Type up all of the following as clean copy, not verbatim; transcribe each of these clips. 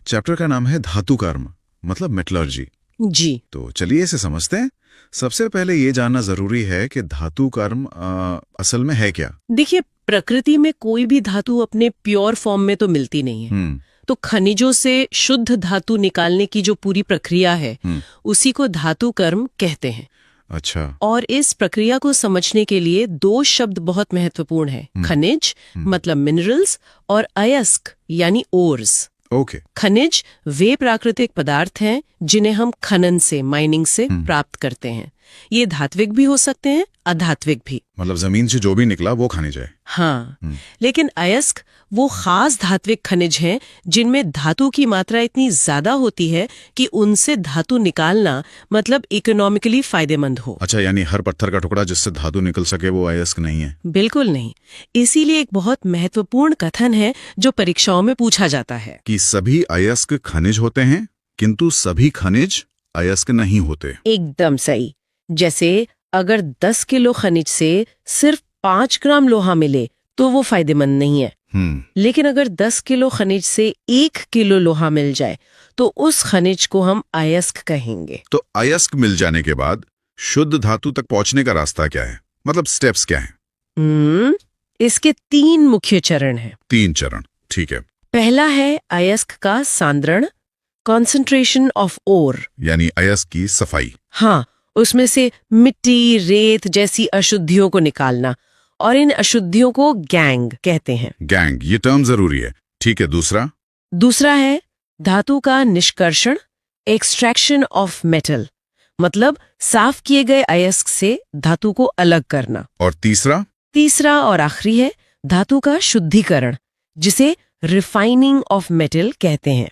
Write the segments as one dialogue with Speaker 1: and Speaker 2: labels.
Speaker 1: Chapter का नाम है धातु कर्म, मतलब मेटलर्जी।
Speaker 2: जी।
Speaker 1: तो चलिए इसे समझते हैं। सबसे पहले ये जानना जरूरी है कि धातु कर्म असल में है क्या।
Speaker 2: देखिए, प्रकृति में कोई भी धातु अपने प्योर फॉर्म में तो मिलती नहीं है। तो खनिजों से शुद्ध धातु निकालने की जो पूरी प्रक्रिया है उसी को धातु कर्म कहते हैं।
Speaker 1: अच्छा।
Speaker 2: और इस प्रक्रिया को समझने के लिए दो शब्द बहुत महत्वपूर्ण हैं, खनिज मतलब मिनरल्स और अयस्क यानी ओर्स।
Speaker 1: ओके।
Speaker 2: खनिज वे प्राकृतिक पदार्थ हैं जिन्हें हम खनन से, माइनिंग से प्राप्त करते हैं। ये धात्विक भी हो सकते हैं, अधात्विक भी।
Speaker 1: मतलब जमीन से जो भी निकला वो खानिज है।
Speaker 2: हाँ। लेकिन अयस्क वो खास धात्विक खनिज हैं जिनमें धातु की मात्रा इतनी ज्यादा होती है कि उनसे धातु निकालना मतलब इकोनॉमिकली फायदेमंद हो।
Speaker 1: अच्छा, यानी हर पत्थर का टुकड़ा जिससे धातु निकल सके वो अयस्क नहीं है?
Speaker 2: बिल्कुल नहीं। इसीलिए एक बहुत महत्वपूर्ण कथन है जो परीक्षाओं में पूछा जाता है
Speaker 1: कि सभी अयस्क खनिज होते हैं किंतु सभी खनिज अयस्क नहीं होते।
Speaker 2: एकदम सही। जैसे अगर 10 किलो खनिज से सिर्फ 5 ग्राम लोहा मिले तो वो फायदेमंद नहीं है। लेकिन अगर 10 किलो खनिज से 1 किलो लोहा मिल जाए तो उस खनिज को हम अयस्क कहेंगे।
Speaker 1: तो अयस्क मिल जाने के बाद शुद्ध धातु तक पहुंचने का रास्ता क्या है, मतलब स्टेप्स क्या हैं?
Speaker 2: इसके 3 मुख्य चरण हैं।
Speaker 1: 3 चरण, ठीक है।
Speaker 2: पहला है अयस्क का सांद्रण, कॉन्सेंट्रेशन ऑफ ओर,
Speaker 1: यानी अयस्क की सफाई।
Speaker 2: हाँ, उसमें से मिट्टी, रेत जैसी अशुद्धियों को निकालना, और इन अशुद्धियों को गैंग कहते हैं।
Speaker 1: गैंग, ये टर्म जरूरी है। ठीक है। दूसरा
Speaker 2: है धातु का निष्कर्षण, एक्सट्रैक्शन ऑफ मेटल, मतलब साफ किए गए अयस्क से धातु को अलग करना।
Speaker 1: और
Speaker 2: तीसरा और आखिरी है धातु का शुद्धिकरण, जिसे रिफाइनिंग ऑफ मेटल कहते हैं।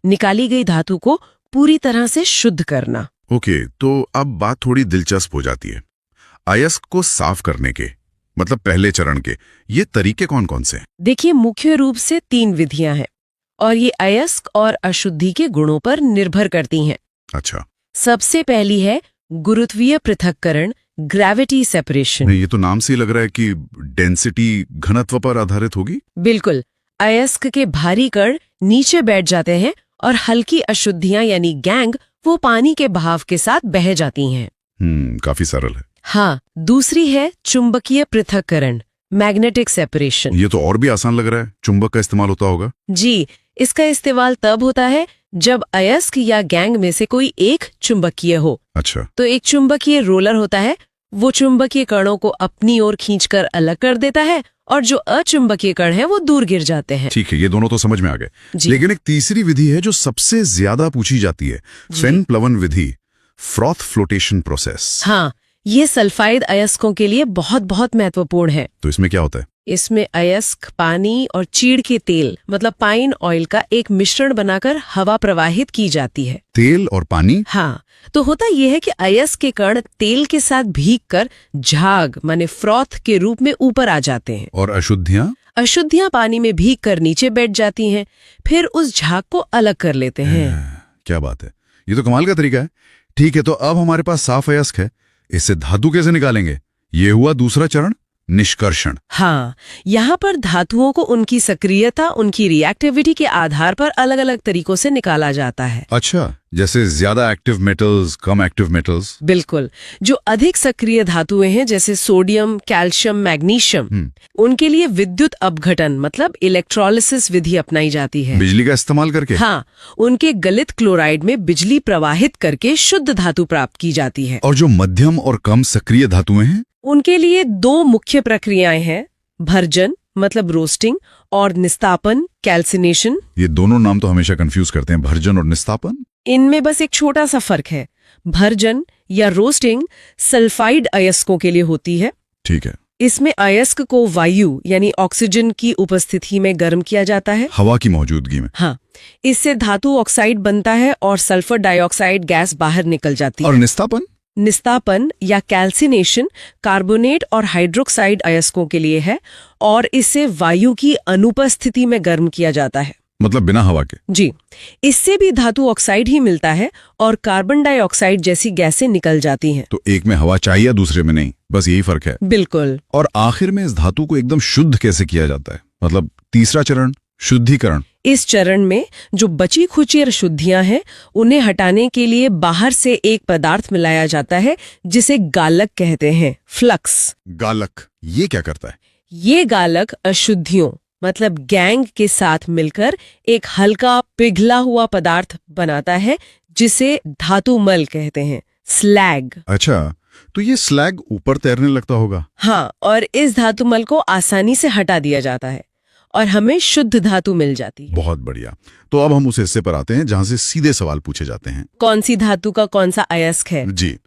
Speaker 2: निकाली गई धातु को पूरी तरह से शुद्ध करना।
Speaker 1: ओके, तो अब बात थोड़ी दिलचस्प हो जाती है। अयस्क को साफ करने के, मतलब पहले चरण के, ये तरीके कौन कौन से हैं?
Speaker 2: देखिए, मुख्य रूप से 3 विधियां हैं और ये अयस्क और अशुद्धि के गुणों पर निर्भर करती हैं।
Speaker 1: अच्छा।
Speaker 2: सबसे पहली है गुरुत्वीय पृथक्करण, ग्रेविटी सेपरेशन।
Speaker 1: ये तो नाम से ही लग रहा है कि डेंसिटी, घनत्व पर आधारित होगी।
Speaker 2: बिल्कुल। अयस्क के भारी कण नीचे बैठ जाते हैं और हल्की अशुद्धियां यानी गैंग वो पानी के बहाव के साथ बह जाती हैं।
Speaker 1: काफी सरल है।
Speaker 2: हाँ। दूसरी है चुंबकीय पृथक्करण, मैग्नेटिक सेपरेशन।
Speaker 1: ये तो और भी आसान लग रहा है। चुंबक का इस्तेमाल होता होगा?
Speaker 2: जी, इसका इस्तेमाल तब होता है जब अयस्क या गैंग में से कोई एक चुंबकीय हो।
Speaker 1: अच्छा।
Speaker 2: तो एक चुंबकीय रोलर होता है, वो चुंबकीय कणों को अपनी ओर खींचकर अलग कर देता है और जो अचुंबकीय कण हैं वो दूर गिर जाते हैं।
Speaker 1: ठीक है, ये दोनों तो समझ में आ गए। लेकिन एक तीसरी विधि है जो सबसे ज्यादा पूछी जाती है, फेन प्लवन विधि, फ्रॉथ फ्लोटेशन प्रोसेस।
Speaker 2: हाँ, ये सल्फाइड अयस्कों के लिए बहुत बहुत महत्वपूर्ण है।
Speaker 1: तो इसमें क्या होता है?
Speaker 2: इसमें अयस्क, पानी और चीड़ के तेल मतलब पाइन ऑयल का एक मिश्रण बनाकर हवा प्रवाहित की जाती है।
Speaker 1: तेल और पानी?
Speaker 2: हाँ। तो होता यह है कि अयस्क के कण तेल के साथ भीगकर झाग माने फ्रॉथ के रूप में ऊपर आ जाते हैं।
Speaker 1: और अशुद्धियां
Speaker 2: पानी में भीगकर नीचे बैठ जाती हैं, फिर उस झाग को अलग कर लेते हैं।
Speaker 1: क्या बात है, ये तो कमाल का तरीका है। ठीक है, तो अब हमारे पास साफ अयस्क है, इससे धातु कैसे निकालेंगे? ये हुआ दूसरा चरण, निष्कर्षण।
Speaker 2: हाँ, यहाँ पर धातुओं को उनकी सक्रियता, उनकी रिएक्टिविटी के आधार पर अलग अलग तरीकों से निकाला जाता है।
Speaker 1: अच्छा, जैसे ज्यादा एक्टिव मेटल्स, कम एक्टिव मेटल्स?
Speaker 2: बिल्कुल। जो अधिक सक्रिय धातुएं हैं जैसे सोडियम, कैल्शियम, मैग्नीशियम, उनके लिए विद्युत अपघटन मतलब इलेक्ट्रोलिसिस विधि अपनाई जाती है।
Speaker 1: बिजली का इस्तेमाल करके?
Speaker 2: हाँ, उनके गलित क्लोराइड में बिजली प्रवाहित करके शुद्ध धातु प्राप्त की जाती है।
Speaker 1: और जो मध्यम और कम सक्रिय धातुएं हैं
Speaker 2: उनके लिए 2 मुख्य प्रक्रियाएं हैं, भर्जन मतलब रोस्टिंग और निस्तापन, कैल्सिनेशन।
Speaker 1: ये दोनों नाम तो हमेशा कंफ्यूज करते हैं, भर्जन और निस्तापन।
Speaker 2: इनमें बस एक छोटा सा फर्क है। भर्जन या रोस्टिंग सल्फाइड अयस्कों के लिए होती है।
Speaker 1: ठीक है।
Speaker 2: इसमें अयस्क को वायु यानी ऑक्सीजन की उपस्थिति में गर्म किया जाता है,
Speaker 1: हवा की मौजूदगी में।
Speaker 2: हाँ, इससे धातु ऑक्साइड बनता है और सल्फर डाइऑक्साइड गैस बाहर निकल जाती है।
Speaker 1: और
Speaker 2: निस्तापन या कैल्सिनेशन कार्बोनेट और हाइड्रोक्साइड अयस्कों के लिए है और इसे वायु की अनुपस्थिति में गर्म किया जाता है,
Speaker 1: मतलब बिना हवा के।
Speaker 2: जी, इससे भी धातु ऑक्साइड ही मिलता है और कार्बन डाइऑक्साइड जैसी गैसें निकल जाती हैं।
Speaker 1: तो एक में हवा चाहिए, दूसरे में नहीं, बस यही फर्क है।
Speaker 2: बिल्कुल।
Speaker 1: और आखिर में इस धातु को एकदम शुद्ध कैसे किया जाता है, मतलब तीसरा चरण, शुद्धिकरण?
Speaker 2: इस चरण में जो बची खुची अशुद्धियां हैं उन्हें हटाने के लिए बाहर से एक पदार्थ मिलाया जाता है जिसे गालक कहते हैं, फ्लक्स।
Speaker 1: गालक ये क्या करता है?
Speaker 2: ये गालक अशुद्धियों मतलब गैंग के साथ मिलकर एक हल्का पिघला हुआ पदार्थ बनाता है जिसे धातु मल कहते हैं, स्लैग।
Speaker 1: अच्छा, तो ये स्लैग ऊपर तैरने लगता होगा।
Speaker 2: हाँ, और इस धातु मल को आसानी से हटा दिया जाता है और हमें शुद्ध धातु मिल जाती है।
Speaker 1: बहुत बढ़िया। तो अब हम उस हिस्से पर आते हैं जहां से सीधे सवाल पूछे जाते हैं।
Speaker 2: कौन सी धातु का कौन सा अयस्क है?
Speaker 1: जी,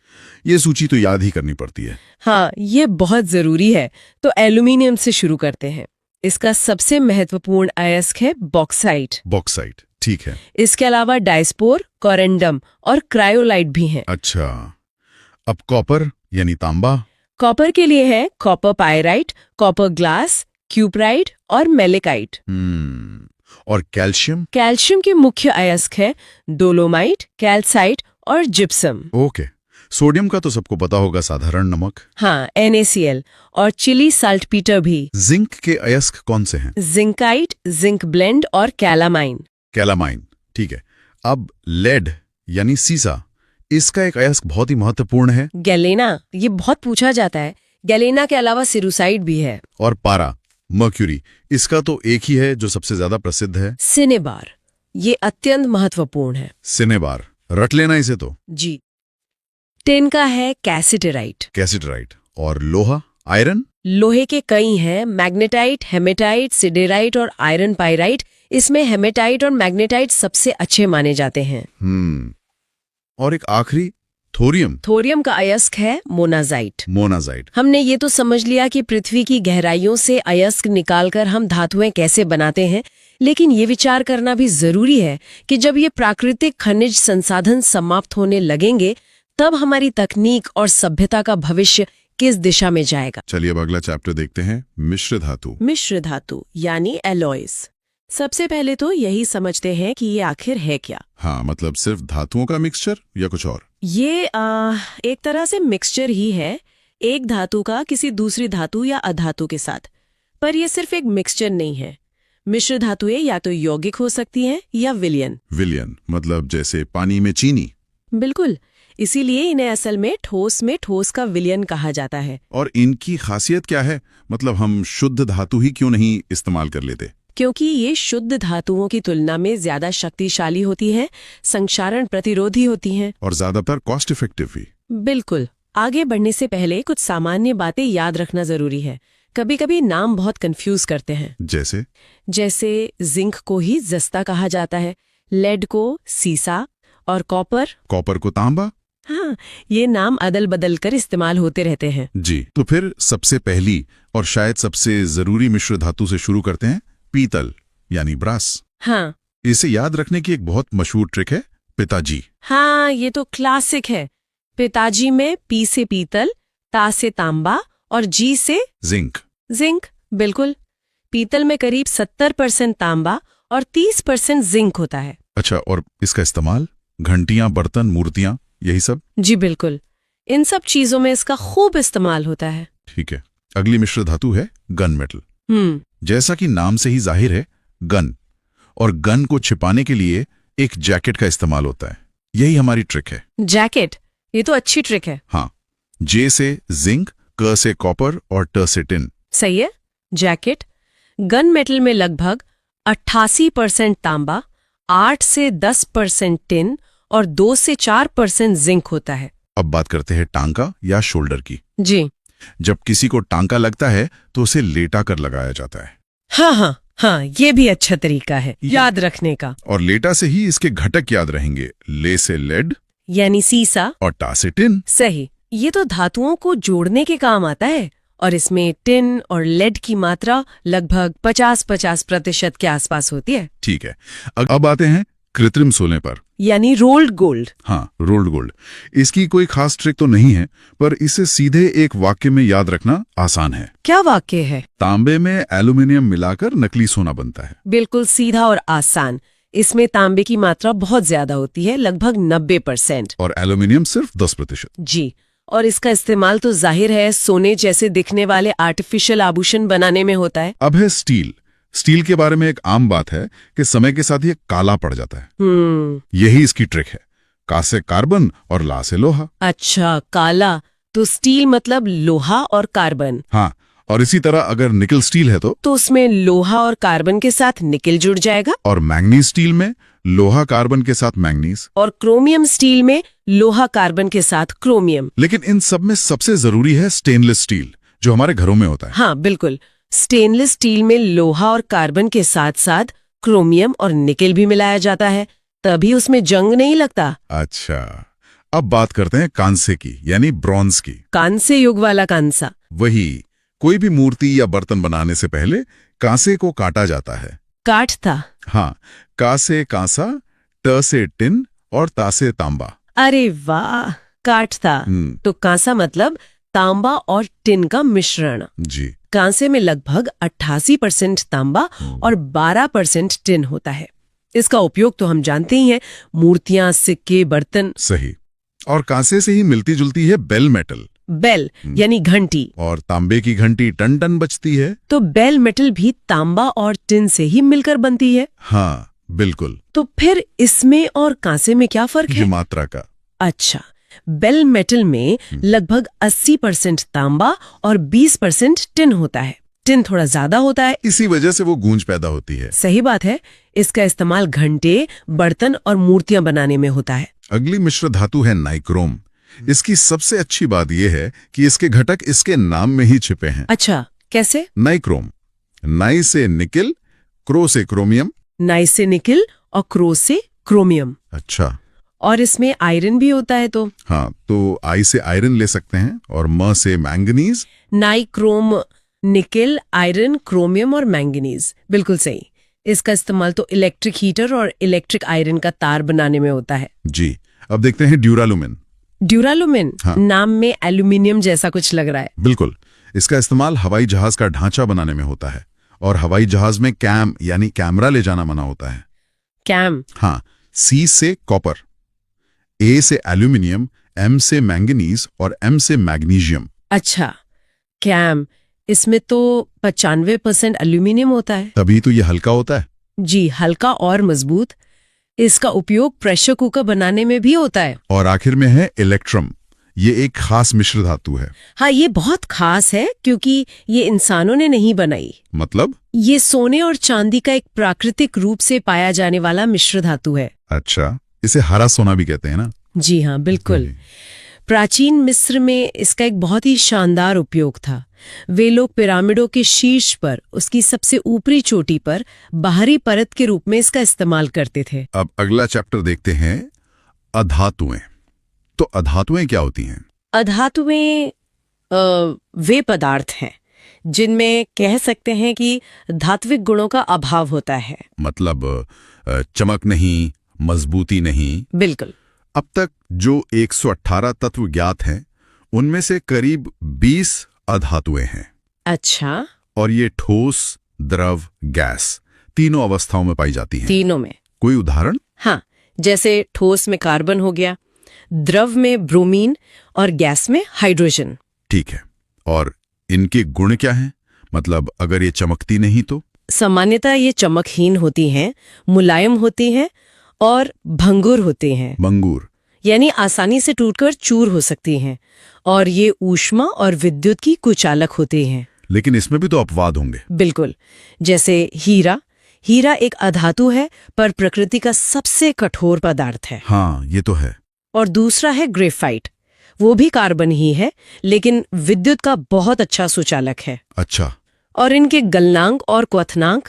Speaker 1: ये सूची तो याद ही करनी पड़ती है।
Speaker 2: हाँ, ये बहुत जरूरी है। तो एल्यूमिनियम से शुरू करते हैं। इसका सबसे महत्वपूर्ण अयस्क है बॉक्साइट।
Speaker 1: बॉक्साइट, ठीक है।
Speaker 2: इसके अलावा डायस्पोर, कोरेंडम और क्रायोलाइट भी हैं।
Speaker 1: अच्छा, अब कॉपर यानी तांबा।
Speaker 2: कॉपर के लिए है copper pyrite, copper glass, cuprite और मेलेकाइट।
Speaker 1: और कैल्शियम?
Speaker 2: कैल्शियम के मुख्य अयस्क है डोलोमाइट, कैल्साइट और जिप्सम।
Speaker 1: ओके। सोडियम का तो सबको पता होगा, साधारण नमक।
Speaker 2: हाँ, NaCl और चिली साल्टपीटर भी।
Speaker 1: जिंक के अयस्क कौन से हैं?
Speaker 2: जिंकाइट, जिंक ब्लेंड और कैलामाइन।
Speaker 1: कैलामाइन, ठीक है। अब लेड यानी सीसा, इसका एक अयस्क बहुत ही महत्वपूर्ण है।
Speaker 2: गैलेना, ये बहुत पूछा जाता है। गैलेना के अलावा सिरुसाइड भी है।
Speaker 1: और पारा, मर्क्यूरी, इसका तो एक ही है जो सबसे ज्यादा प्रसिद्ध है,
Speaker 2: सिनेबार। ये अत्यंत महत्वपूर्ण है।
Speaker 1: सिनेबार, रट लेना इसे तो।
Speaker 2: जी। टिन का है कैसिटराइट।
Speaker 1: कैसिटराइट। और लोहा, आयरन?
Speaker 2: लोहे के कई हैं, मैग्नेटाइट, हेमेटाइट, सिडेराइट और आयरन पाइराइट। इसमें हेमेटाइट और मैग्नेटाइट सबसे अच्छे माने जाते हैं।
Speaker 1: और एक आखिरी, थोरियम।
Speaker 2: थोरियम का अयस्क है मोनाजाइट।
Speaker 1: मोनाजाइट।
Speaker 2: हमने ये तो समझ लिया कि पृथ्वी की गहराइयों से अयस्क निकालकर हम धातुएं कैसे बनाते हैं, लेकिन ये विचार करना भी जरूरी है कि जब ये प्राकृतिक खनिज संसाधन समाप्त होने लगेंगे तब हमारी तकनीक और सभ्यता का भविष्य किस दिशा में जाएगा।
Speaker 1: चलिए अब अगला चैप्टर देखते हैं, मिश्र धातु।
Speaker 2: मिश्र धातु यानी एलॉयज। सबसे पहले तो यही समझते हैं कि ये आखिर है क्या।
Speaker 1: हाँ, मतलब सिर्फ धातुओं का मिक्सचर या कुछ और?
Speaker 2: ये एक तरह से मिक्सचर ही है, एक धातु का किसी दूसरी धातु या अधातु के साथ। पर यह सिर्फ एक मिक्सचर नहीं है। मिश्र धातुएं या तो यौगिक हो सकती हैं या विलयन।
Speaker 1: विलयन मतलब जैसे पानी में चीनी।
Speaker 2: बिल्कुल, इसीलिए इन्हें असल में ठोस का विलयन कहा जाता है।
Speaker 1: और इनकी खासियत क्या है? मतलब हम शुद्ध धातु ही क्यों नहीं इस्तेमाल कर लेते?
Speaker 2: क्योंकि ये शुद्ध धातुओं की तुलना में ज्यादा शक्तिशाली होती हैं, संक्षारण प्रतिरोधी होती हैं
Speaker 1: और ज्यादातर कॉस्ट इफेक्टिव भी।
Speaker 2: बिल्कुल। आगे बढ़ने से पहले कुछ सामान्य बातें याद रखना जरूरी है। कभी कभी नाम बहुत कंफ्यूज करते हैं। जैसे जिंक को ही जस्ता कहा जाता है, लेड को सीसा और कॉपर को तांबा। हाँ, ये नाम अदल बदल कर इस्तेमाल होते रहते हैं।
Speaker 1: जी, तो फिर सबसे पहली और शायद सबसे जरूरी मिश्र धातु से शुरू करते हैं, पीतल यानी ब्रास।
Speaker 2: हाँ,
Speaker 1: इसे याद रखने की एक बहुत मशहूर ट्रिक है, पिताजी।
Speaker 2: हाँ, ये तो क्लासिक है। पिताजी में पी से पीतल, ता से तांबा और जी से
Speaker 1: जिंक।
Speaker 2: जिंक, बिल्कुल। पीतल में करीब 70% तांबा और 30% जिंक होता है।
Speaker 1: अच्छा, और इसका इस्तेमाल घंटियां, बर्तन, मूर्तियां, यही सब?
Speaker 2: जी बिल्कुल, इन सब चीजों में इसका खूब इस्तेमाल होता है।
Speaker 1: ठीक है। अगली मिश्र धातु है गन मेटल। जैसा कि नाम से ही जाहिर है, गन, और गन को छिपाने के लिए एक जैकेट का इस्तेमाल होता है। यही हमारी ट्रिक है।
Speaker 2: जैकेट, ये तो अच्छी ट्रिक है।
Speaker 1: हाँ, जे से जिंक, क से कॉपर और ट से टिन।
Speaker 2: सही है। जैकेट गन मेटल में लगभग 88% तांबा, 8 से 10% टिन और 2 से 4% जिंक होता है।
Speaker 1: अब बात करते हैं टांका या शोल्डर की।
Speaker 2: जी।
Speaker 1: जब किसी को टांका लगता है तो उसे लेटा कर लगाया जाता है।
Speaker 2: हाँ, ये भी अच्छा तरीका है याद रखने का।
Speaker 1: और लेटा से ही इसके घटक याद रहेंगे, ले से लेड
Speaker 2: यानी सीसा
Speaker 1: और टा से टिन।
Speaker 2: सही, ये तो धातुओं को जोड़ने के काम आता है और इसमें टिन और लेड की मात्रा लगभग 50-50% के आसपास होती है।
Speaker 1: ठीक है। अब आते हैं कृत्रिम सोने पर,
Speaker 2: यानी रोल्ड गोल्ड।
Speaker 1: हाँ, रोल्ड गोल्ड। इसकी कोई खास ट्रिक तो नहीं है, पर इसे सीधे एक वाक्य में याद रखना आसान है।
Speaker 2: क्या वाक्य है?
Speaker 1: तांबे में एल्यूमिनियम मिलाकर नकली सोना बनता है।
Speaker 2: बिल्कुल सीधा और आसान। इसमें तांबे की मात्रा बहुत ज्यादा होती है, लगभग 90%।
Speaker 1: और एल्यूमिनियम सिर्फ 10%।
Speaker 2: जी, और इसका इस्तेमाल तो जाहिर है सोने जैसे दिखने वाले आर्टिफिशियल आभूषण बनाने में होता है।
Speaker 1: अब है स्टील। स्टील के बारे में एक आम बात है कि समय के साथ ये काला पड़ जाता है। यही इसकी ट्रिक है, का से कार्बन और ला से लोहा।
Speaker 2: अच्छा, काला तो स्टील मतलब लोहा और कार्बन।
Speaker 1: हाँ, और इसी तरह अगर निकल स्टील है तो
Speaker 2: उसमें लोहा और कार्बन के साथ निकल जुड़ जाएगा,
Speaker 1: और मैंगनीज स्टील में लोहा कार्बन के साथ मैंगनीज,
Speaker 2: और क्रोमियम स्टील में लोहा कार्बन के साथ क्रोमियम।
Speaker 1: लेकिन इन सब में सबसे जरूरी है स्टेनलेस स्टील, जो हमारे घरों में होता है।
Speaker 2: हाँ बिल्कुल, स्टेनलेस स्टील में लोहा और कार्बन के साथ साथ क्रोमियम और निकेल भी मिलाया जाता है, तभी उसमें जंग नहीं लगता।
Speaker 1: अच्छा, अब बात करते हैं कांसे की, यानी ब्रॉन्ज की।
Speaker 2: कांसे युग वाला कांसा।
Speaker 1: वही, कोई भी मूर्ति या बर्तन बनाने से पहले कांसे को काटा जाता है।
Speaker 2: काठ था।
Speaker 1: हाँ, का से कांसा, ट से टिन और ता से तांबा।
Speaker 2: अरे वाह, काठ था तो कांसा मतलब तांबा और टिन का मिश्रण।
Speaker 1: जी।
Speaker 2: कांसे में लगभग 88% तांबा और 12% टिन होता है। इसका उपयोग तो हम जानते ही हैं, मूर्तियां, सिक्के, बर्तन।
Speaker 1: सही। और कांसे से ही मिलती जुलती है बेल मेटल।
Speaker 2: बेल यानी घंटी।
Speaker 1: और तांबे की घंटी टन टन बजती है।
Speaker 2: तो बेल मेटल भी तांबा और टिन से ही मिलकर बनती है।
Speaker 1: हाँ बिल्कुल।
Speaker 2: तो फिर इसमें और कांसे में क्या फर्क है?
Speaker 1: मात्रा का।
Speaker 2: अच्छा, बेल मेटल में लगभग 80% तांबा और 20% टिन होता है। टिन थोड़ा ज्यादा होता है,
Speaker 1: इसी वजह से वो गूंज पैदा होती है।
Speaker 2: सही बात है। इसका इस्तेमाल घंटे, बर्तन और मूर्तियां बनाने में होता है।
Speaker 1: अगली मिश्र धातु है नाइक्रोम। इसकी सबसे अच्छी बात यह है कि इसके घटक इसके नाम में ही छिपे हैं।
Speaker 2: अच्छा, कैसे?
Speaker 1: नाइक्रोम, नाई से निकिल, क्रो से क्रोमियम।
Speaker 2: नाई से निकिल और क्रो से क्रोमियम।
Speaker 1: अच्छा।
Speaker 2: और इसमें आयरन भी होता है तो?
Speaker 1: हाँ, तो आई से आयरन ले सकते हैं और म से मैंगनीज।
Speaker 2: नाई, क्रोम, निकिल, आयरन, क्रोमियम और मैंगनीज, बिल्कुल सही। इसका इस्तेमाल तो इलेक्ट्रिक हीटर और इलेक्ट्रिक आयरन का तार बनाने में होता है।
Speaker 1: जी। अब देखते हैं ड्यूरालुमिन।
Speaker 2: ड्यूरालुमिन।
Speaker 1: हाँ।
Speaker 2: नाम में एल्यूमिनियम जैसा कुछ लग रहा है।
Speaker 1: बिल्कुल। इसका इस्तेमाल हवाई जहाज का ढांचा बनाने में होता है, और हवाई जहाज में कैम यानी कैमरा ले जाना मना होता है।
Speaker 2: कैम।
Speaker 1: हाँ, सी से कॉपर, ए से एल्यूमिनियम, एम से मैंगनीज और एम से मैग्नीशियम।
Speaker 2: अच्छा, कैम, इसमें तो 95% एल्यूमिनियम होता है।
Speaker 1: तभी तो ये हल्का होता है।
Speaker 2: जी, हल्का और मजबूत। इसका उपयोग प्रेशर कुकर बनाने में भी होता है।
Speaker 1: और आखिर में है इलेक्ट्रम। ये एक खास मिश्र धातु है।
Speaker 2: हाँ, ये बहुत खास है क्योंकि ये इंसानों ने नहीं बनाई।
Speaker 1: मतलब?
Speaker 2: ये सोने और चांदी का एक प्राकृतिक रूप से पाया जाने वाला मिश्र धातु है।
Speaker 1: अच्छा, इसे हरा सोना भी कहते हैं ना?
Speaker 2: जी हाँ, बिल्कुल। प्राचीन मिस्र में इसका एक बहुत ही शानदार उपयोग था। वे लोग पिरामिडों के शीर्ष पर, उसकी सबसे ऊपरी चोटी पर बाहरी परत के रूप में इसका इस्तेमाल करते थे।
Speaker 1: अब अगला चैप्टर देखते हैं, अधातुएं। तो अधातुएं क्या होती हैं?
Speaker 2: अधातुएं वे पदार्थ हैं जिनमें कह सकते हैं कि धात्विक गुणों का अभाव होता है।
Speaker 1: मतलब चमक नहीं, मजबूती नहीं।
Speaker 2: बिल्कुल।
Speaker 1: अब तक जो 118 तत्व ज्ञात हैं, उनमें से करीब 20 अधातुएं हैं।
Speaker 2: अच्छा।
Speaker 1: और ये ठोस, द्रव, गैस तीनों अवस्थाओं में पाई जाती हैं।
Speaker 2: तीनों में?
Speaker 1: कोई उदाहरण?
Speaker 2: हाँ, जैसे ठोस में कार्बन हो गया, द्रव में ब्रोमीन और गैस में हाइड्रोजन।
Speaker 1: ठीक है। और इनके गुण क्या हैं? मतलब अगर ये चमकती नहीं तो?
Speaker 2: सामान्यतः ये चमकहीन होती हैं, मुलायम होती हैं और भंगुर होते हैं।
Speaker 1: भंगुर
Speaker 2: यानी आसानी से टूटकर चूर हो सकती हैं। और ये ऊष्मा और विद्युत की कुचालक होते हैं।
Speaker 1: लेकिन इसमें भी तो अपवाद होंगे।
Speaker 2: बिल्कुल। जैसे हीरा। हीरा एक अधातु है पर प्रकृति का सबसे कठोर पदार्थ है।
Speaker 1: हाँ, ये तो है।
Speaker 2: और दूसरा है ग्रेफाइट। वो भी कार्बन ही है लेकिन विद्युत का बहुत अच्छा सुचालक है।
Speaker 1: अच्छा।
Speaker 2: और इनके गलनांक और क्वथनांक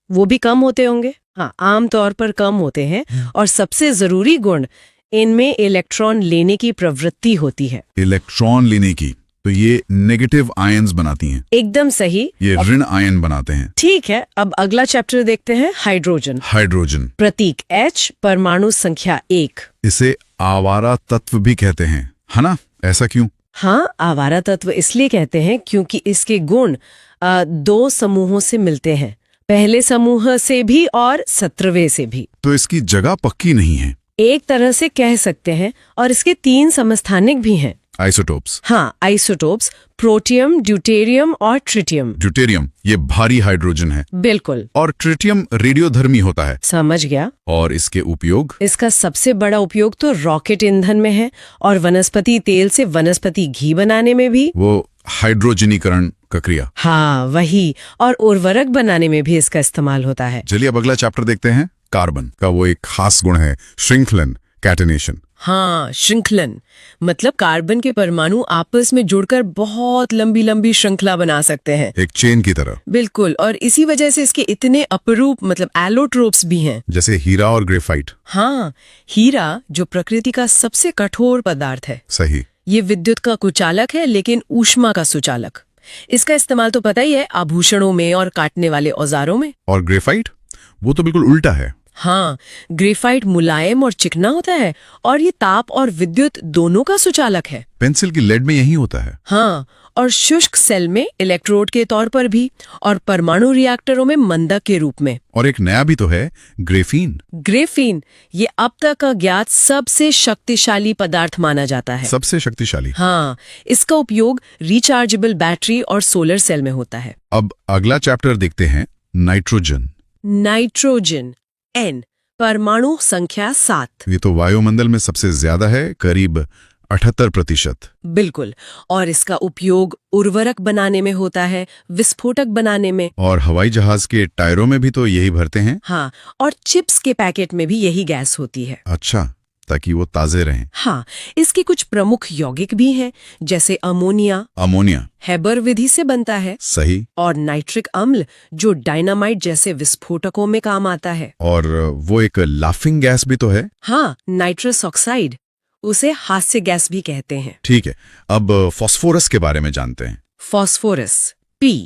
Speaker 2: वो भी कम होते होंगे। हाँ, आमतौर पर कम होते हैं। और सबसे जरूरी गुण, इनमें इलेक्ट्रॉन लेने की प्रवृत्ति होती है।
Speaker 1: इलेक्ट्रॉन लेने की? तो ये नेगेटिव आयन्स बनाती हैं।
Speaker 2: एकदम सही।
Speaker 1: ये ऋण आयन बनाते हैं।
Speaker 2: ठीक है, अब अगला चैप्टर देखते हैं, हाइड्रोजन।
Speaker 1: हाइड्रोजन
Speaker 2: प्रतीक H, परमाणु संख्या 1।
Speaker 1: इसे आवारा तत्व भी कहते हैं, है ना? ऐसा क्यों?
Speaker 2: हाँ, आवारा तत्व इसलिए कहते हैं क्योंकि इसके गुण 2 समूहों से मिलते हैं, पहले समूह से भी और 17वें से भी।
Speaker 1: तो इसकी जगह पक्की नहीं है?
Speaker 2: एक तरह से कह सकते हैं। और इसके 3 समस्थानिक भी हैं।
Speaker 1: आइसोटोप्स।
Speaker 2: हाँ, आइसोटोप्स, प्रोटियम, ड्यूटेरियम और ट्रिटियम।
Speaker 1: ड्यूटेरियम ये भारी हाइड्रोजन है
Speaker 2: बिल्कुल,
Speaker 1: और ट्रिटियम रेडियोधर्मी होता है।
Speaker 2: समझ गया।
Speaker 1: और इसके उपयोग?
Speaker 2: इसका सबसे बड़ा उपयोग तो रॉकेट ईंधन में है और वनस्पति तेल से वनस्पति घी बनाने में भी।
Speaker 1: वो हाइड्रोजनीकरण का क्रिया।
Speaker 2: हाँ, वही। और उर्वरक बनाने में भी इसका इस्तेमाल होता है।
Speaker 1: चलिए अब अगला चैप्टर देखते हैं। कार्बन का वो एक खास गुण है श्रृंखलन, कैटेनेशन।
Speaker 2: हाँ, श्रृंखलन मतलब कार्बन के परमाणु आपस में जुड़कर बहुत लंबी लंबी श्रृंखला बना सकते हैं,
Speaker 1: एक चेन की तरह।
Speaker 2: बिल्कुल। और इसी वजह से इसके इतने अपरूप मतलब एलोट्रोप्स भी हैं।
Speaker 1: जैसे हीरा और ग्रेफाइट।
Speaker 2: हाँ, हीरा जो प्रकृति का सबसे कठोर पदार्थ है।
Speaker 1: सही।
Speaker 2: ये विद्युत का कुचालक है लेकिन ऊष्मा का सुचालक। इसका इस्तेमाल तो पता ही है, आभूषणों में और काटने वाले औजारों में।
Speaker 1: और ग्रेफाइट वो तो बिल्कुल उल्टा है।
Speaker 2: हाँ, ग्रेफाइट मुलायम और चिकना होता है और ये ताप और विद्युत दोनों का सुचालक है।
Speaker 1: पेंसिल की लेड में यही होता है।
Speaker 2: हाँ, और शुष्क सेल में इलेक्ट्रोड के तौर पर भी और परमाणु रिएक्टरों में मंदक के रूप में।
Speaker 1: और एक नया भी तो है, ग्रेफीन।
Speaker 2: ग्रेफीन ये अब तक का ज्ञात सबसे शक्तिशाली पदार्थ माना जाता है।
Speaker 1: सबसे शक्तिशाली।
Speaker 2: हाँ, इसका उपयोग रिचार्जेबल बैटरी और सोलर सेल में होता है।
Speaker 1: अब अगला चैप्टर देखते हैं, नाइट्रोजन।
Speaker 2: नाइट्रोजन, N, परमाणु संख्या 7।
Speaker 1: ये तो वायुमंडल में सबसे ज्यादा है, करीब 78%।
Speaker 2: बिल्कुल। और इसका उपयोग उर्वरक बनाने में होता है, विस्फोटक बनाने में।
Speaker 1: और हवाई जहाज के टायरों में भी तो यही भरते हैं।
Speaker 2: हाँ, और चिप्स के पैकेट में भी यही गैस होती है।
Speaker 1: अच्छा, ताकि वो ताजे रहें।
Speaker 2: हाँ, इसके कुछ प्रमुख यौगिक भी हैं, जैसे अमोनिया।
Speaker 1: अमोनिया
Speaker 2: हेबर विधि से बनता है।
Speaker 1: सही।
Speaker 2: और नाइट्रिक अम्ल जो डायनामाइट जैसे विस्फोटकों में काम आता है।
Speaker 1: और वो एक लाफिंग गैस भी तो है।
Speaker 2: हाँ, नाइट्रस ऑक्साइड, उसे हास्य गैस भी कहते हैं।
Speaker 1: ठीक है, अब फास्फोरस के बारे में जानते हैं।
Speaker 2: फास्फोरस, P,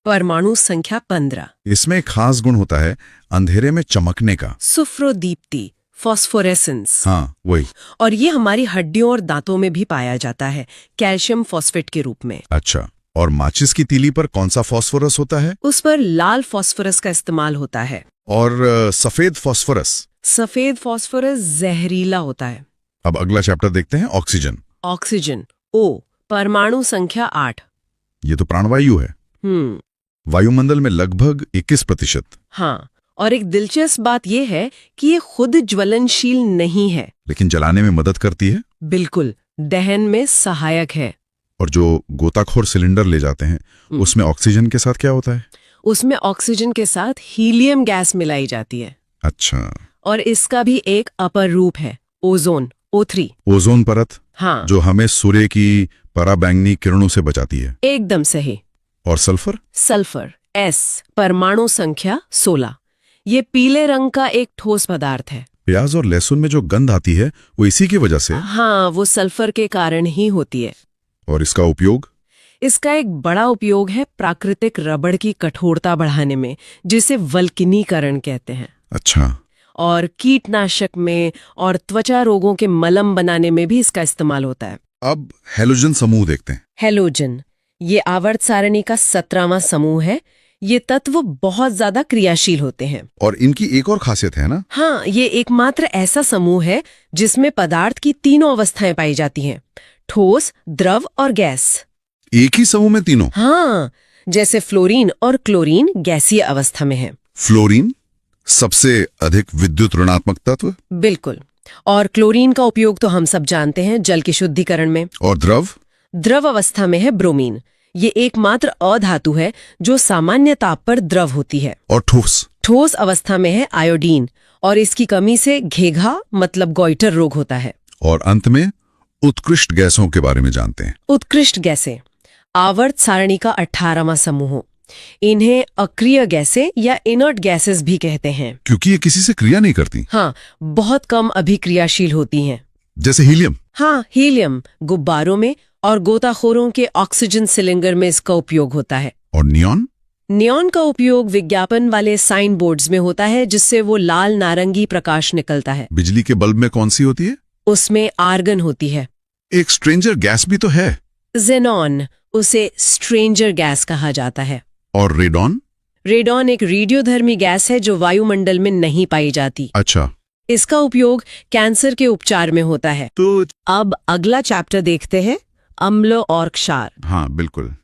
Speaker 2: परमाणु संख्या 15।
Speaker 1: इसमें एक खास गुण होता है, अंधेरे में चमकने का।
Speaker 2: सुफ्रोदीप्ति, फॉस्फोरेसेंस।
Speaker 1: हाँ, वही।
Speaker 2: और ये हमारी हड्डियों और दांतों में भी पाया जाता है, कैल्शियम फॉस्फेट के रूप में।
Speaker 1: अच्छा, और माचिस की तीली पर कौन सा फास्फोरस होता है?
Speaker 2: उस पर लाल फॉस्फोरस का इस्तेमाल होता है।
Speaker 1: और सफेद फास्फोरस?
Speaker 2: सफेद फॉस्फोरस जहरीला होता है।
Speaker 1: अब अगला चैप्टर देखते हैं, ऑक्सीजन।
Speaker 2: ऑक्सीजन, O, परमाणु संख्या 8।
Speaker 1: ये तो प्राणवायु है। वायुमंडल में लगभग 21%।
Speaker 2: हाँ, और एक दिलचस्प बात यह है कि ये खुद ज्वलनशील नहीं है,
Speaker 1: लेकिन जलाने में मदद करती है।
Speaker 2: बिल्कुल, दहन में सहायक है।
Speaker 1: और जो गोताखोर सिलेंडर ले जाते हैं, उसमें ऑक्सीजन के साथ क्या होता है?
Speaker 2: उसमें ऑक्सीजन के साथ हीलियम गैस मिलाई जाती है।
Speaker 1: अच्छा।
Speaker 2: और इसका भी एक अपर रूप है, ओजोन, O3।
Speaker 1: ओजोन परत?
Speaker 2: हाँ,
Speaker 1: जो हमें सूर्य की पराबैंगनी किरणों से बचाती है।
Speaker 2: एकदम सही।
Speaker 1: और सल्फर?
Speaker 2: सल्फर, S, परमाणु संख्या 16। ये पीले रंग का एक ठोस पदार्थ है।
Speaker 1: प्याज और लहसुन में जो गंध आती है वो इसी की वजह से?
Speaker 2: हाँ, वो सल्फर के कारण ही होती है।
Speaker 1: और इसका उपयोग?
Speaker 2: इसका एक बड़ा उपयोग है प्राकृतिक रबड़ की कठोरता बढ़ाने में, जिसे वल्कनीकरण कहते हैं।
Speaker 1: अच्छा।
Speaker 2: और कीटनाशक में और त्वचा रोगों के मलम बनाने में भी इसका इस्तेमाल होता है।
Speaker 1: अब हैलोजन समूह देखते हैं।
Speaker 2: हैलोजन ये आवर्त सारणी का 17वां समूह है। ये तत्व बहुत ज्यादा क्रियाशील होते हैं।
Speaker 1: और इनकी एक और खासियत है ना?
Speaker 2: हाँ, ये एकमात्र ऐसा समूह है जिसमें पदार्थ की तीनों अवस्थाएं पाई जाती हैं, ठोस, द्रव और गैस।
Speaker 1: एक ही समूह में तीनों?
Speaker 2: हाँ, जैसे फ्लोरीन और क्लोरीन गैसीय अवस्था में है।
Speaker 1: फ्लोरीन सबसे अधिक विद्युत ऋणात्मक तत्व?
Speaker 2: बिल्कुल। और क्लोरीन का उपयोग तो हम सब जानते हैं जल के शुद्धिकरण में।
Speaker 1: और द्रव?
Speaker 2: द्रव अवस्था में है ब्रोमीन। ये एकमात्र अधातु है जो सामान्य ताप पर द्रव होती है।
Speaker 1: और ठोस?
Speaker 2: ठोस अवस्था में है आयोडीन, और इसकी कमी से घेघा मतलब गॉइटर रोग होता है।
Speaker 1: और अंत में उत्कृष्ट गैसों के बारे में जानते हैं।
Speaker 2: उत्कृष्ट गैसें आवर्त सारणी का 18वां समूह। इन्हें अक्रिय गैसें या इनर्ट गैसेस भी कहते हैं,
Speaker 1: क्योंकि ये किसी से क्रिया नहीं करती।
Speaker 2: हाँ, बहुत कम अभिक्रियाशील होती हैं।
Speaker 1: जैसे हीलियम?
Speaker 2: हाँ, हीलियम गुब्बारों में और गोताखोरों के ऑक्सीजन सिलेंडर में इसका उपयोग होता है।
Speaker 1: और नियॉन?
Speaker 2: नियॉन का उपयोग विज्ञापन वाले साइन बोर्ड्स में होता है, जिससे वो लाल नारंगी प्रकाश निकलता है।
Speaker 1: बिजली के बल्ब में कौन सी होती है?
Speaker 2: उसमें आर्गन होती है।
Speaker 1: एक स्ट्रेंजर गैस भी तो है।
Speaker 2: जेनॉन, उसे स्ट्रेंजर गैस कहा जाता है।
Speaker 1: और रेडॉन?
Speaker 2: रेडॉन एक रेडियोधर्मी गैस है जो वायुमंडल में नहीं पाई जाती।
Speaker 1: अच्छा।
Speaker 2: इसका उपयोग कैंसर के उपचार में होता है।
Speaker 1: तो
Speaker 2: अब अगला चैप्टर देखते हैं, अम्ल और क्षार।
Speaker 1: हाँ बिल्कुल,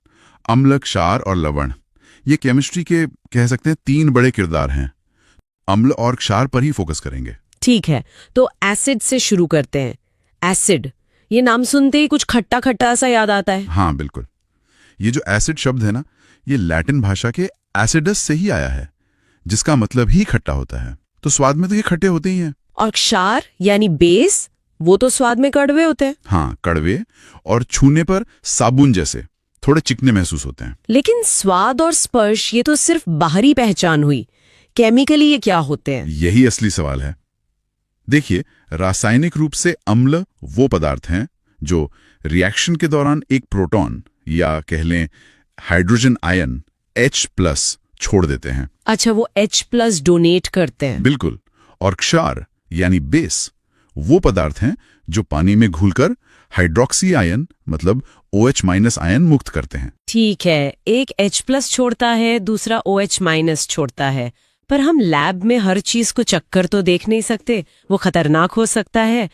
Speaker 1: अम्ल, क्षार और लवण, ये केमिस्ट्री के कह सकते हैं 3 बड़े किरदार हैं। अम्ल और क्षार पर ही फोकस करेंगे।
Speaker 2: ठीक है, तो एसिड से शुरू करते हैं। एसिड, ये नाम सुनते ही कुछ खट्टा खट्टा सा याद आता है।
Speaker 1: हाँ बिल्कुल, ये जो एसिड शब्द है ना, ये लैटिन भाषा के एसिडस से ही आया है, जिसका मतलब ही खट्टा होता है। तो स्वाद में तो ये खट्टे होते ही हैं।
Speaker 2: और क्षार यानी बेस, वो तो स्वाद में कड़वे होते हैं।
Speaker 1: हाँ, कड़वे और छूने पर साबुन जैसे थोड़े चिकने महसूस होते हैं।
Speaker 2: लेकिन स्वाद और स्पर्श ये तो सिर्फ बाहरी पहचान हुई, केमिकली ये क्या होते हैं?
Speaker 1: यही असली सवाल है। देखिए, रासायनिक रूप से अम्ल वो पदार्थ हैं जो रिएक्शन के दौरान एक प्रोटॉन या कह लें हाइड्रोजन आयन H+ छोड़ देते हैं।
Speaker 2: अच्छा, वो H+ डोनेट करते हैं।
Speaker 1: बिल्कुल। और क्षार यानी बेस वो पदार्थ हैं जो पानी में घुलकर हाइड्रोक्सी आयन मतलब OH- आयन मुक्त करते हैं।
Speaker 2: ठीक है, एक H+ छोड़ता है, दूसरा OH- छोड़ता है। पर हम लैब में हर चीज को चक्कर तो देख नहीं सकते, वो खतरनाक हो सकता है।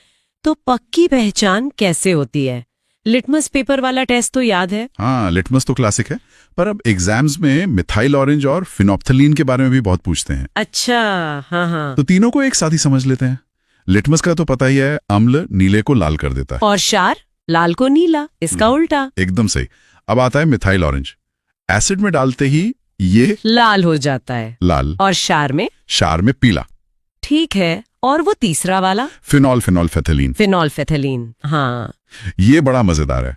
Speaker 2: तो पक्की पहचान कैसे होती है? लिटमस पेपर वाला टेस्ट तो याद है।
Speaker 1: हाँ, लिटमस तो क्लासिक है, पर अब एग्जाम्स में मिथाइल ऑरेंज और फिनोप्थलीन के बारे में भी बहुत पूछते हैं।
Speaker 2: अच्छा, हाँ हाँ।
Speaker 1: तो तीनों को एक साथ ही समझ लेते हैं। लिटमस का तो पता ही है, अम्ल नीले को लाल कर देता है।
Speaker 2: और क्षार लाल को नीला, इसका उल्टा।
Speaker 1: एकदम सही। अब आता है मिथाइल ऑरेंज। एसिड में डालते ही ये
Speaker 2: लाल हो जाता है।
Speaker 1: लाल,
Speaker 2: और क्षार में
Speaker 1: पीला।
Speaker 2: ठीक है, और वो तीसरा वाला
Speaker 1: फिनोल्फेथलीन।
Speaker 2: फिनोल्फेथलीन, हाँ।
Speaker 1: ये बड़ा मजेदार है।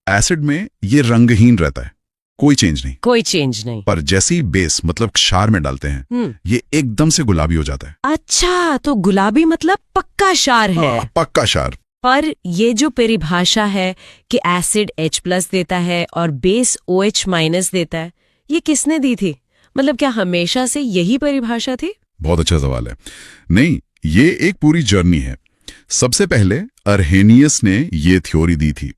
Speaker 1: एसिड में ये रंगहीन रहता है, कोई चेंज नहीं।
Speaker 2: कोई चेंज नहीं।
Speaker 1: पर जैसे ही बेस मतलब क्षार में डालते हैं, ये एकदम से गुलाबी हो जाता है।
Speaker 2: अच्छा, तो गुलाबी मतलब पक्का क्षार है।
Speaker 1: हाँ, पक्का क्षार।
Speaker 2: पर ये जो परिभाषा है कि एसिड H+ देता है और बेस OH- देता है, ये किसने दी थी? मतलब क्या हमेशा से यही परिभाषा थी?
Speaker 1: बहुत अच्छा सवाल है। नहीं, ये एक पूरी जर्नी है। सबसे पहले अर्हेनियस ने ये थ्योरी दी थी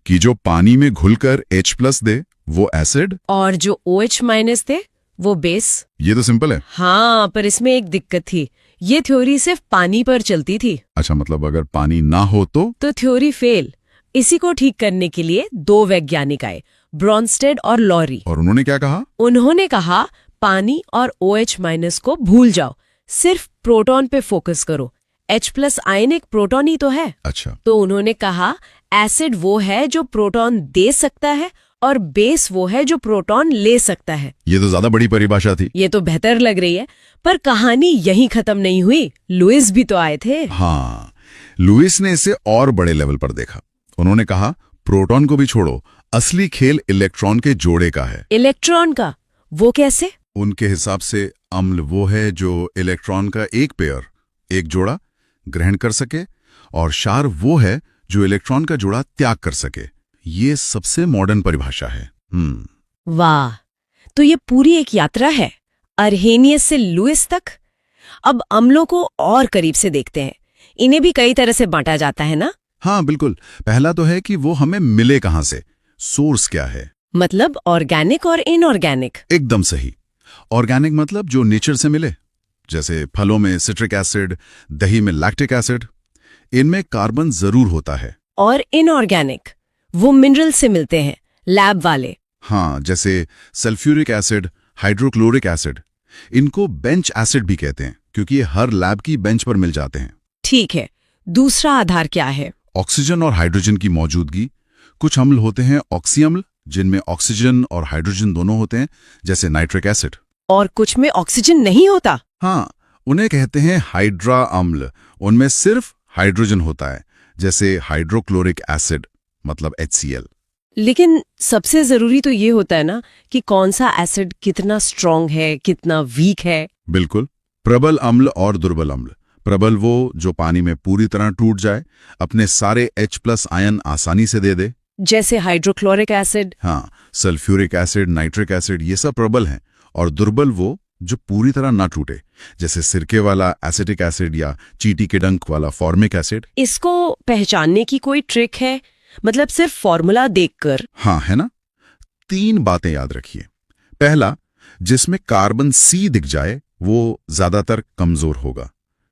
Speaker 1: कि जो पानी में घुलकर H+ दे वो एसिड,
Speaker 2: और जो OH- दे वो बेस।
Speaker 1: ये तो सिंपल है।
Speaker 2: हाँ, पर इसमें एक दिक्कत थी। ये थ्योरी सिर्फ पानी पर चलती थी।
Speaker 1: अच्छा, मतलब अगर पानी ना हो तो
Speaker 2: थ्योरी फेल। इसी को ठीक करने के लिए 2 वैज्ञानिक आए, ब्रॉन्स्टेड और लॉरी।
Speaker 1: और उन्होंने क्या कहा?
Speaker 2: उन्होंने कहा पानी और OH- को भूल जाओ, सिर्फ प्रोटॉन पे फोकस करो। H+ आयन एक प्रोटॉन ही तो है।
Speaker 1: अच्छा,
Speaker 2: तो उन्होंने कहा एसिड वो है जो प्रोटॉन दे सकता है और बेस वो है जो प्रोटॉन ले सकता है।
Speaker 1: ये तो ज्यादा बड़ी परिभाषा थी।
Speaker 2: ये तो बेहतर लग रही है, पर कहानी यहीं खत्म नहीं हुई। लुइस भी तो आए थे।
Speaker 1: हाँ, लुइस ने इसे और बड़े लेवल पर देखा। उन्होंने कहा प्रोटॉन को भी छोड़ो, असली खेल इलेक्ट्रॉन के जोड़े का है।
Speaker 2: इलेक्ट्रॉन का? वो कैसे?
Speaker 1: उनके हिसाब से अम्ल वो है जो इलेक्ट्रॉन का एक पेयर, एक जोड़ा ग्रहण कर सके, और क्षार वो है जो इलेक्ट्रॉन का जोड़ा त्याग कर सके। ये सबसे मॉडर्न परिभाषा है।
Speaker 2: वाह, तो ये पूरी एक यात्रा है, अर्हेनियस से लुइस तक। अब अम्लों को और करीब से देखते हैं। इन्हें भी कई तरह से बांटा जाता है ना?
Speaker 1: हाँ बिल्कुल। पहला तो है कि वो हमें मिले कहां से, सोर्स क्या है।
Speaker 2: मतलब ऑर्गेनिक और इनऑर्गेनिक।
Speaker 1: एकदम सही। ऑर्गेनिक मतलब जो नेचर से मिले, जैसे फलों में सिट्रिक एसिड, दही में लैक्टिक एसिड, इनमें कार्बन जरूर होता है।
Speaker 2: और इनऑर्गेनिक वो मिनरल से मिलते हैं, लैब वाले।
Speaker 1: हाँ, जैसे सल्फ्यूरिक एसिड, हाइड्रोक्लोरिक एसिड। इनको बेंच एसिड भी कहते हैं क्योंकि ये हर लैब की बेंच पर मिल जाते हैं।
Speaker 2: ठीक है, दूसरा आधार क्या है?
Speaker 1: ऑक्सीजन और हाइड्रोजन की मौजूदगी। कुछ अम्ल होते हैं ऑक्सी अम्ल, जिनमें ऑक्सीजन और हाइड्रोजन दोनों होते हैं, जैसे नाइट्रिक एसिड। और
Speaker 2: कुछ में ऑक्सीजन नहीं होता।
Speaker 1: हाँ, उन्हें कहते हैं हाइड्रा अम्ल। उनमें सिर्फ हाइड्रोजन होता है, जैसे हाइड्रोक्लोरिक एसिड मतलब HCl।
Speaker 2: लेकिन सबसे जरूरी तो ये होता है ना कि कौन सा एसिड कितना स्ट्रांग है, कितना वीक है।
Speaker 1: बिल्कुल। प्रबल अम्ल और दुर्बल अम्ल। प्रबल वो जो पानी में पूरी तरह टूट जाए, अपने सारे H+ आयन आसानी से दे दे,
Speaker 2: जैसे हाइड्रोक्लोरिक एसिड।
Speaker 1: हाँ, सल्फ्यूरिक एसिड, नाइट्रिक एसिड, ये सब प्रबल हैं। और दुर्बल वो जो पूरी तरह ना टूटे, जैसे सिरके वाला एसिटिक एसिड या चींटी के डंक वाला फॉर्मिक एसिड।
Speaker 2: इसको पहचानने की कोई ट्रिक है? मतलब सिर्फ फॉर्मूला देखकर?
Speaker 1: हाँ, है ना। 3 बातें याद रखिए। पहला, जिसमें कार्बन C दिख जाए वो ज्यादातर कमजोर होगा।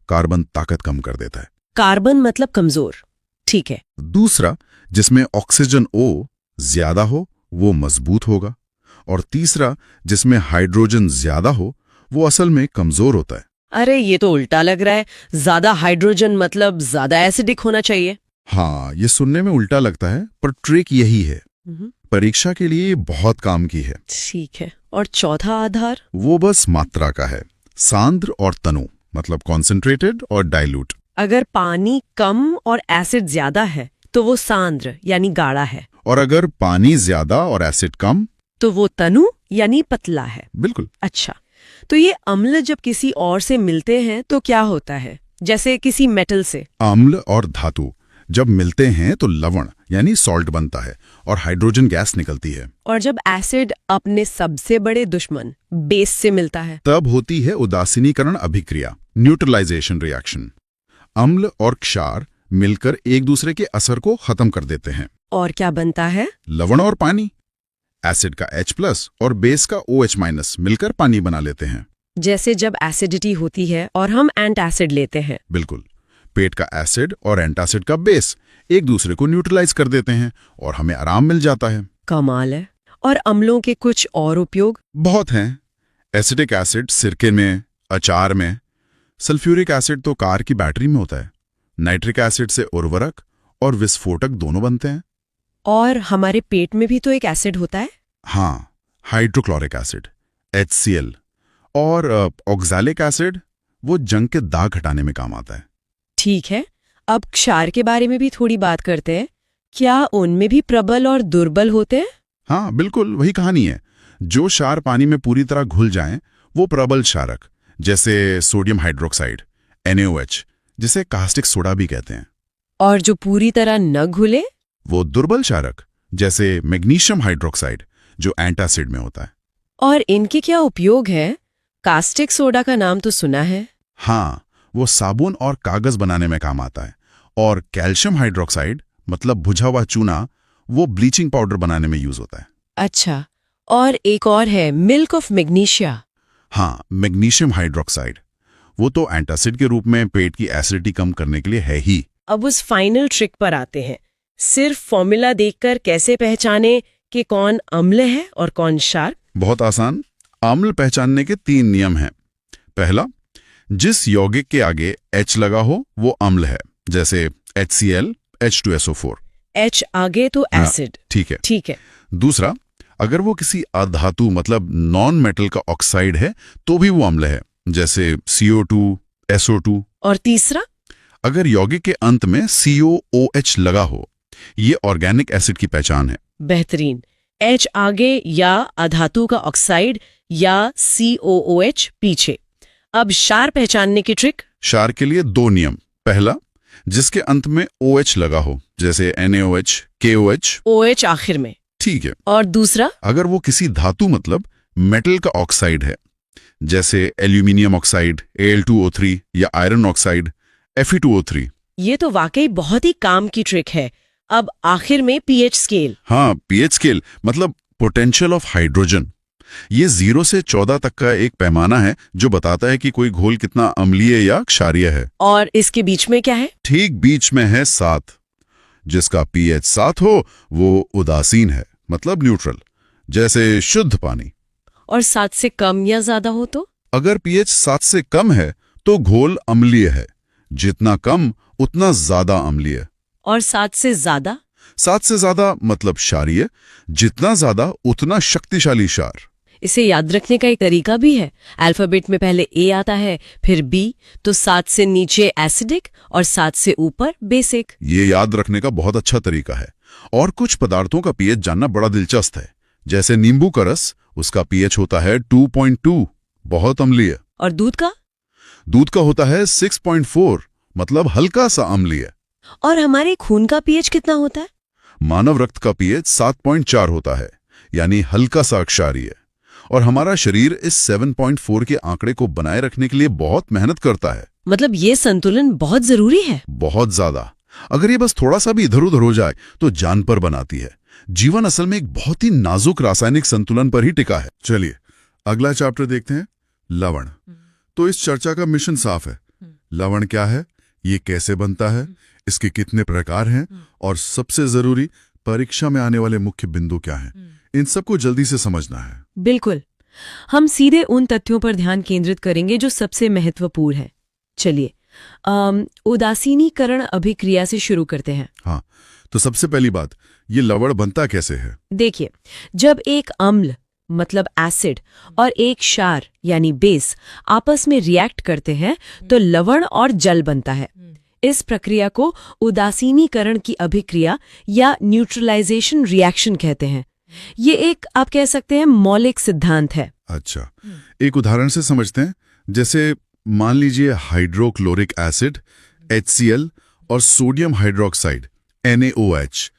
Speaker 1: कार्बन ताकत कम कर देता है।
Speaker 2: कार्बन मतलब कमजोर, ठीक है।
Speaker 1: दूसरा, जिसमें ऑक्सीजन O ज्यादा हो वो मजबूत होगा, और तीसरा जिसमें हाइड्रोजन ज्यादा हो वो असल में कमजोर होता है।
Speaker 2: अरे ये तो उल्टा लग रहा है, ज्यादा हाइड्रोजन मतलब ज्यादा एसिडिक होना चाहिए।
Speaker 1: हाँ, ये सुनने में उल्टा लगता है, पर ट्रिक यही है। परीक्षा के लिए ये बहुत काम की है।
Speaker 2: ठीक है, और चौथा आधार?
Speaker 1: वो बस मात्रा का है, सांद्र और तनु, मतलब कॉन्सेंट्रेटेड और डाइल्यूट।
Speaker 2: अगर पानी कम और एसिड ज्यादा है तो वो सांद्र यानी गाढ़ा है,
Speaker 1: और अगर पानी ज्यादा और एसिड कम
Speaker 2: तो वो तनु यानी पतला है।
Speaker 1: बिल्कुल।
Speaker 2: अच्छा, तो ये अम्ल जब किसी और से मिलते हैं तो क्या होता है, जैसे किसी मेटल से?
Speaker 1: अम्ल और धातु जब मिलते हैं तो लवण यानी सॉल्ट बनता है और हाइड्रोजन गैस निकलती है।
Speaker 2: और जब एसिड अपने सबसे बड़े दुश्मन बेस से मिलता है
Speaker 1: तब होती है उदासीनीकरण अभिक्रिया, न्यूट्रलाइजेशन रिएक्शन। अम्ल और क्षार मिलकर एक दूसरे के असर को खत्म कर देते हैं।
Speaker 2: और क्या बनता है?
Speaker 1: लवण और पानी। एसिड का H+ और बेस का OH- मिलकर पानी बना लेते हैं।
Speaker 2: जैसे जब एसिडिटी होती है और हम एंटासिड लेते हैं।
Speaker 1: बिल्कुल। पेट का एसिड और एंटासिड का बेस एक दूसरे को न्यूट्रलाइज कर देते हैं और हमें आराम मिल जाता है।
Speaker 2: कमाल है। और अम्लों के कुछ और उपयोग?
Speaker 1: बहुत हैं। एसिडिक एसिड सिरके में, अचार में। सल्फ्यूरिक एसिड तो कार की बैटरी में होता है। नाइट्रिक एसिड से उर्वरक और विस्फोटक दोनों बनते हैं।
Speaker 2: और हमारे पेट में भी तो एक एसिड होता है।
Speaker 1: हाँ, हाइड्रोक्लोरिक एसिड HCl। और ऑक्सैलिक एसिड वो जंग के दाग हटाने में काम आता है।
Speaker 2: ठीक है, अब क्षार के बारे में भी थोड़ी बात करते हैं। क्या उनमें भी प्रबल और दुर्बल होते हैं?
Speaker 1: हाँ बिल्कुल, वही कहानी है। जो क्षार पानी में पूरी तरह घुल जाएं वो प्रबल क्षारक, जैसे सोडियम हाइड्रोक्साइड NaOH, जिसे कास्टिक सोडा भी कहते हैं।
Speaker 2: और जो पूरी तरह न घुले?
Speaker 1: वो दुर्बल क्षारक, जैसे मैग्नीशियम हाइड्रोक्साइड, जो एंटासिड में होता है।
Speaker 2: और इनके क्या उपयोग है? कास्टिक सोडा का नाम तो सुना है।
Speaker 1: हाँ, वो साबुन और कागज बनाने में काम आता है। और कैल्शियम हाइड्रोक्साइड मतलब बुझा हुआ चूना, वो ब्लीचिंग पाउडर बनाने में यूज होता है।
Speaker 2: अच्छा, और एक और है मिल्क ऑफ मैग्नीशिया।
Speaker 1: हाँ, मैग्नीशियम हाइड्रोक्साइड, वो तो एंटासिड के रूप में पेट की एसिडिटी कम करने के लिए है ही।
Speaker 2: अब उस फाइनल ट्रिक पर आते हैं। सिर्फ फॉर्मूला देखकर कैसे पहचाने कि कौन अम्ल है और कौन क्षार?
Speaker 1: बहुत आसान। अम्ल पहचानने के 3 नियम हैं। पहला, जिस यौगिक के आगे H लगा हो वो अम्ल है, जैसे HCl H2SO4।
Speaker 2: H आगे तो एसिड।
Speaker 1: ठीक है।
Speaker 2: ठीक है।
Speaker 1: दूसरा, अगर वो किसी अधातु मतलब नॉन मेटल का ऑक्साइड है तो भी वो अम्ल है, जैसे CO2 SO2।
Speaker 2: और तीसरा,
Speaker 1: अगर यौगिक के अंत में COOH लगा हो, ये ऑर्गेनिक एसिड की पहचान है।
Speaker 2: बेहतरीन। H आगे या अधातु का ऑक्साइड या COOH पीछे। अब क्षार पहचानने की ट्रिक?
Speaker 1: क्षार के लिए 2 नियम। पहला, जिसके अंत में OH लगा हो, जैसे NaOH KOH।
Speaker 2: OH आखिर में।
Speaker 1: ठीक है।
Speaker 2: और दूसरा,
Speaker 1: अगर वो किसी धातु मतलब मेटल का ऑक्साइड है, जैसे एल्यूमिनियम ऑक्साइड Al2O3 या आयरन ऑक्साइड Fe2O3।
Speaker 2: ये तो वाकई बहुत ही काम की ट्रिक है। अब आखिर में pH स्केल।
Speaker 1: हाँ, pH स्केल मतलब पोटेंशियल ऑफ हाइड्रोजन। ये 0 से 14 तक का एक पैमाना है जो बताता है कि कोई घोल कितना अम्लीय या क्षारीय है।
Speaker 2: और इसके बीच में क्या है?
Speaker 1: ठीक बीच में है 7। जिसका pH 7 हो वो उदासीन है, मतलब न्यूट्रल, जैसे शुद्ध पानी।
Speaker 2: और 7 से कम या ज्यादा हो तो?
Speaker 1: अगर pH 7 से कम है तो घोल अम्लीय है, जितना कम उतना ज्यादा अम्लीय।
Speaker 2: और 7 से ज्यादा?
Speaker 1: 7 से ज्यादा मतलब क्षारीय, जितना ज्यादा उतना शक्तिशाली क्षार।
Speaker 2: इसे याद रखने का एक तरीका भी है। अल्फाबेट में पहले A आता है, फिर B, तो 7 से नीचे एसिडिक और 7 से ऊपर बेसिक।
Speaker 1: ये याद रखने का बहुत अच्छा तरीका है। और कुछ पदार्थों का pH जानना बड़ा दिलचस्प है, जैसे नींबू का रस, उसका pH होता है 2.2, बहुत अम्लीय।
Speaker 2: और दूध का?
Speaker 1: दूध का होता है 6.4, मतलब हल्का सा अम्लीय।
Speaker 2: और हमारे खून का pH कितना होता है?
Speaker 1: मानव रक्त का pH 7.4 होता है, यानी हल्का सा क्षारीय। और हमारा शरीर इस 7.4 के आंकड़े को बनाए रखने के लिए बहुत मेहनत करता है।
Speaker 2: मतलब ये संतुलन बहुत जरूरी है।
Speaker 1: बहुत ज्यादा। अगर ये बस थोड़ा सा भी इधर उधर हो जाए तो जान पर बनाती है। जीवन असल में एक बहुत ही नाजुक रासायनिक संतुलन पर ही टिका है। चलिए अगला चैप्टर देखते हैं, लवण। तो इस चर्चा का मिशन साफ है। लवण क्या है ये कैसे बनता है, इसके कितने प्रकार हैं और सबसे जरूरी परीक्षा में आने वाले मुख्य बिंदु क्या हैं, इन सबको जल्दी से समझना है।
Speaker 3: बिल्कुल। हम सीधे उन तथ्यों पर ध्यान केंद्रित करेंगे जो सबसे महत्वपूर्ण है। चलिए उदासीनीकरण अभिक्रिया से शुरू करते हैं।
Speaker 1: हाँ, तो सबसे पहली बात, ये लवण बनता कैसे है?
Speaker 3: देखिए, जब एक अम्ल मतलब एसिड और एक क्षार यानी बेस आपस में रिएक्ट करते हैं तो लवण और जल बनता है। इस प्रक्रिया को उदासीनीकरण की अभिक्रिया या न्यूट्रलाइजेशन रिएक्शन कहते हैं। ये एक आप कह सकते हैं मौलिक सिद्धांत है।
Speaker 1: अच्छा, एक उदाहरण से समझते हैं। जैसे मान लीजिए हाइड्रोक्लोरिक एसिड HCl और सोडियम हाइड्रोक्साइड NaOH,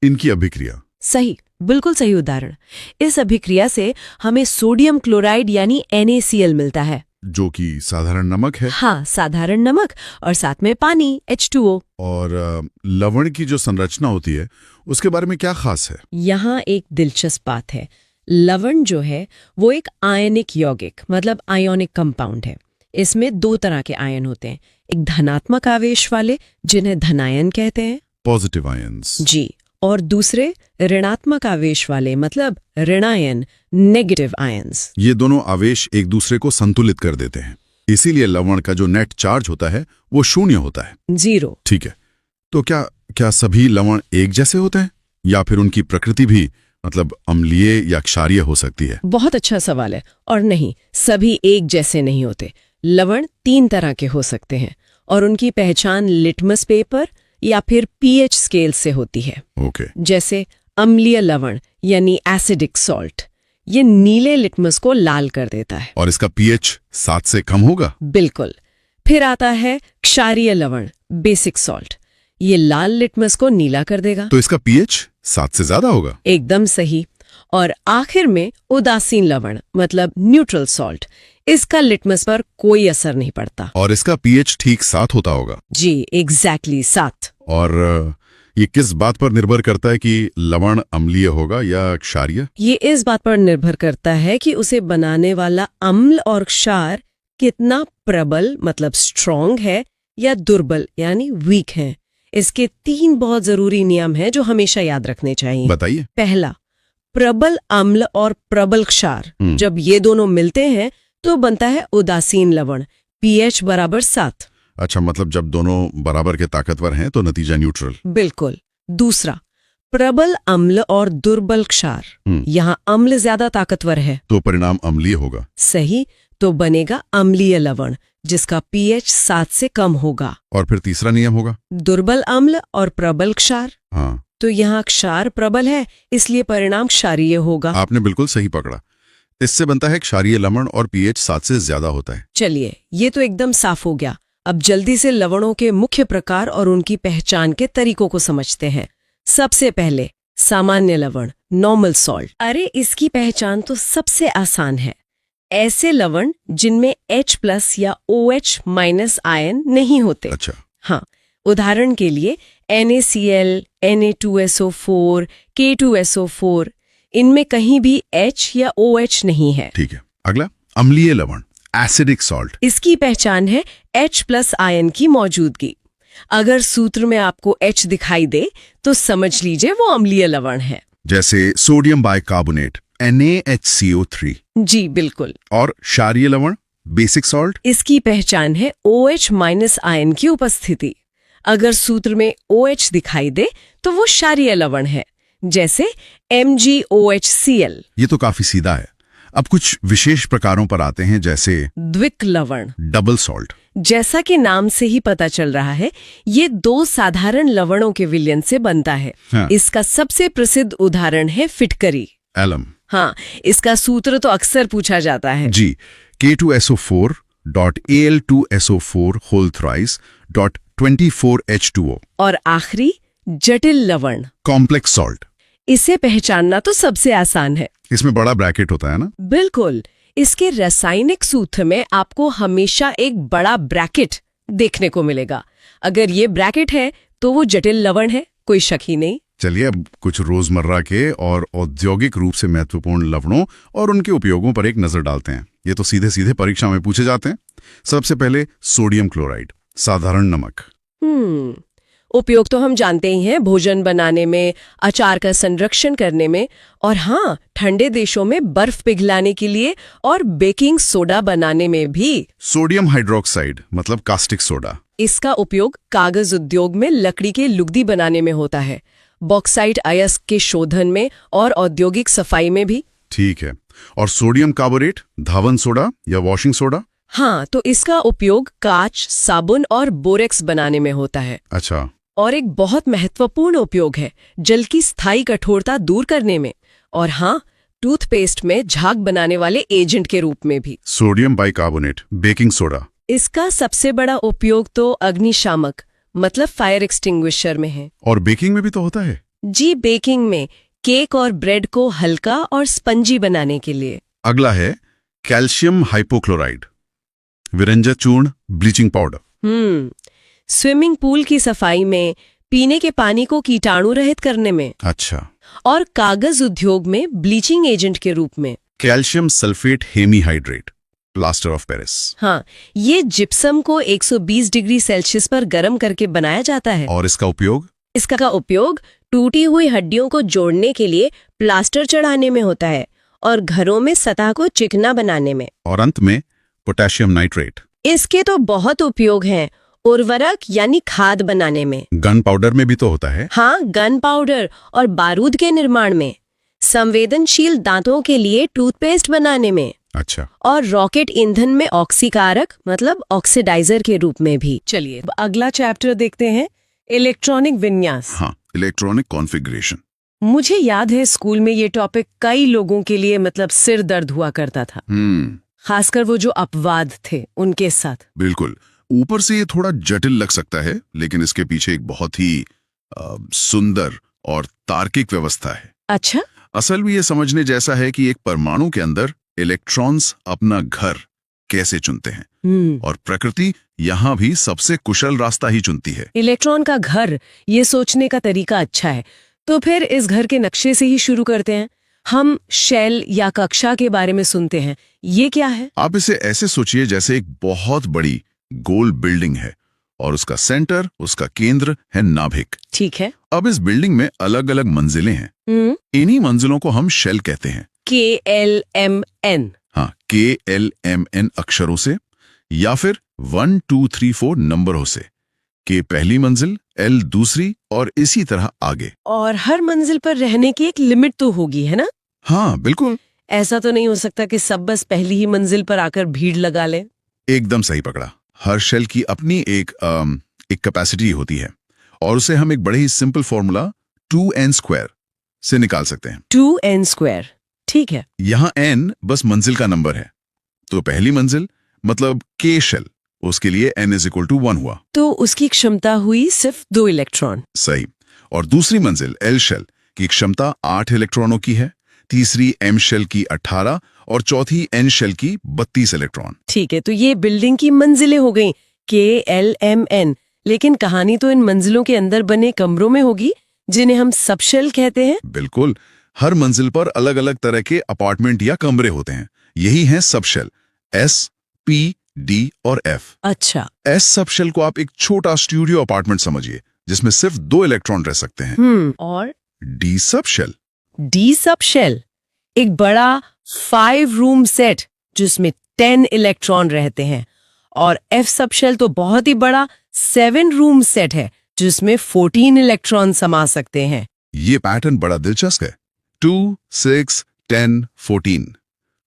Speaker 1: इनकी अभिक्रिया।
Speaker 3: सही, बिल्कुल सही उदाहरण। इस अभिक्रिया से हमें सोडियम क्लोराइड यानी NaCl मिलता है,
Speaker 1: जो कि साधारण नमक है।
Speaker 3: हाँ, साधारण नमक और साथ में पानी H2O।
Speaker 1: और लवण की जो संरचना होती है उसके बारे में क्या खास है?
Speaker 2: यहाँ एक दिलचस्प बात है। लवण जो है वो एक आयनिक यौगिक मतलब आयोनिक कंपाउंड है। इसमें दो तरह के आयन होते हैं, एक धनात्मक आवेश वाले जिन्हें धनायन कहते हैं,
Speaker 1: पॉजिटिव आयंस
Speaker 2: जी, और दूसरे ऋणात्मक आवेश वाले मतलब ऋणायन, नेगेटिव आयंस।
Speaker 1: ये दोनों आवेश एक दूसरे को संतुलित कर देते हैं, इसीलिए लवण का जो नेट चार्ज होता है वो शून्य होता है,
Speaker 2: 0।
Speaker 1: ठीक है। तो क्या सभी लवण एक जैसे होते हैं या फिर उनकी प्रकृति भी मतलब अम्लीय या क्षारीय हो सकती है?
Speaker 2: बहुत अच्छा सवाल है। और नहीं, सभी एक जैसे नहीं होते। लवण 3 तरह के हो सकते हैं और उनकी पहचान लिटमस पेपर या फिर pH स्केल से होती है।
Speaker 1: ओके।
Speaker 2: जैसे अम्लीय लवण यानी एसिडिक सॉल्ट, ये नीले लिटमस को लाल कर देता है।
Speaker 1: और इसका pH 7 से कम होगा?
Speaker 2: बिल्कुल। फिर आता है क्षारीय लवण, बेसिक सॉल्ट, ये लाल लिटमस को नीला कर देगा।
Speaker 1: तो इसका pH 7 से ज्यादा होगा?
Speaker 2: एकदम सही। और आखिर में उदासीन लवण मतलब न्यूट्रल सॉल्ट, इसका लिटमस पर कोई असर नहीं पड़ता।
Speaker 1: और इसका pH ठीक 7 होता होगा?
Speaker 2: जी, एग्जैक्टली 7।
Speaker 1: और ये किस बात पर निर्भर करता है कि लवण अम्लीय होगा या क्षारीय?
Speaker 2: ये इस बात पर निर्भर करता है कि उसे बनाने वाला अम्ल और क्षार कितना प्रबल मतलब स्ट्रॉन्ग है या दुर्बल यानी वीक है। इसके 3 बहुत जरूरी नियम हैं जो हमेशा याद रखने चाहिए।
Speaker 1: बताइए।
Speaker 2: पहला, प्रबल अम्ल और प्रबल क्षार जब ये दोनों मिलते हैं तो बनता है उदासीन लवण, pH बराबर 7।
Speaker 1: अच्छा, मतलब जब दोनों बराबर के ताकतवर हैं तो नतीजा न्यूट्रल।
Speaker 2: बिल्कुल। दूसरा, प्रबल अम्ल और दुर्बल क्षार, यहाँ अम्ल ज्यादा ताकतवर है
Speaker 1: तो परिणाम अम्लीय होगा।
Speaker 2: सही, तो बनेगा अम्लीय लवण जिसका pH 7 से कम होगा।
Speaker 1: और फिर तीसरा नियम होगा?
Speaker 2: दुर्बल अम्ल और प्रबल क्षार,
Speaker 1: हाँ,
Speaker 2: तो यहाँ क्षार प्रबल है इसलिए परिणाम क्षारीय होगा।
Speaker 1: आपने बिल्कुल सही पकड़ा। इससे बनता है क्षारीय लवण और pH 7 से ज्यादा होता है।
Speaker 2: चलिए, ये तो एकदम साफ हो गया। अब जल्दी से लवणों के मुख्य प्रकार और उनकी पहचान के तरीकों को समझते हैं। सबसे पहले सामान्य लवण, नॉर्मल सॉल्ट। अरे, इसकी पहचान तो सबसे आसान है। ऐसे लवण जिनमें H+ या OH- आयन नहीं होते।
Speaker 1: अच्छा।
Speaker 2: हाँ, उदाहरण के लिए NaCl, Na2SO4, K2SO4, इनमें कहीं भी H या OH नहीं है।
Speaker 1: ठीक है। अगला, अम्लीय लवण, एसिडिक सॉल्ट।
Speaker 2: इसकी पहचान है H+ आयन की मौजूदगी। अगर सूत्र में आपको H दिखाई दे तो समझ लीजिए वो अम्लीय लवण है।
Speaker 1: जैसे सोडियम बाइकार्बोनेट NaHCO3।
Speaker 2: जी बिल्कुल।
Speaker 1: और क्षारीय लवण, बेसिक सॉल्ट।
Speaker 2: इसकी पहचान है OH- आयन की उपस्थिति। अगर सूत्र में OH दिखाई दे तो वो क्षारीय लवण है, जैसे MgOHCl।
Speaker 1: ये तो काफी सीधा है। अब कुछ विशेष प्रकारों पर आते हैं, जैसे
Speaker 2: द्विक लवण,
Speaker 1: डबल सॉल्ट।
Speaker 2: जैसा कि नाम से ही पता चल रहा है, ये 2 साधारण लवणों के विलयन से बनता है।
Speaker 1: हाँ।
Speaker 2: इसका सबसे प्रसिद्ध उदाहरण है फिटकरी,
Speaker 1: एलम।
Speaker 2: हाँ, इसका सूत्र तो अक्सर पूछा जाता है।
Speaker 1: जी, K2SO4.Al2SO4
Speaker 2: और आखिरी जटिल लवण,
Speaker 1: कॉम्प्लेक्स सॉल्ट।
Speaker 2: इसे पहचानना तो सबसे आसान है।
Speaker 1: इसमें बड़ा ब्रैकेट होता है ना?
Speaker 2: बिल्कुल। इसके रासायनिक सूत्र में आपको हमेशा एक बड़ा ब्रैकेट देखने को मिलेगा। अगर ये ब्रैकेट है तो वो जटिल लवण है, कोई शक ही नहीं।
Speaker 1: चलिए, अब कुछ रोजमर्रा के और औद्योगिक रूप से महत्वपूर्ण लवणों और उनके उपयोगों पर एक नजर डालते हैं। ये तो सीधे सीधे परीक्षा में पूछे जाते हैं। सबसे पहले सोडियम क्लोराइड, साधारण नमक।
Speaker 2: उपयोग तो हम जानते ही हैं, भोजन बनाने में, अचार का संरक्षण करने में, और हाँ, ठंडे देशों में बर्फ पिघलाने के लिए और बेकिंग सोडा बनाने में भी।
Speaker 1: सोडियम हाइड्रोक्साइड मतलब कास्टिक सोडा।
Speaker 2: इसका उपयोग कागज उद्योग में लकड़ी के लुगदी बनाने में होता है, बॉक्साइट अयस्क के शोधन में और औद्योगिक सफाई में भी।
Speaker 1: ठीक है। और सोडियम कार्बोरेट, धावन सोडा या वॉशिंग सोडा?
Speaker 2: हाँ, तो इसका उपयोग कांच, साबुन और बोरेक्स बनाने में होता है।
Speaker 1: अच्छा।
Speaker 2: और एक बहुत महत्वपूर्ण उपयोग है जल की स्थायी कठोरता दूर करने में, और हाँ, टूथपेस्ट में झाग बनाने वाले एजेंट के रूप में भी।
Speaker 1: Sodium bicarbonate, baking soda.
Speaker 2: इसका सबसे बड़ा उपयोग तो अग्निशामक मतलब फायर एक्सटिंग्विशर में है।
Speaker 1: और बेकिंग में भी तो होता है?
Speaker 2: जी, बेकिंग में, केक और ब्रेड को हल्का और स्पंजी बनाने के लिए।
Speaker 1: अगला है कैल्शियम हाइपोक्लोराइड, विरंजा चूर्ण, ब्लीचिंग पाउडर।
Speaker 2: स्विमिंग पूल की सफाई में, पीने के पानी को कीटाणु रहित करने में,
Speaker 1: अच्छा।
Speaker 2: और कागज उद्योग में ब्लीचिंग एजेंट के रूप में।
Speaker 1: Calcium sulphate hemihydrate, plaster of Paris.
Speaker 2: हाँ, ये जिप्सम को 120 डिग्री सेल्सियस पर गर्म करके बनाया जाता है।
Speaker 1: और इसका उपयोग?
Speaker 2: इसका उपयोग टूटी हुई हड्डियों को जोड़ने के लिए प्लास्टर चढ़ाने में होता है और घरों में सतह को चिकना बनाने में।
Speaker 1: और अंत में पोटेशियम नाइट्रेट।
Speaker 2: इसके तो बहुत उपयोग हैं, उर्वरक यानी खाद बनाने में।
Speaker 1: गन पाउडर में भी तो होता है?
Speaker 2: हाँ, गन पाउडर और बारूद के निर्माण में, संवेदनशील दांतों के लिए टूथपेस्ट बनाने में।
Speaker 1: अच्छा।
Speaker 2: और रॉकेट ईंधन में ऑक्सीकारक मतलब ऑक्सीडाइजर के रूप में भी। चलिए अगला चैप्टर देखते हैं, इलेक्ट्रॉनिक विन्यास।
Speaker 1: हाँ, इलेक्ट्रॉनिक कॉन्फ़िगरेशन।
Speaker 2: मुझे याद है स्कूल में ये टॉपिक कई लोगों के लिए मतलब सिर दर्द हुआ करता था, खासकर वो जो अपवाद थे उनके साथ।
Speaker 1: बिल्कुल। ऊपर से ये थोड़ा जटिल लग सकता है, लेकिन इसके पीछे एक बहुत ही सुंदर और तार्किक व्यवस्था है।
Speaker 2: अच्छा।
Speaker 1: असल में ये समझने जैसा है कि एक परमाणु के अंदर इलेक्ट्रॉन्स अपना घर कैसे चुनते हैं, और प्रकृति यहाँ भी सबसे कुशल रास्ता ही चुनती है।
Speaker 2: इलेक्ट्रॉन का घर, ये सोचने का तरीका अच्छा है। तो फिर इस घर के नक्शे से ही शुरू करते हैं। हम शेल या कक्षा के बारे में सुनते हैं, ये क्या है?
Speaker 1: आप इसे ऐसे सोचिए जैसे एक बहुत बड़ी गोल बिल्डिंग है और उसका सेंटर, उसका केंद्र है नाभिक।
Speaker 2: ठीक है।
Speaker 1: अब इस बिल्डिंग में अलग अलग मंजिलें हैं। इन्हीं मंजिलों को हम शेल कहते हैं।
Speaker 2: KLMN।
Speaker 1: हाँ, KLMN अक्षरों से, या फिर 1 2 3 4 नंबरों से। K पहली मंजिल, L दूसरी, और इसी तरह आगे।
Speaker 2: और हर मंजिल पर रहने की एक लिमिट तो होगी, है ना?
Speaker 1: हाँ बिल्कुल।
Speaker 2: ऐसा तो नहीं हो सकता कि सब बस पहली ही मंजिल पर आकर भीड़ लगा लें।
Speaker 1: एकदम सही पकड़ा। हर शेल की अपनी एक कैपेसिटी होती है, और उसे हम एक बड़े ही सिंपल फॉर्मूला 2n² से निकाल सकते हैं।
Speaker 2: 2n², ठीक है।
Speaker 1: यहाँ n बस मंजिल का नंबर है, तो पहली मंजिल मतलब K शेल, उसके लिए n = 1 हुआ,
Speaker 2: तो उसकी क्षमता हुई सिर्फ 2 इलेक्ट्रॉन।
Speaker 1: सही। और दूसरी मंजिल L शेल की क्षमता 8 इलेक्ट्रॉनों की है, तीसरी M शेल की 18 और चौथी N शेल की 32 इलेक्ट्रॉन।
Speaker 2: ठीक है, तो ये बिल्डिंग की मंजिलें हो गई, KLMN। लेकिन कहानी तो इन मंजिलों के अंदर बने कमरों में होगी, जिन्हें हम सब शेल कहते हैं।
Speaker 1: बिल्कुल। हर मंजिल पर अलग अलग तरह के अपार्टमेंट या कमरे होते हैं, यही हैं subshell, S, P, D और F।
Speaker 2: अच्छा।
Speaker 1: S सब शेल को आप एक छोटा स्टूडियो अपार्टमेंट समझिए, जिसमें सिर्फ 2 इलेक्ट्रॉन रह सकते हैं।
Speaker 2: और
Speaker 1: D सब शेल?
Speaker 2: D सब शेल एक बड़ा 5 रूम सेट जिसमें 10 इलेक्ट्रॉन रहते हैं। और F सब शेल तो बहुत ही बड़ा 7 रूम सेट है जिसमें 14 इलेक्ट्रॉन समा सकते हैं।
Speaker 1: ये पैटर्न बड़ा दिलचस्प है। 2, 6, 10, 14,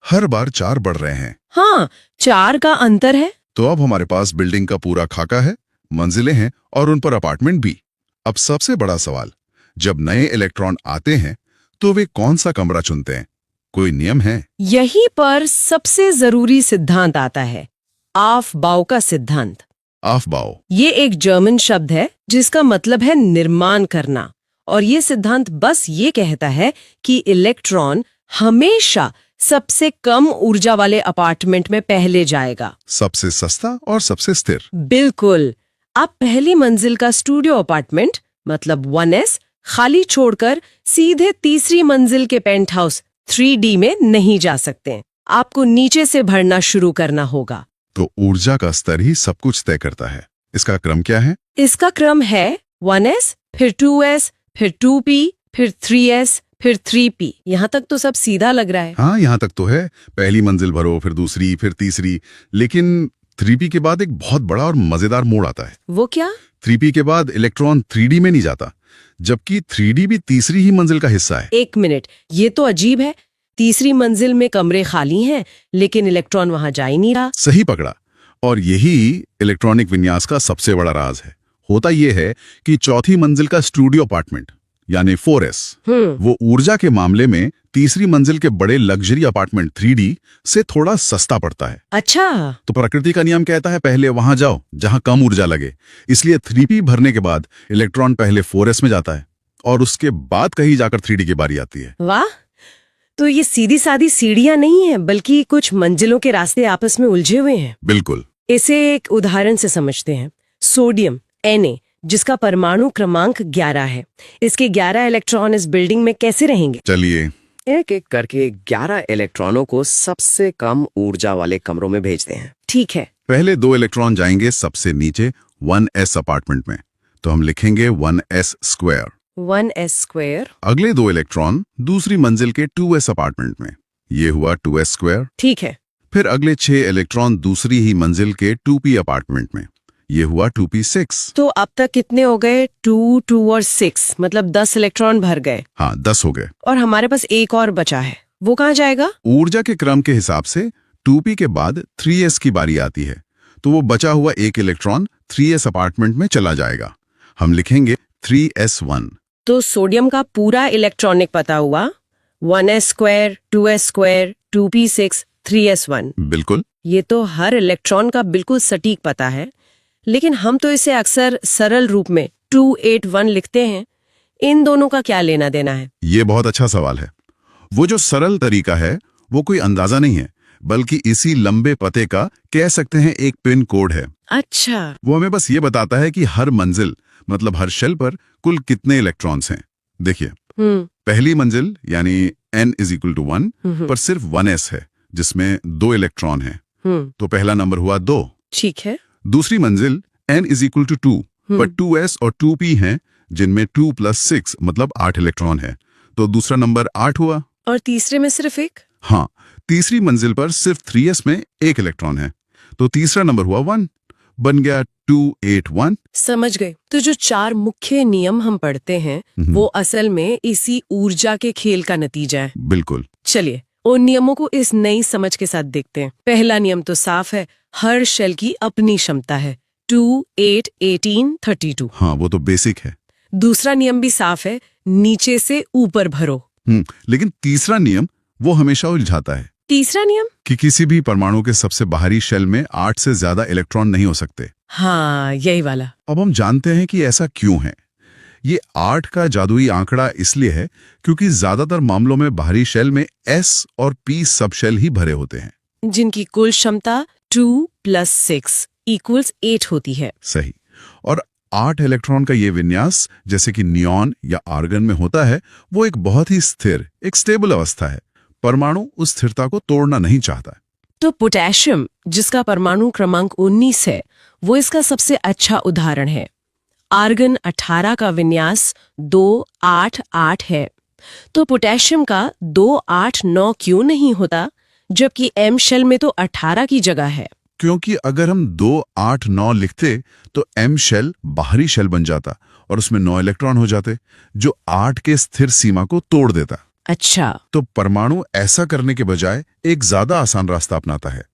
Speaker 1: हर बार 4 बढ़ रहे हैं।
Speaker 2: हाँ, 4 का अंतर है।
Speaker 1: तो अब हमारे पास बिल्डिंग का पूरा खाका है, मंजिलें हैं और उन पर अपार्टमेंट भी। अब सबसे बड़ा सवाल, जब नए इलेक्ट्रॉन आते हैं तो वे कौन सा कमरा चुनते हैं? कोई नियम है?
Speaker 2: यहीं पर सबसे जरूरी सिद्धांत आता है, ऑफबाउ का सिद्धांत।
Speaker 1: ऑफबाउ,
Speaker 2: ये एक जर्मन शब्द है जिसका मतलब है निर्माण करना। और ये सिद्धांत बस ये कहता है कि इलेक्ट्रॉन हमेशा सबसे कम ऊर्जा वाले अपार्टमेंट में पहले जाएगा।
Speaker 1: सबसे सस्ता और सबसे स्थिर।
Speaker 2: बिल्कुल। आप पहली मंजिल का स्टूडियो अपार्टमेंट मतलब 1S खाली छोड़कर सीधे तीसरी मंजिल के पेंट हाउस 3D में नहीं जा सकते। आपको नीचे से भरना शुरू करना होगा।
Speaker 1: तो ऊर्जा का स्तर ही सब कुछ तय करता है। इसका क्रम क्या है?
Speaker 2: इसका क्रम है 1s, फिर 2s, फिर 2p, फिर 3s, फिर 3p। यहाँ तक तो सब सीधा लग रहा है।
Speaker 1: हाँ, यहाँ तक तो है। पहली मंजिल भरो, फिर दूसरी, फिर तीसरी। लेकिन 3p के बाद एक बहुत बड़ा और मजेदार मोड़ आता है।
Speaker 2: वो क्या?
Speaker 1: 3p के बाद इलेक्ट्रॉन 3d में नहीं जाता, जबकि 3d भी तीसरी ही मंजिल का हिस्सा है।
Speaker 2: एक मिनट, ये तो अजीब है। तीसरी मंजिल में कमरे खाली हैं, लेकिन इलेक्ट्रॉन वहां जा ही नहीं रहा।
Speaker 1: सही पकड़ा। और यही इलेक्ट्रॉनिक विन्यास का सबसे बड़ा राज है। होता यह है कि चौथी मंजिल का स्टूडियो अपार्टमेंट यानी 4s, वो ऊर्जा के मामले में तीसरी मंजिल के बड़े लग्जरी अपार्टमेंट 3d से थोड़ा सस्ता पड़ता है।
Speaker 2: अच्छा।
Speaker 1: तो प्रकृति का नियम कहता है पहले वहां जाओ जहां कम ऊर्जा लगे। इसलिए 3p भरने के बाद इलेक्ट्रॉन पहले 4s में जाता है और उसके बाद कहीं जाकर 3d की बारी आती है।
Speaker 2: वाह, तो ये सीधी सादी सीढ़ियां नहीं है, बल्कि कुछ मंजिलों के रास्ते आपस में उलझे हुए हैं।
Speaker 1: बिल्कुल।
Speaker 2: इसे एक उदाहरण से समझते हैं। सोडियम Na, जिसका परमाणु क्रमांक 11 है, इसके 11 इलेक्ट्रॉन इस बिल्डिंग में कैसे रहेंगे?
Speaker 1: चलिए
Speaker 4: एक एक करके 11 इलेक्ट्रॉनों को सबसे कम ऊर्जा वाले कमरों में भेजते हैं।
Speaker 2: ठीक है।
Speaker 1: पहले 2 इलेक्ट्रॉन जाएंगे सबसे नीचे 1s अपार्टमेंट में, तो हम लिखेंगे 1s स्क्वायर।
Speaker 2: 1s square.
Speaker 1: अगले 2 इलेक्ट्रॉन दूसरी मंजिल के 2s अपार्टमेंट में, ये हुआ 2s स्क्वायर।
Speaker 2: ठीक है।
Speaker 1: फिर अगले 6 इलेक्ट्रॉन दूसरी ही मंजिल के 2p अपार्टमेंट में, ये हुआ 2p6।
Speaker 2: तो अब तक कितने हो गए? 2, 2 और 6, मतलब 10 इलेक्ट्रॉन भर गए।
Speaker 1: हाँ, 10 हो गए।
Speaker 2: और हमारे पास एक और बचा है, वो कहाँ जाएगा?
Speaker 1: ऊर्जा के क्रम के हिसाब से 2p के बाद 3s की बारी आती है, तो वो बचा हुआ एक इलेक्ट्रॉन 3s अपार्टमेंट में चला जाएगा। हम लिखेंगे 3s1।
Speaker 2: तो सोडियम का पूरा इलेक्ट्रॉनिक पता हुआ 1s square, 2s square, 2p6, 3s1।
Speaker 1: बिल्कुल।
Speaker 2: ये तो हर इलेक्ट्रॉन का बिल्कुल सटीक पता है, लेकिन हम तो इसे अक्सर सरल रूप में 281 लिखते हैं। इन दोनों का क्या लेना देना है?
Speaker 1: ये बहुत अच्छा सवाल है। वो जो सरल तरीका है वो कोई अंदाजा नहीं है, बल्कि इसी लंबे पते का कह सकते हैं एक पिन कोड है।
Speaker 2: अच्छा।
Speaker 1: वो हमें बस ये बताता है कि हर मंजिल मतलब हर शेल पर कुल कितने इलेक्ट्रॉन्स हैं। देखिए, पहली मंजिल यानी n = 1 पर सिर्फ 1s है, जिसमें 2 इलेक्ट्रॉन हैं, तो पहला नंबर हुआ 2।
Speaker 2: ठीक है।
Speaker 1: दूसरी मंजिल n = 2 पर 2s और 2p हैं, जिनमें 2 + 6 मतलब 8 इलेक्ट्रॉन है, तो दूसरा नंबर 8 हुआ।
Speaker 2: और तीसरे में सिर्फ एक?
Speaker 1: हाँ, तीसरी मंजिल पर सिर्फ 3s में 1 इलेक्ट्रॉन है, तो तीसरा नंबर हुआ 1, बन गया 281।
Speaker 2: समझ गए। तो जो 4 मुख्य नियम हम पढ़ते हैं वो असल में इसी ऊर्जा के खेल का नतीजा है।
Speaker 1: बिल्कुल।
Speaker 2: चलिए उन नियमों को इस नई समझ के साथ देखते हैं। पहला नियम तो साफ है, हर शेल की अपनी क्षमता है 2, 8, 18, 32।
Speaker 1: हाँ, वो तो बेसिक है।
Speaker 2: दूसरा नियम भी साफ है, नीचे से ऊपर भरो।
Speaker 1: लेकिन तीसरा नियम वो हमेशा उलझाता है।
Speaker 2: तीसरा नियम?
Speaker 1: कि किसी भी परमाणु के सबसे बाहरी शेल में 8 से ज्यादा इलेक्ट्रॉन नहीं हो सकते।
Speaker 2: हाँ, यही वाला।
Speaker 1: अब हम जानते हैं कि ऐसा क्यों है। ये 8 का जादुई आंकड़ा इसलिए है क्योंकि ज्यादातर मामलों में बाहरी शेल में s और p सब शेल ही भरे होते हैं,
Speaker 2: जिनकी कुल क्षमता 2 + 6 = 8 होती है।
Speaker 1: सही। और 8 इलेक्ट्रॉन का ये विन्यास जैसे कि नियॉन या आर्गन में होता है, वो एक बहुत ही स्थिर, एक स्टेबल अवस्था है। परमाणु उस स्थिरता को तोड़ना नहीं चाहता।
Speaker 2: तो पोटेशियम, जिसका परमाणु क्रमांक 19 है, वो इसका सबसे अच्छा उदाहरण है। आर्गन 18 का विन्यास 288 है, तो पोटेशियम का 289 क्यों नहीं होता, जबकि m शेल में तो 18 की जगह है?
Speaker 1: क्योंकि अगर हम 289 लिखते तो m शेल बाहरी शेल बन जाता और उसमें 9 इलेक्ट्रॉन हो जाते, जो 8 के स्थिर सीमा को तोड़ देता।
Speaker 2: अच्छा।
Speaker 1: तो परमाणु ऐसा करने के बजाय एक ज्यादा आसान रास्ता अपनाता है।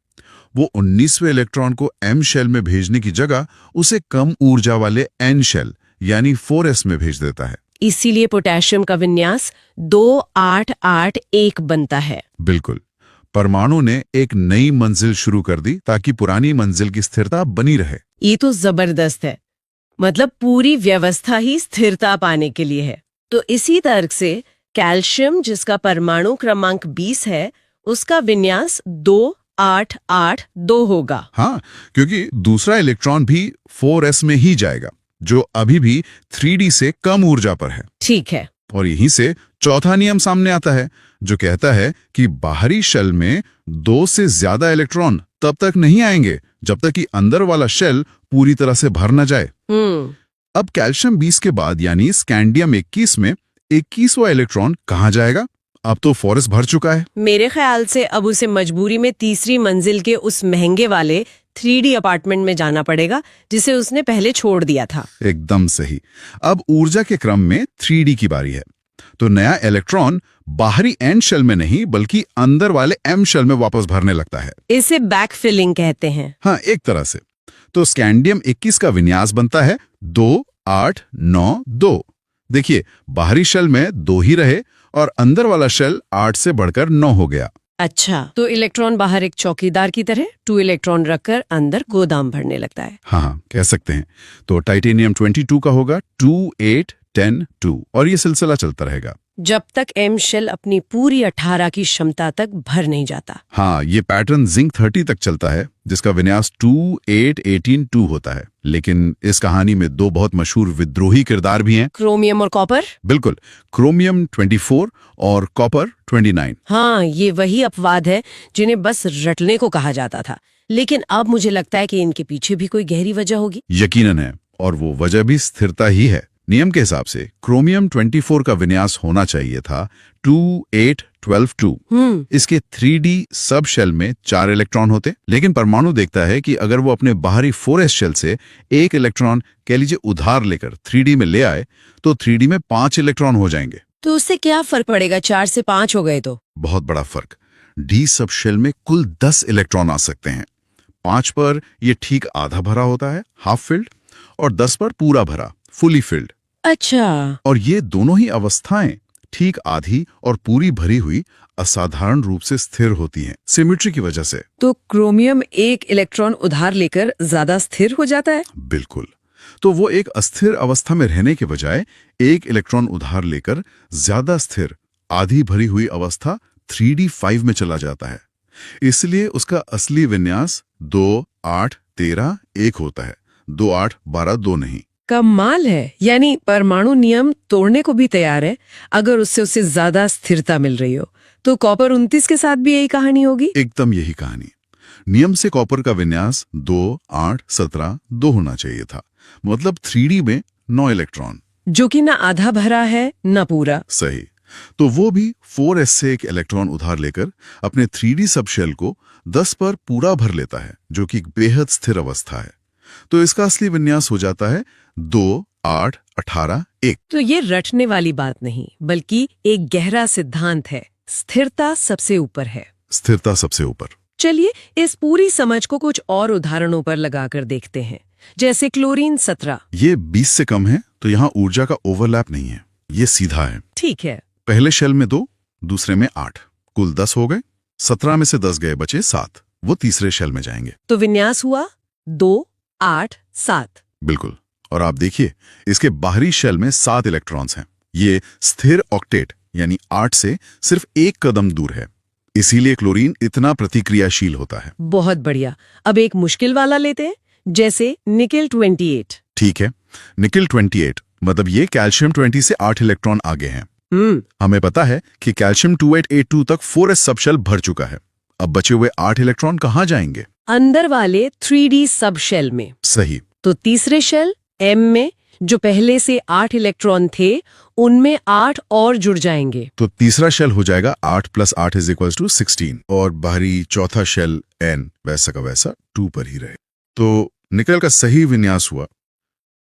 Speaker 1: वो 19वें इलेक्ट्रॉन को m शेल में भेजने की जगह उसे कम ऊर्जा वाले n शेल यानी 4s में भेज देता है।
Speaker 2: इसीलिए पोटेशियम का विन्यास 2881 बनता है।
Speaker 1: बिल्कुल। परमाणु ने एक नई मंजिल शुरू कर दी ताकि पुरानी मंजिल की स्थिरता बनी रहे।
Speaker 2: ये तो जबरदस्त है, मतलब पूरी व्यवस्था ही स्थिरता पाने के लिए है। तो इसी तर्क से कैल्शियम, जिसका परमाणु क्रमांक 20 है, उसका विन्यास 2882 होगा।
Speaker 1: हाँ, क्योंकि दूसरा इलेक्ट्रॉन भी 4s में ही जाएगा, जो अभी भी 3d से कम ऊर्जा पर है।
Speaker 2: ठीक है।
Speaker 1: और यहीं से चौथा नियम सामने आता है, जो कहता है कि बाहरी शेल में 2 से ज्यादा इलेक्ट्रॉन तब तक नहीं आएंगे जब तक कि अंदर वाला शेल पूरी तरह से भर न जाए। अब कैल्शियम 20 के बाद यानी स्कैंडियम 21 में 21वां इलेक्ट्रॉन कहाँ जाएगा? अब तो फॉरेस्ट भर चुका है।
Speaker 2: मेरे ख्याल से अब उसे मजबूरी में तीसरी मंजिल के उस महंगे वाले 3D अपार्टमेंट में जाना पड़ेगा जिसे उसने पहले छोड़ दिया था।
Speaker 1: एकदम सही। अब ऊर्जा के क्रम में 3D की बारी है। तो नया इलेक्ट्रॉन बाहरी एन शेल में नहीं बल्कि अंदर वाले एम शेल में वापस भरने लगता है।
Speaker 2: इसे बैकफिलिंग कहते हैं।
Speaker 1: हाँ, एक तरह से। तो स्कैंडियम 21 का विन्यास बनता है 2 8 9 2। देखिए, बाहरी शेल में 2 ही रहे और अंदर वाला शेल 8 से बढ़कर 9 हो गया।
Speaker 2: अच्छा, तो इलेक्ट्रॉन बाहर एक चौकीदार की तरह 2 इलेक्ट्रॉन रखकर अंदर गोदाम भरने लगता है।
Speaker 1: हाँ, कह सकते हैं। तो टाइटेनियम 22 का होगा 2 8 10 2 और ये सिलसिला चलता रहेगा
Speaker 2: जब तक एम शेल अपनी पूरी 18 की क्षमता तक भर नहीं जाता।
Speaker 1: हाँ, ये पैटर्न जिंक 30 तक चलता है जिसका विन्यास 2 8 18 2 होता है। लेकिन इस कहानी में 2 बहुत मशहूर विद्रोही किरदार भी हैं।
Speaker 2: क्रोमियम और कॉपर।
Speaker 1: बिल्कुल, क्रोमियम 24 और कॉपर 29।
Speaker 2: हाँ, ये वही अपवाद है जिन्हें बस रटने को कहा जाता था। लेकिन अब मुझे लगता है कि इनके पीछे भी कोई गहरी वजह होगी।
Speaker 1: यकीनन है, और वो वजह भी स्थिरता ही है। नियम के हिसाब से क्रोमियम 24 का विन्यास होना चाहिए था 2 8 12 2। इसके 3D सब शेल में 4 इलेक्ट्रॉन होते, लेकिन परमाणु देखता है कि अगर वो अपने बाहरी 4s शेल से 1 इलेक्ट्रॉन कह लीजिए उधार लेकर 3D में ले आए तो 3D में 5 इलेक्ट्रॉन हो जाएंगे।
Speaker 2: तो उससे क्या फर्क पड़ेगा? 4 से 5 हो गए तो?
Speaker 1: बहुत बड़ा फर्क। D सब शेल में कुल 10 इलेक्ट्रॉन आ सकते हैं। 5 पर ये ठीक आधा भरा होता है, हाफ फिल्ड, और 10 पर पूरा भरा, फुली फिल्ड।
Speaker 2: अच्छा।
Speaker 1: और ये दोनों ही अवस्थाएं ठीक आधी और पूरी भरी हुई असाधारण रूप से स्थिर होती हैं, सिमेट्री की वजह से।
Speaker 2: तो क्रोमियम 1 इलेक्ट्रॉन उधार लेकर ज्यादा स्थिर हो जाता है?
Speaker 1: बिल्कुल। तो वो एक अस्थिर अवस्था में रहने के बजाय 1 इलेक्ट्रॉन उधार लेकर ज्यादा स्थिर आधी भरी हुई अवस्था 3D 5 में चला जाता है। इसलिए उसका असली विन्यास 2 8 13 1 होता है, 2 8 12 2 नहीं।
Speaker 2: कमाल है। यानी परमाणु नियम तोड़ने को भी तैयार है अगर उससे ज्यादा स्थिरता मिल रही हो। तो कॉपर 29 के साथ भी यही कहानी होगी?
Speaker 1: एकदम यही कहानी। नियम से कॉपर का विन्यास 2 8 17 2 होना चाहिए था, मतलब 3D में 9 इलेक्ट्रॉन,
Speaker 2: जो कि ना आधा भरा है ना पूरा।
Speaker 1: सही। तो वो भी 4s से 1 इलेक्ट्रॉन उधार लेकर अपने 3D सब शेल को 10 पर पूरा भर लेता है, जो कि एक बेहद स्थिर अवस्था है। तो इसका असली विन्यास हो जाता है 2 8 18 1।
Speaker 2: तो ये रटने वाली बात नहीं बल्कि एक गहरा सिद्धांत है। स्थिरता सबसे ऊपर है।
Speaker 1: स्थिरता सबसे ऊपर।
Speaker 2: चलिए इस पूरी समझ को कुछ और उदाहरणों पर लगाकर देखते हैं। जैसे क्लोरीन 17।
Speaker 1: ये 20 से कम है तो यहाँ ऊर्जा का ओवरलैप नहीं है, ये सीधा है।
Speaker 2: ठीक है।
Speaker 1: पहले शेल में 2, दूसरे में 8, कुल 10 हो गए। 17 में से 10 गए, बचे 7, वो तीसरे शेल में जाएंगे।
Speaker 2: तो विन्यास हुआ 2 8 7।
Speaker 1: बिल्कुल। और आप देखिए, इसके बाहरी शेल में 7 इलेक्ट्रॉन्स हैं। ये स्थिर ऑक्टेट यानी 8 से सिर्फ 1 कदम दूर है। इसीलिए क्लोरीन इतना प्रतिक्रियाशील होता है।
Speaker 2: बहुत बढ़िया। अब एक मुश्किल वाला लेते हैं, जैसे निकेल 28।
Speaker 1: ठीक है, निकेल 28 मतलब ये कैल्शियम 20 से 8 इलेक्ट्रॉन आगे हैं। हमें पता है कि कैल्शियम 2882 तक 4s सबशेल भर चुका है। अब बचे हुए 8 इलेक्ट्रॉन कहाँ जाएंगे?
Speaker 2: अंदर वाले 3D सब शेल में।
Speaker 1: सही।
Speaker 2: तो तीसरे शेल M में जो पहले से 8 इलेक्ट्रॉन थे उनमें 8 और जुड़ जाएंगे।
Speaker 1: तो तीसरा शेल हो जाएगा 8 + 8 = 16 और बाहरी चौथा शेल N वैसा का वैसा 2 पर ही रहे। तो निकेल का सही विन्यास हुआ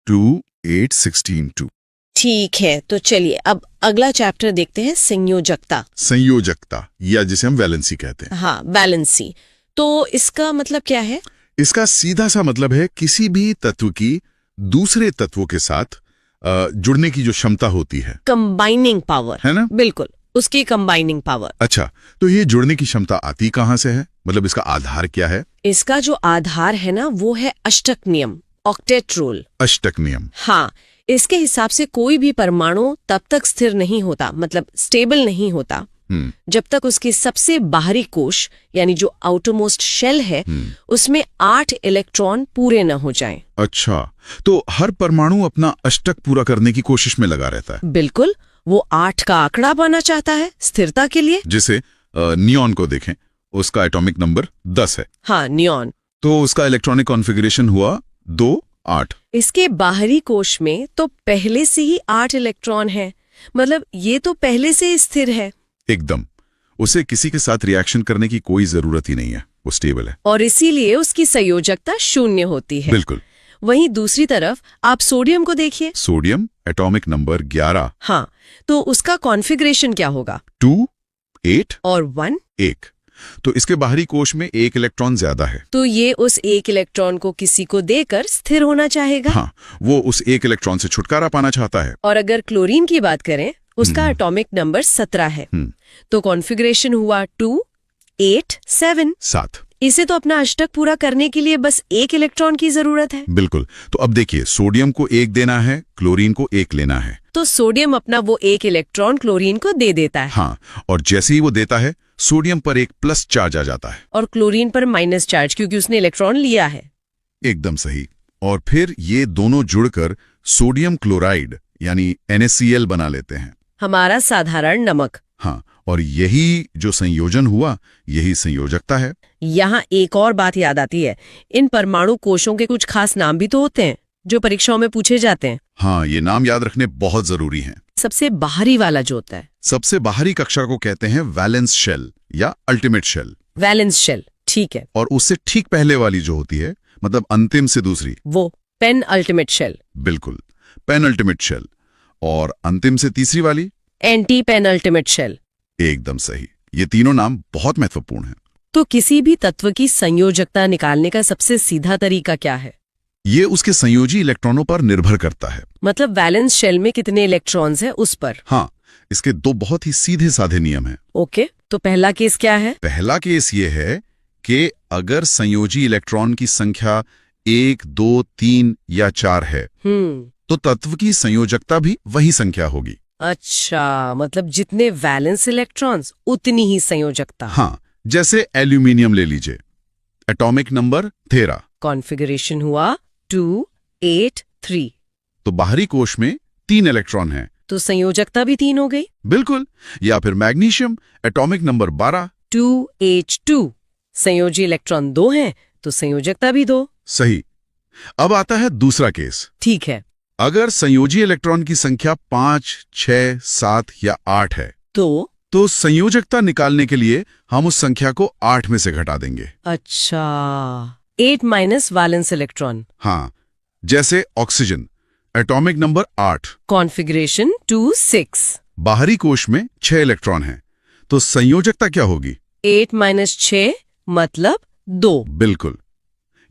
Speaker 1: 2 8 16 2।
Speaker 2: ठीक है, तो चलिए अब अगला चैप्टर देखते हैं, संयोजकता।
Speaker 1: संयोजकता या जिसे हम वैलेंसी कहते हैं।
Speaker 2: हाँ, वैलेंसी। तो इसका मतलब क्या है?
Speaker 1: इसका सीधा सा मतलब है किसी भी तत्व की दूसरे तत्वों के साथ जुड़ने की जो क्षमता होती है।
Speaker 2: कंबाइनिंग पावर,
Speaker 1: है ना?
Speaker 2: बिल्कुल, उसकी कंबाइनिंग पावर।
Speaker 1: अच्छा, तो ये जुड़ने की क्षमता आती कहाँ से है? मतलब इसका आधार क्या है?
Speaker 2: इसका जो आधार है ना वो है अष्टक नियम, ऑक्टेट रूल।
Speaker 1: अष्टक नियम।
Speaker 2: हाँ, इसके हिसाब से कोई भी परमाणु तब तक स्थिर नहीं होता, मतलब स्टेबल नहीं होता, जब तक उसके सबसे बाहरी कोश यानी जो आउटरमोस्ट शेल है उसमें 8 इलेक्ट्रॉन पूरे न हो जाएं।
Speaker 1: अच्छा, तो हर परमाणु अपना अष्टक पूरा करने की कोशिश में लगा रहता है।
Speaker 2: बिल्कुल, वो 8 का आंकड़ा पाना चाहता है स्थिरता के लिए।
Speaker 1: जैसे नियॉन को देखें, उसका एटॉमिक नंबर 10 है,
Speaker 2: हाँ, नियॉन।
Speaker 1: तो उसका इलेक्ट्रॉनिक कॉन्फ़िगरेशन हुआ 2 8।
Speaker 2: इसके बाहरी कोश में तो पहले से ही 8 इलेक्ट्रॉन है, मतलब ये तो पहले से ही स्थिर है।
Speaker 1: एकदम, उसे किसी के साथ रिएक्शन करने की कोई जरूरत ही नहीं है, वो स्टेबल है।
Speaker 2: और इसीलिए उसकी संयोजकता 0 होती है।
Speaker 1: बिल्कुल।
Speaker 2: वहीं दूसरी तरफ आप सोडियम को देखिए।
Speaker 1: Sodium atomic number 11।
Speaker 2: हाँ, तो उसका कॉन्फ़िगरेशन क्या होगा?
Speaker 1: 2 8
Speaker 2: और 1।
Speaker 1: 1। तो इसके बाहरी कोश में 1 इलेक्ट्रॉन ज्यादा है।
Speaker 2: तो ये उस 1 इलेक्ट्रॉन को किसी को देकर स्थिर होना चाहेगा।
Speaker 1: हाँ, वो उस 1 इलेक्ट्रॉन से छुटकारा पाना चाहता है।
Speaker 2: और अगर क्लोरीन की बात करें, उसका एटॉमिक नंबर 17 है। तो कॉन्फ़िगरेशन हुआ 2 8 7।
Speaker 1: 7।
Speaker 2: इसे तो अपना अष्टक पूरा करने के लिए बस 1 इलेक्ट्रॉन की जरूरत है।
Speaker 1: बिल्कुल। तो अब देखिए, सोडियम को 1 देना है, क्लोरीन को 1 लेना है।
Speaker 2: तो सोडियम अपना वो 1 इलेक्ट्रॉन क्लोरीन को दे देता है।
Speaker 1: हाँ, और जैसे ही वो देता है, सोडियम पर एक प्लस चार्ज आ जाता है
Speaker 2: और क्लोरीन पर माइनस चार्ज, क्योंकि उसने इलेक्ट्रॉन लिया है।
Speaker 1: एकदम सही। और फिर ये दोनों जुड़कर सोडियम क्लोराइड यानी NaCl बना लेते हैं,
Speaker 2: हमारा साधारण नमक।
Speaker 1: हाँ, और यही जो संयोजन हुआ, यही संयोजकता है।
Speaker 2: यहाँ एक और बात याद आती है, इन परमाणु कोशों के कुछ खास नाम भी तो होते हैं जो परीक्षाओं में पूछे जाते हैं।
Speaker 1: हाँ, ये नाम याद रखने बहुत जरूरी हैं।
Speaker 2: सबसे बाहरी वाला जो होता है,
Speaker 1: सबसे बाहरी कक्षा को कहते हैं वैलेंस शेल या अल्टीमेट शेल।
Speaker 2: वैलेंस शेल, ठीक है।
Speaker 1: और उससे ठीक पहले वाली जो होती है, मतलब अंतिम से दूसरी,
Speaker 2: वो पेन अल्टीमेट शेल।
Speaker 1: बिल्कुल, पेन अल्टीमेट शेल। और अंतिम से तीसरी वाली,
Speaker 2: एंटी पेन अल्टीमेट शेल।
Speaker 1: एकदम सही। ये तीनों नाम बहुत महत्वपूर्ण हैं।
Speaker 2: तो किसी भी तत्व की संयोजकता निकालने का सबसे सीधा तरीका क्या है?
Speaker 1: ये उसके संयोजी इलेक्ट्रॉनों पर निर्भर करता है।
Speaker 2: मतलब वैलेंस शेल में कितने इलेक्ट्रॉन्स हैं उस पर।
Speaker 1: हाँ, इसके 2 बहुत ही सीधे साधे नियम हैं।
Speaker 2: ओके, तो पहला केस क्या है?
Speaker 1: पहला केस ये है कि अगर संयोजी इलेक्ट्रॉन की संख्या 1 2 3 या 4 है, तो तत्व की संयोजकता भी वही संख्या होगी।
Speaker 2: अच्छा, मतलब जितने वैलेंस इलेक्ट्रॉन्स उतनी ही संयोजकता।
Speaker 1: हाँ, जैसे एल्यूमिनियम ले लीजिए, एटॉमिक नंबर 13।
Speaker 2: कॉन्फ़िगरेशन हुआ 2 8 3।
Speaker 1: तो बाहरी कोश में 3 इलेक्ट्रॉन हैं।
Speaker 2: तो संयोजकता भी 3 हो गई।
Speaker 1: बिल्कुल। या फिर मैग्नीशियम, एटॉमिक नंबर 12।
Speaker 2: 2H2। संयोजी इलेक्ट्रॉन 2 हैं, तो संयोजकता भी 2।
Speaker 1: सही। अब आता है दूसरा केस।
Speaker 2: ठीक है।
Speaker 1: अगर संयोजी इलेक्ट्रॉन की संख्या 5 6 7 या 8 है, तो संयोजकता निकालने के लिए हम उस संख्या को 8 में से घटा देंगे।
Speaker 2: अच्छा, 8 माइनस वैलेंस इलेक्ट्रॉन।
Speaker 1: हाँ, जैसे ऑक्सीजन, एटॉमिक नंबर 8।
Speaker 2: कॉन्फ़िगरेशन 2 6।
Speaker 1: बाहरी कोश में 6 इलेक्ट्रॉन हैं, तो संयोजकता क्या होगी?
Speaker 2: 8 माइनस 6 मतलब 2।
Speaker 1: बिल्कुल।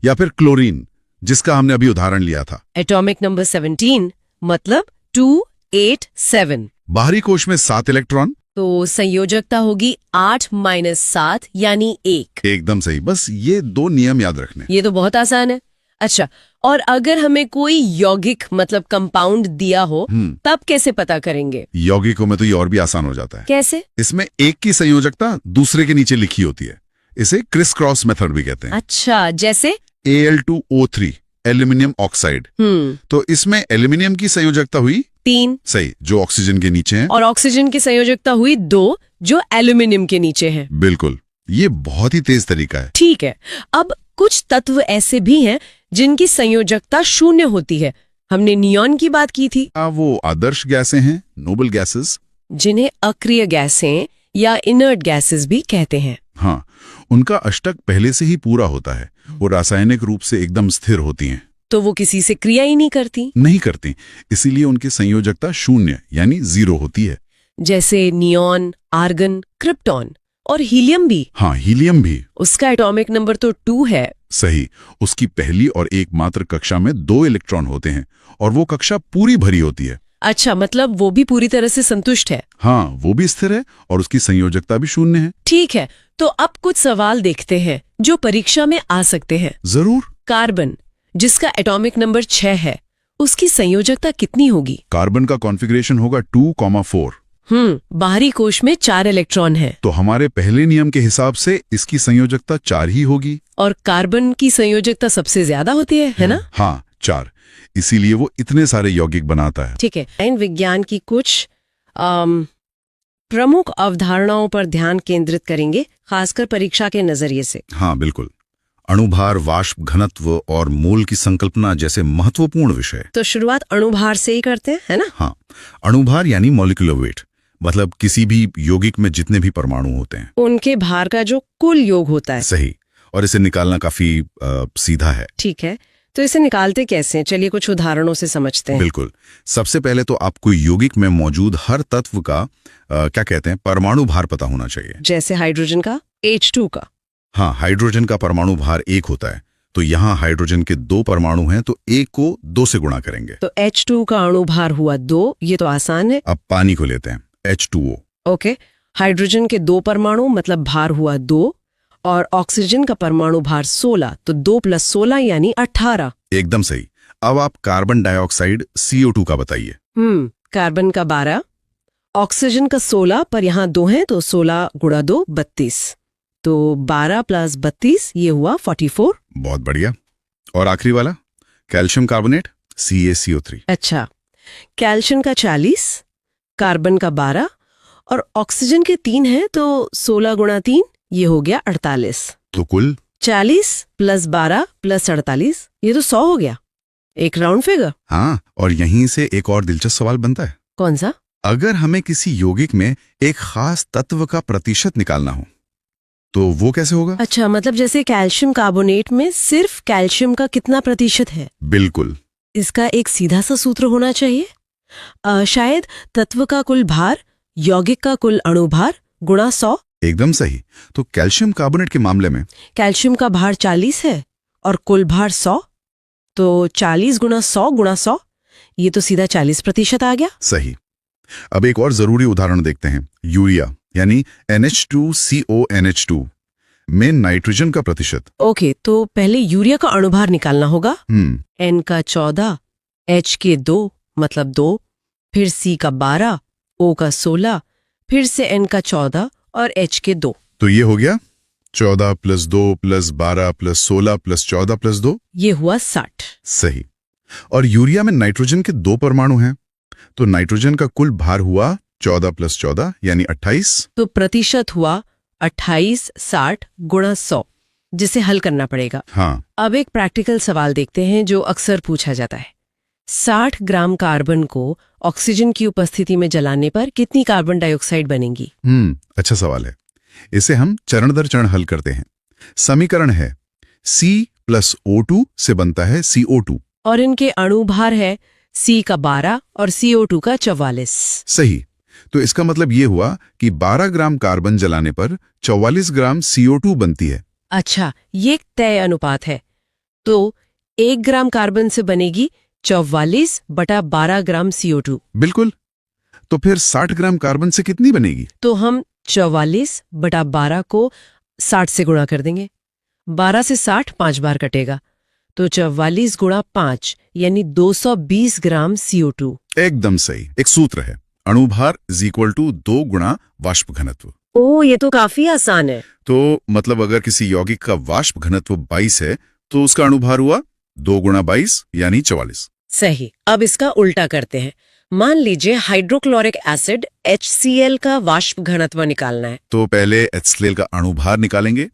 Speaker 1: या फिर क्लोरीन, जिसका हमने अभी उदाहरण लिया था,
Speaker 2: एटॉमिक नंबर 17 मतलब 2 8 7।
Speaker 1: बाहरी कोश में 7 इलेक्ट्रॉन,
Speaker 2: तो संयोजकता होगी 8 माइनस 7 यानी 1।
Speaker 1: एकदम सही। बस ये 2 नियम याद रखने।
Speaker 2: ये तो बहुत आसान है। अच्छा, और अगर हमें कोई यौगिक मतलब कंपाउंड दिया हो, तब कैसे पता करेंगे?
Speaker 1: यौगिकों में तो ये और भी आसान हो जाता है।
Speaker 2: कैसे?
Speaker 1: इसमें एक की संयोजकता दूसरे के नीचे लिखी होती है। इसे क्रिस क्रॉस मेथड भी कहते हैं।
Speaker 2: अच्छा, जैसे
Speaker 1: Al2O3 एल्यूमिनियम ऑक्साइड। तो इसमें एल्यूमिनियम की संयोजकता हुई
Speaker 2: 3,
Speaker 1: सही, जो ऑक्सीजन के नीचे है,
Speaker 2: और ऑक्सीजन की संयोजकता हुई 2, जो एल्यूमिनियम के नीचे है।
Speaker 1: बिल्कुल। ये बहुत ही तेज तरीका है।
Speaker 2: ठीक है। अब कुछ तत्व ऐसे भी हैं जिनकी संयोजकता 0 होती है। हमने नियॉन की बात की थी।
Speaker 1: वो आदर्श गैसें हैं, नोबल गैसेस,
Speaker 2: जिन्हें अक्रिय गैसें या इनर्ट गैसेस भी कहते हैं।
Speaker 1: हाँ, उनका अष्टक पहले से ही पूरा होता है। वो रासायनिक रूप से एकदम स्थिर होती हैं।
Speaker 2: तो वो किसी से क्रिया ही नहीं करती।
Speaker 1: इसीलिए उनकी संयोजकता 0 यानी 0 होती है।
Speaker 2: जैसे नियॉन, आर्गन, क्रिप्टॉन और हीलियम भी।
Speaker 1: हाँ, हीलियम भी।
Speaker 2: उसका एटॉमिक नंबर तो 2 है।
Speaker 1: सही। उसकी पहली और एकमात्र कक्षा में 2 इलेक्ट्रॉन होते हैं और वो कक्षा पूरी भरी होती है।
Speaker 2: अच्छा, मतलब वो भी पूरी तरह से संतुष्ट है।
Speaker 1: हाँ, वो भी स्थिर है और उसकी संयोजकता भी 0 है।
Speaker 2: ठीक है, तो अब कुछ सवाल देखते हैं जो परीक्षा में आ सकते हैं।
Speaker 1: जरूर।
Speaker 2: कार्बन, जिसका एटॉमिक नंबर 6 है, उसकी संयोजकता कितनी होगी?
Speaker 1: कार्बन का कॉन्फ़िगरेशन होगा 2,4।
Speaker 2: बाहरी कोश में 4 इलेक्ट्रॉन हैं।
Speaker 1: तो हमारे पहले नियम के हिसाब से इसकी संयोजकता 4 ही होगी।
Speaker 2: और कार्बन की संयोजकता सबसे ज्यादा होती है ना?
Speaker 1: हाँ, 4। इसीलिए वो इतने सारे यौगिक बनाता है।
Speaker 2: ठीक है। विज्ञान की कुछ प्रमुख अवधारणाओं पर ध्यान केंद्रित करेंगे, खासकर परीक्षा के नजरिए से।
Speaker 1: हाँ बिल्कुल। अणुभार, वाष्प घनत्व और मोल की संकल्पना जैसे महत्वपूर्ण विषय।
Speaker 2: तो शुरुआत अणुभार से ही करते हैं, है ना?
Speaker 1: हाँ, अणुभार यानी मॉलिक्यूलर वेट, मतलब किसी भी यौगिक में जितने भी परमाणु होते हैं
Speaker 2: उनके भार का जो कुल योग होता है।
Speaker 1: सही। और इसे निकालना काफी सीधा है।
Speaker 2: ठीक है, तो इसे निकालते कैसे हैं? चलिए कुछ उदाहरणों से समझते हैं।
Speaker 1: बिल्कुल। सबसे पहले तो आपको यौगिक में मौजूद हर तत्व का क्या कहते हैं, परमाणु भार पता होना चाहिए।
Speaker 2: जैसे हाइड्रोजन का H2 का।
Speaker 1: हाँ, हाइड्रोजन का परमाणु भार 1 होता है, तो यहाँ हाइड्रोजन के 2 परमाणु हैं, तो 1 को 2 से गुणा करेंगे।
Speaker 2: तो H2 का अणु भार हुआ 2, ये तो आसान है।
Speaker 1: अब पानी को लेते हैं, H2O।
Speaker 2: ओके, हाइड्रोजन के 2 परमाणु मतलब भार हुआ 2, और ऑक्सीजन का परमाणु भार 16, तो 2 + 16 यानी 18।
Speaker 1: एकदम सही। अब आप कार्बन डाइऑक्साइड CO2 का बताइए।
Speaker 2: कार्बन का 12, ऑक्सीजन का 16, पर यहाँ 2 हैं तो 16 × 2 32, तो 12 + 32 ये हुआ 44।
Speaker 1: बहुत बढ़िया। और आखिरी वाला कैल्शियम कार्बोनेट CaCO3।
Speaker 2: अच्छा, कैल्शियम का 40, कार्बन का 12 और ऑक्सीजन के 3 हैं तो 16 × 3 ये हो गया 48।
Speaker 1: तो कुल
Speaker 2: 40 + 12 + 48 ये तो 100 हो गया। एक राउंड फिगर।
Speaker 1: हाँ, और यहीं से एक और दिलचस्प सवाल बनता है।
Speaker 2: कौन सा?
Speaker 1: अगर हमें किसी यौगिक में एक खास तत्व का प्रतिशत निकालना हो तो वो कैसे होगा?
Speaker 2: अच्छा, मतलब जैसे कैल्शियम कार्बोनेट में सिर्फ कैल्शियम का कितना प्रतिशत है,
Speaker 1: बिल्कुल।
Speaker 2: इसका एक सीधा सा सूत्र होना चाहिए। शायद तत्व का कुल भार यौगिक का कुल अणुभार गुणा 100।
Speaker 1: एकदम सही। तो कैल्शियम कार्बोनेट के मामले में
Speaker 2: कैल्शियम का भार 40 है और कुल भार 100, तो 40 × 100 × 100 ये तो सीधा 40% आ गया।
Speaker 1: सही। अब एक और जरूरी उदाहरण देखते हैं, यूरिया यानी NH2CONH2 में नाइट्रोजन का प्रतिशत।
Speaker 2: ओके, तो पहले यूरिया का अणुभार निकालना होगा। N का 14, H के 2 मतलब 2, फिर C का 12, O का 16, फिर से N का 14 और H के 2।
Speaker 1: तो ये हो गया 14 + 2 + 12 + 16 + 14 + 2,
Speaker 2: ये हुआ 60।
Speaker 1: सही। और यूरिया में नाइट्रोजन के 2 परमाणु हैं, तो नाइट्रोजन का कुल भार हुआ 14 + 14 यानी 28।
Speaker 2: तो प्रतिशत हुआ 28 60 × 100, जिसे हल करना पड़ेगा।
Speaker 1: हाँ,
Speaker 2: अब एक प्रैक्टिकल सवाल देखते हैं जो अक्सर पूछा जाता है। 60 ग्राम कार्बन को ऑक्सीजन की उपस्थिति में जलाने पर कितनी कार्बन डाइऑक्साइड बनेगी?
Speaker 1: अच्छा सवाल है। इसे हम चरण दर चरण हल करते हैं। समीकरण है C + O2 से बनता है CO2।
Speaker 2: और इनके अणुभार है C का 12 और CO2 का 44।
Speaker 1: सही। तो इसका मतलब ये हुआ कि 12 ग्राम कार्बन जलाने पर 44 ग्राम CO2 बनती है।
Speaker 2: अच्छा, ये एक तय अनुपात है। तो 1 ग्राम कार्बन से बनेगी 44 / 12 ग्राम CO2।
Speaker 1: बिल्कुल। तो फिर 60 ग्राम कार्बन से कितनी बनेगी?
Speaker 2: तो हम 44 / 12 को 60 से गुणा कर देंगे। 12 से 60 5 बार कटेगा, तो 44 × 5 यानी 220 ग्राम CO2।
Speaker 1: एकदम सही। एक सूत्र है, अणुभार = 2 × वाष्प घनत्व।
Speaker 2: ओ, ये तो काफी आसान है।
Speaker 1: तो मतलब अगर किसी यौगिक का वाष्प घनत्व 22 है तो उसका अणुभार हुआ 2 × 22 यानी 44।
Speaker 2: सही। अब इसका उल्टा करते हैं। मान लीजिए हाइड्रोक्लोरिक एसिड HCl का वाष्प घनत्व निकालना है।
Speaker 1: तो पहले HCl का अणुभार निकालेंगे,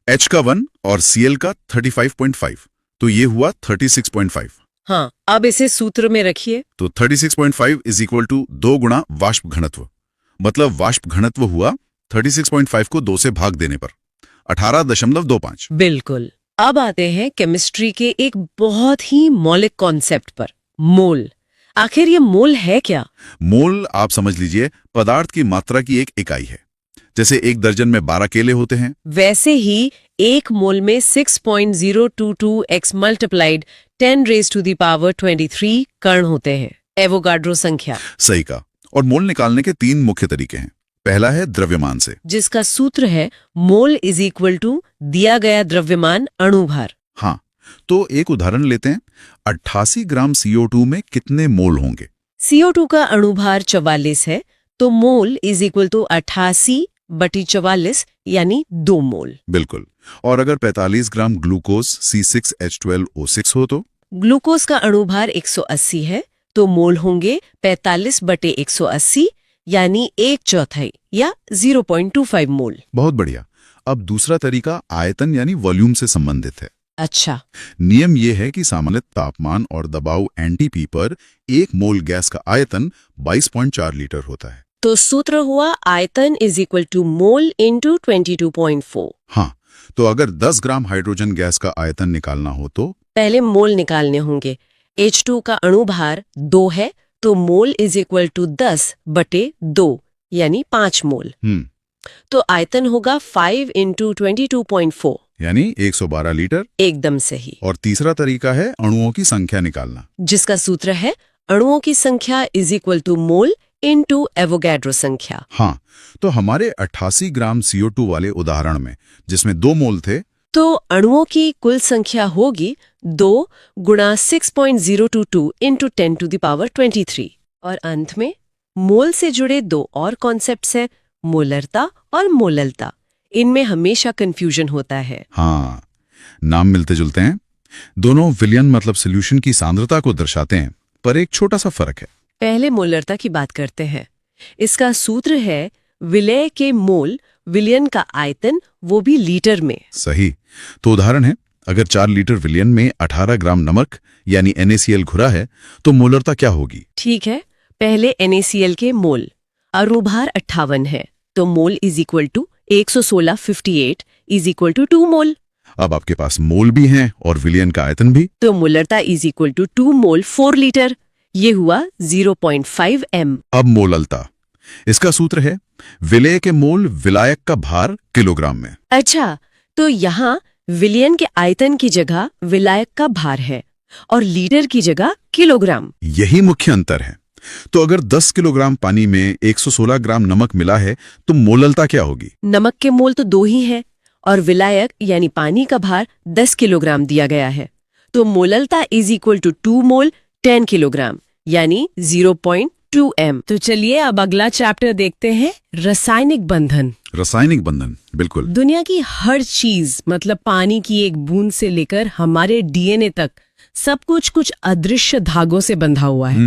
Speaker 1: H का 1 और Cl का 35.5, तो ये हुआ 36.5।
Speaker 2: हाँ, अब इसे सूत्र में रखिए।
Speaker 1: तो 36.5 = 2 × वाष्प घनत्व, मतलब वाष्प घनत्व हुआ 36.5 को 2 से भाग देने पर 18.25।
Speaker 2: बिल्कुल। अब आते हैं केमिस्ट्री के एक बहुत ही मौलिक कॉन्सेप्ट पर, मोल। आखिर ये मोल है क्या?
Speaker 1: मोल आप समझ लीजिए पदार्थ की मात्रा की एक इकाई है। जैसे 1 दर्जन में 12 केले होते हैं,
Speaker 2: वैसे ही 1 मोल में 6.022x × 10⁻23 कण होते हैं, एवोगाड्रो संख्या।
Speaker 1: सही का। और मोल निकालने के 3 मुख्य तरीके हैं। पहला है द्रव्यमान से,
Speaker 2: जिसका सूत्र है मोल = दिया गया द्रव्यमान अणुभार।
Speaker 1: हाँ, तो एक उदाहरण लेते हैं। 88 ग्राम CO2 में कितने मोल होंगे?
Speaker 2: CO2 का अणुभार 44 है, तो मोल = 88 / 44 यानी 2 मोल।
Speaker 1: बिल्कुल। और अगर 45 ग्राम ग्लूकोज C6H12O6 हो तो?
Speaker 2: ग्लूकोज का अणुभार 180 है, तो मोल होंगे 45 / 180 यानी 1/4 या 0.25 मोल।
Speaker 1: बहुत बढ़िया। अब दूसरा तरीका आयतन यानी वॉल्यूम से संबंधित है।
Speaker 2: अच्छा,
Speaker 1: नियम यह है कि सामान्य तापमान और दबाव एनटीपी पर 1 मोल गैस का आयतन 22.4 लीटर होता है।
Speaker 2: तो सूत्र हुआ आयतन is equal to mole into 22.4।
Speaker 1: हाँ, तो अगर 10 ग्राम हाइड्रोजन गैस का आयतन निकालना हो तो
Speaker 2: पहले मोल निकालने होंगे। H2 का अणुभार 2 है, तो मोल इज इक्वल टू 10/2 यानी 5 मोल। तो आयतन होगा 5 इंटू 22.4।
Speaker 1: यानी 112 लीटर।
Speaker 2: एकदम सही।
Speaker 1: और तीसरा तरीका है अणुओं की संख्या निकालना,
Speaker 2: जिसका सूत्र है अणुओं की संख्या is equal to mole into Avogadro संख्या।
Speaker 1: हाँ, तो हमारे 88 ग्राम CO2 वाले उदाहरण में जिसमें 2 मोल थे,
Speaker 2: तो अणुओं की कुल संख्या होगी 2 गुणा 6.022 इंटू 10⁻23। और अंत में मोल से जुड़े 2 और कॉन्सेप्ट्स हैं, मोलरता और मोललता। इनमें हमेशा कंफ्यूजन होता है।
Speaker 1: हाँ, नाम मिलते जुलते हैं, दोनों विलयन मतलब सॉल्यूशन की सांद्रता को दर्शाते हैं, पर एक छोटा सा फर्क है।
Speaker 2: पहले मोलरता की बात करते हैं। इसका सूत्र है विलय के मोल, विलयन का आयतन, वो भी लीटर में।
Speaker 1: सही। तो उदाहरण है, अगर 4 लीटर विलयन में 18 ग्राम नमक यानी NaCl घुरा है तो मोलरता क्या होगी?
Speaker 2: ठीक है, पहले NaCl के मोल। अणुभार 58 है, तो mole is equal to 11658 is equal to 2 mole.
Speaker 1: अब आपके पास मोल भी हैं और विलयन का आयतन भी,
Speaker 2: तो मोलरता is equal to 2 mole 4 litre. ये हुआ 0.5 m।
Speaker 1: अब मोललता, इसका सूत्र है विलय के मोल विलायक का भार किलोग्राम में।
Speaker 2: अच्छा, तो यहाँ विलयन के आयतन की जगह विलायक का भार है और लीटर की जगह किलोग्राम।
Speaker 1: यही मुख्य अंतर है। तो अगर 10 किलोग्राम पानी में 116 ग्राम नमक मिला है तो मोललता क्या होगी?
Speaker 2: नमक के मोल तो 2 ही है और विलायक यानी पानी का भार 10 किलोग्राम दिया गया है, तो मोललता is equal to 2 mole 10 kilogram यानी 0.2 m। तो चलिए अब अगला चैप्टर देखते हैं, रासायनिक बंधन।
Speaker 1: रासायनिक बंधन, बिल्कुल।
Speaker 2: दुनिया की हर चीज मतलब पानी की एक बूंद से लेकर हमारे DNA तक सब कुछ अदृश्य धागों से बंधा हुआ है।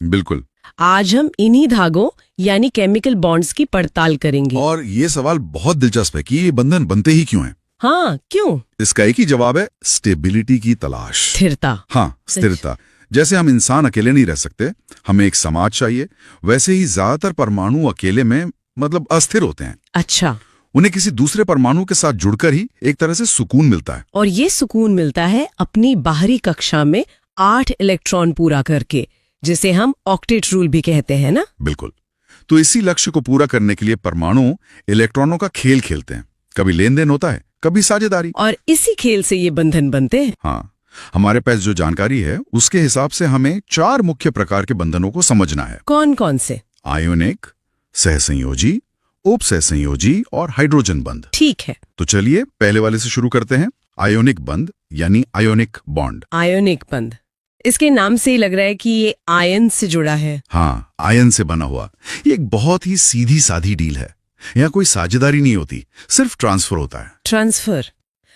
Speaker 1: बिल्कुल।
Speaker 2: आज हम इन्हीं धागों यानी केमिकल बॉन्ड्स की पड़ताल करेंगे।
Speaker 1: और ये सवाल बहुत दिलचस्प है कि ये बंधन बनते ही क्यों हैं?
Speaker 2: हाँ, क्यों?
Speaker 1: इसका एक ही जवाब है, स्टेबिलिटी की तलाश।
Speaker 2: स्थिरता।
Speaker 1: हाँ, स्थिरता। जैसे हम इंसान अकेले नहीं रह सकते, हमें एक समाज चाहिए, वैसे ही ज्यादातर परमाणु अकेले में मतलब अस्थिर होते हैं।
Speaker 2: अच्छा।
Speaker 1: उन्हें किसी दूसरे परमाणु के साथ जुड़कर ही एक तरह से सुकून मिलता है।
Speaker 2: और ये सुकून मिलता है अपनी बाहरी कक्षा में 8 इलेक्ट्रॉन पूरा करके, जिसे हम ऑक्टेट रूल भी कहते हैं ना।
Speaker 1: बिल्कुल। तो इसी लक्ष्य को पूरा करने के लिए परमाणु इलेक्ट्रॉनों का खेल खेलते हैं। कभी लेन देन होता है, कभी साझेदारी।
Speaker 2: और इसी खेल से ये बंधन बनते हैं।
Speaker 1: हाँ, हमारे पास जो जानकारी है उसके हिसाब से हमें 4 मुख्य प्रकार के बंधनों को समझना है।
Speaker 2: कौन कौन से?
Speaker 1: आयोनिक, सहसंयोजी, उपसहसंयोजी और हाइड्रोजन बंध।
Speaker 2: ठीक है,
Speaker 1: तो चलिए पहले वाले से शुरू करते हैं, आयोनिक बंध यानी आयोनिक बॉन्ड।
Speaker 2: आयोनिक बंध, इसके नाम से ही लग रहा है कि ये आयन से जुड़ा है।
Speaker 1: हाँ, आयन से बना हुआ। ये एक बहुत ही सीधी साधी डील है। यहाँ कोई साझेदारी नहीं होती, सिर्फ ट्रांसफर होता है।
Speaker 2: ट्रांसफर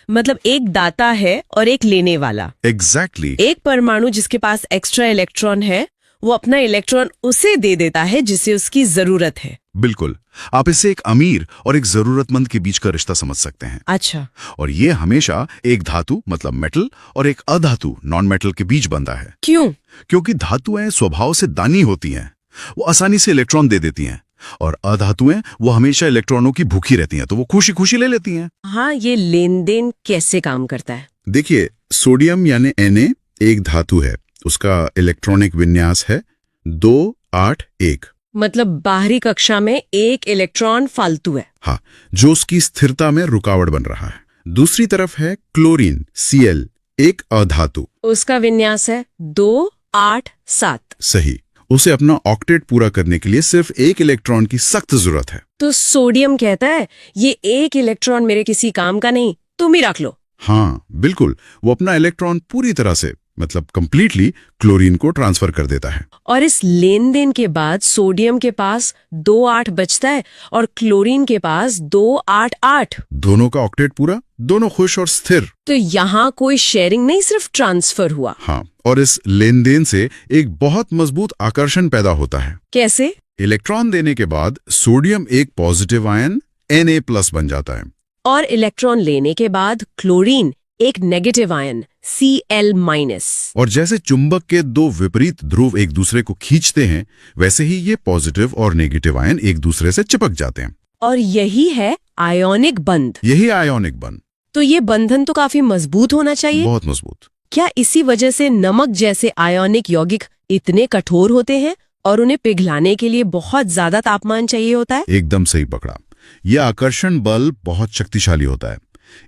Speaker 2: मतलब एक दाता है और एक लेने वाला।
Speaker 1: एग्जैक्टली।
Speaker 2: एक परमाणु जिसके पास एक्स्ट्रा इलेक्ट्रॉन है, वो अपना इलेक्ट्रॉन उसे दे देता है जिसे उसकी जरूरत है।
Speaker 1: बिल्कुल। आप इसे एक अमीर और एक जरूरतमंद के बीच का रिश्ता समझ सकते हैं।
Speaker 2: अच्छा।
Speaker 1: और ये हमेशा एक धातु मतलब मेटल और एक अधातु नॉन मेटल के बीच बनता है।
Speaker 2: क्यों?
Speaker 1: क्योंकि धातुएं स्वभाव से दानी होती हैं, वो आसानी से इलेक्ट्रॉन दे देती हैं, और अधातुएं वो हमेशा इलेक्ट्रॉनों की भूखी रहती हैं, तो वो खुशी खुशी ले लेती हैं।
Speaker 2: हाँ, ये लेन देन कैसे काम करता है?
Speaker 1: देखिए, सोडियम यानी Na एक धातु है, उसका इलेक्ट्रॉनिक विन्यास है 281।
Speaker 2: मतलब बाहरी कक्षा में एक इलेक्ट्रॉन फालतू है।
Speaker 1: हाँ, जो उसकी स्थिरता में रुकावट बन रहा है। दूसरी तरफ है क्लोरीन Cl, एक अधातु,
Speaker 2: उसका विन्यास है 287।
Speaker 1: सही। उसे अपना ऑक्टेट पूरा करने के लिए सिर्फ एक इलेक्ट्रॉन की सख्त जरूरत है।
Speaker 2: तो सोडियम कहता है ये एक इलेक्ट्रॉन मेरे किसी काम का नहीं, तुम ही रख लो।
Speaker 1: हाँ, बिल्कुल। वो अपना इलेक्ट्रॉन पूरी तरह से मतलब कंप्लीटली क्लोरीन को ट्रांसफर कर देता है।
Speaker 2: और इस लेन देन के बाद सोडियम के पास 28 बचता है और क्लोरीन के पास 288।
Speaker 1: दोनों का ऑक्टेट पूरा, दोनों खुश और स्थिर।
Speaker 2: तो यहाँ कोई शेयरिंग नहीं, सिर्फ ट्रांसफर हुआ।
Speaker 1: हाँ, और इस लेन देन से एक बहुत मजबूत आकर्षण पैदा होता है।
Speaker 2: कैसे?
Speaker 1: इलेक्ट्रॉन देने के बाद सोडियम एक पॉजिटिव आयन Na+ बन जाता है।
Speaker 2: और इलेक्ट्रॉन लेने के बाद क्लोरीन एक नेगेटिव आयन Cl-।
Speaker 1: और जैसे चुंबक के दो विपरीत ध्रुव एक दूसरे को खींचते हैं, वैसे ही ये पॉजिटिव और नेगेटिव आयन एक दूसरे से चिपक जाते हैं।
Speaker 2: और यही है आयोनिक बंध।
Speaker 1: यही आयोनिक बंध।
Speaker 2: तो ये बंधन तो काफी मजबूत होना चाहिए।
Speaker 1: बहुत मजबूत।
Speaker 2: क्या इसी वजह से नमक जैसे आयोनिक यौगिक इतने कठोर होते हैं और उन्हें पिघलाने के लिए बहुत ज्यादा तापमान चाहिए होता है?
Speaker 1: एकदम सही पकड़ा। यह आकर्षण बल बहुत शक्तिशाली होता है।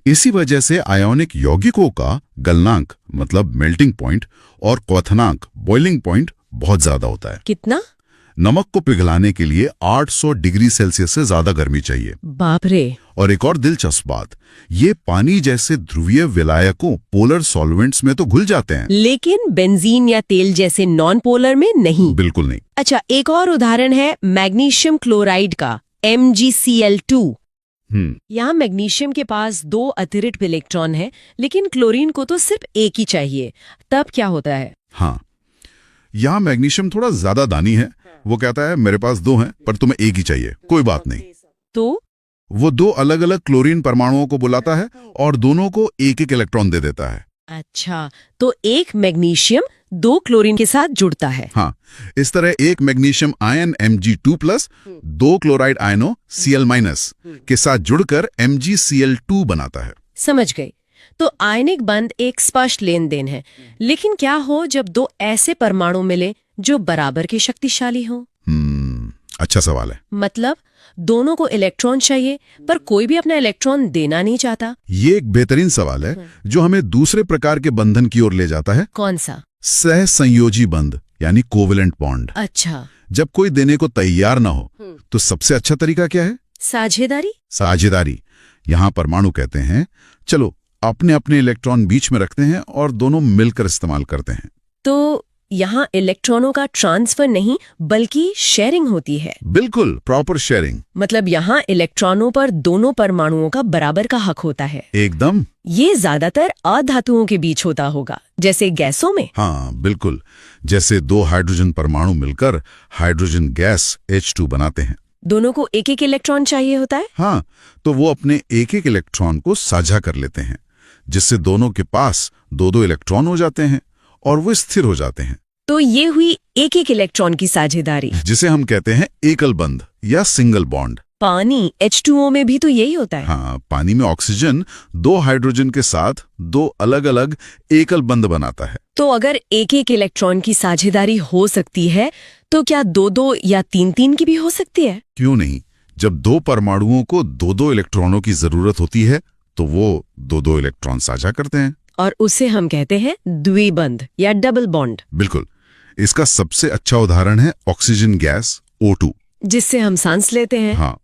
Speaker 1: इसी वजह से आयोनिक यौगिकों का गलनांक मतलब मेल्टिंग पॉइंट और क्वथनांक बॉइलिंग पॉइंट बहुत ज्यादा होता है।
Speaker 2: कितना?
Speaker 1: नमक को पिघलाने के लिए 800 डिग्री सेल्सियस से ज्यादा गर्मी चाहिए।
Speaker 2: बाप रे।
Speaker 1: और एक और दिलचस्प बात, ये पानी जैसे ध्रुवीय विलायकों पोलर सॉल्वेंट्स में तो घुल जाते हैं,
Speaker 2: लेकिन बेंजीन या तेल जैसे नॉन पोलर में नहीं।
Speaker 1: बिल्कुल नहीं।
Speaker 2: अच्छा, एक और उदाहरण है मैग्नीशियम क्लोराइड का, MgCl2। यहाँ मैग्नीशियम के पास 2 अतिरिक्त इलेक्ट्रॉन है, लेकिन क्लोरीन को तो सिर्फ एक ही चाहिए। तब क्या होता है?
Speaker 1: हाँ, यहाँ मैग्नीशियम थोड़ा ज्यादा दानी है। वो कहता है मेरे पास 2 हैं पर तुम्हें एक ही चाहिए, कोई बात नहीं।
Speaker 2: तो
Speaker 1: वो 2 अलग अलग क्लोरीन परमाणुओं को बुलाता है और दोनों को एक एक इलेक्ट्रॉन दे देता है।
Speaker 2: अच्छा, तो एक मैग्नीशियम 2 क्लोरीन के साथ जुड़ता है।
Speaker 1: हाँ, इस तरह एक मैग्नीशियम आयन Mg2+, 2 क्लोराइड आयनों Cl- के साथ जुड़कर MgCl2 बनाता है।
Speaker 2: समझ गई। तो आयनिक बंध एक स्पष्ट लेन देन है, लेकिन क्या हो जब 2 ऐसे परमाणु मिले जो बराबर के शक्तिशाली हों?
Speaker 1: अच्छा सवाल है।
Speaker 2: मतलब दोनों को इलेक्ट्रॉन चाहिए पर कोई भी अपना इलेक्ट्रॉन देना नहीं चाहता।
Speaker 1: ये एक बेहतरीन सवाल है जो हमें दूसरे प्रकार के बंधन की ओर ले जाता है।
Speaker 2: कौन सा?
Speaker 1: सहसंयोजी बंध यानी कोवेलेंट बॉन्ड।
Speaker 2: अच्छा।
Speaker 1: जब कोई देने को तैयार ना हो तो सबसे अच्छा तरीका क्या है?
Speaker 2: साझेदारी।
Speaker 1: साझेदारी। यहाँ परमाणु कहते हैं चलो अपने अपने इलेक्ट्रॉन बीच में रखते हैं और दोनों मिलकर इस्तेमाल करते हैं।
Speaker 2: तो यहाँ इलेक्ट्रॉनों का ट्रांसफर नहीं बल्कि शेयरिंग होती है।
Speaker 1: बिल्कुल, प्रॉपर शेयरिंग।
Speaker 2: मतलब यहाँ इलेक्ट्रॉनों पर दोनों परमाणुओं का बराबर का हक होता है।
Speaker 1: एकदम।
Speaker 2: ये ज्यादातर अधातुओं के बीच होता होगा, जैसे गैसों में।
Speaker 1: हाँ बिल्कुल, जैसे 2 हाइड्रोजन परमाणु मिलकर हाइड्रोजन गैस H2 बनाते हैं।
Speaker 2: दोनों को एक एक इलेक्ट्रॉन चाहिए होता है।
Speaker 1: हाँ, तो वो अपने एक एक इलेक्ट्रॉन को साझा कर लेते हैं, जिससे दोनों के पास 2-2 इलेक्ट्रॉन हो जाते हैं और वो स्थिर हो जाते हैं।
Speaker 2: तो ये हुई एक एक इलेक्ट्रॉन की साझेदारी,
Speaker 1: जिसे हम कहते हैं एकल बंध या सिंगल बॉन्ड।
Speaker 2: पानी H2O में भी तो यही होता है।
Speaker 1: हाँ, पानी में ऑक्सीजन 2 हाइड्रोजन के साथ 2 अलग अलग एकल बंध बनाता है।
Speaker 2: तो अगर एक एक इलेक्ट्रॉन की साझेदारी हो सकती है, तो क्या 2-2 या 3-3 की भी हो सकती है?
Speaker 1: क्यों नहीं? जब 2 परमाणुओं को 2-2 इलेक्ट्रॉनों की जरूरत होती है तो वो 2-2 इलेक्ट्रॉन साझा करते हैं
Speaker 2: और उसे हम कहते हैं द्विबंध या डबल बॉन्ड।
Speaker 1: बिल्कुल। इसका सबसे अच्छा उदाहरण है ऑक्सीजन गैस O2,
Speaker 2: जिससे हम सांस लेते हैं।
Speaker 1: हाँ,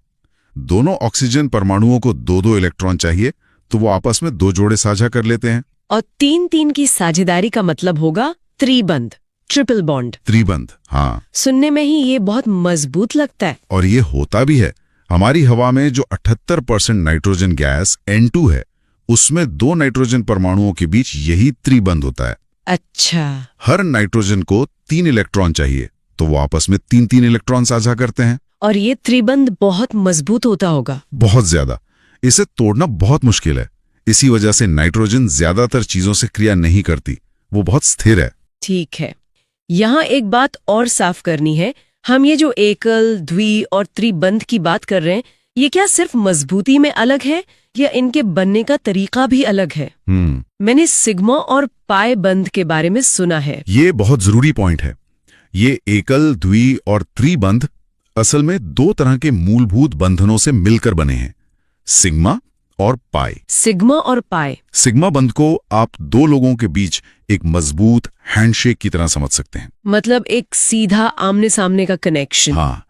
Speaker 1: दोनों ऑक्सीजन परमाणुओं को 2-2 इलेक्ट्रॉन चाहिए तो वो आपस में 2 जोड़े साझा कर लेते हैं।
Speaker 2: और 3-3 की साझेदारी का मतलब होगा त्रिबंध, ट्रिपल बॉन्ड।
Speaker 1: त्रिबंध। हाँ,
Speaker 2: सुनने में ही ये बहुत मजबूत लगता है।
Speaker 1: और ये होता भी है। हमारी हवा में जो 78% नाइट्रोजन गैस N2 है, उसमें 2 नाइट्रोजन परमाणुओं के बीच यही त्रिबंध होता है।
Speaker 2: अच्छा।
Speaker 1: हर नाइट्रोजन को 3 इलेक्ट्रॉन चाहिए तो वो आपस में 3-3 इलेक्ट्रॉन साझा करते हैं।
Speaker 2: और ये त्रिबंध बहुत मजबूत होता होगा।
Speaker 1: बहुत ज्यादा। इसे तोड़ना बहुत मुश्किल है। इसी वजह से नाइट्रोजन ज्यादातर चीजों से क्रिया नहीं करती, वो बहुत स्थिर है।
Speaker 2: ठीक है, यहाँ एक बात और साफ करनी है। हम ये जो एकल, द्वि और त्रिबंध की बात कर रहे हैं, ये क्या सिर्फ मजबूती में अलग है या इनके बनने का तरीका भी अलग है? मैंने सिग्मा और पाई बंध के बारे में सुना है।
Speaker 1: ये बहुत जरूरी पॉइंट है। ये एकल, द्वि और त्रिबंध असल में 2 तरह के मूलभूत बंधनों से मिलकर बने हैं, सिग्मा और पाई।
Speaker 2: सिग्मा और पाई।
Speaker 1: सिग्मा बंध को आप 2 लोगों के बीच एक मजबूत हैंडशेक की तरह समझ सकते हैं।
Speaker 2: मतलब एक सीधा आमने सामने का कनेक्शन।
Speaker 1: हाँ,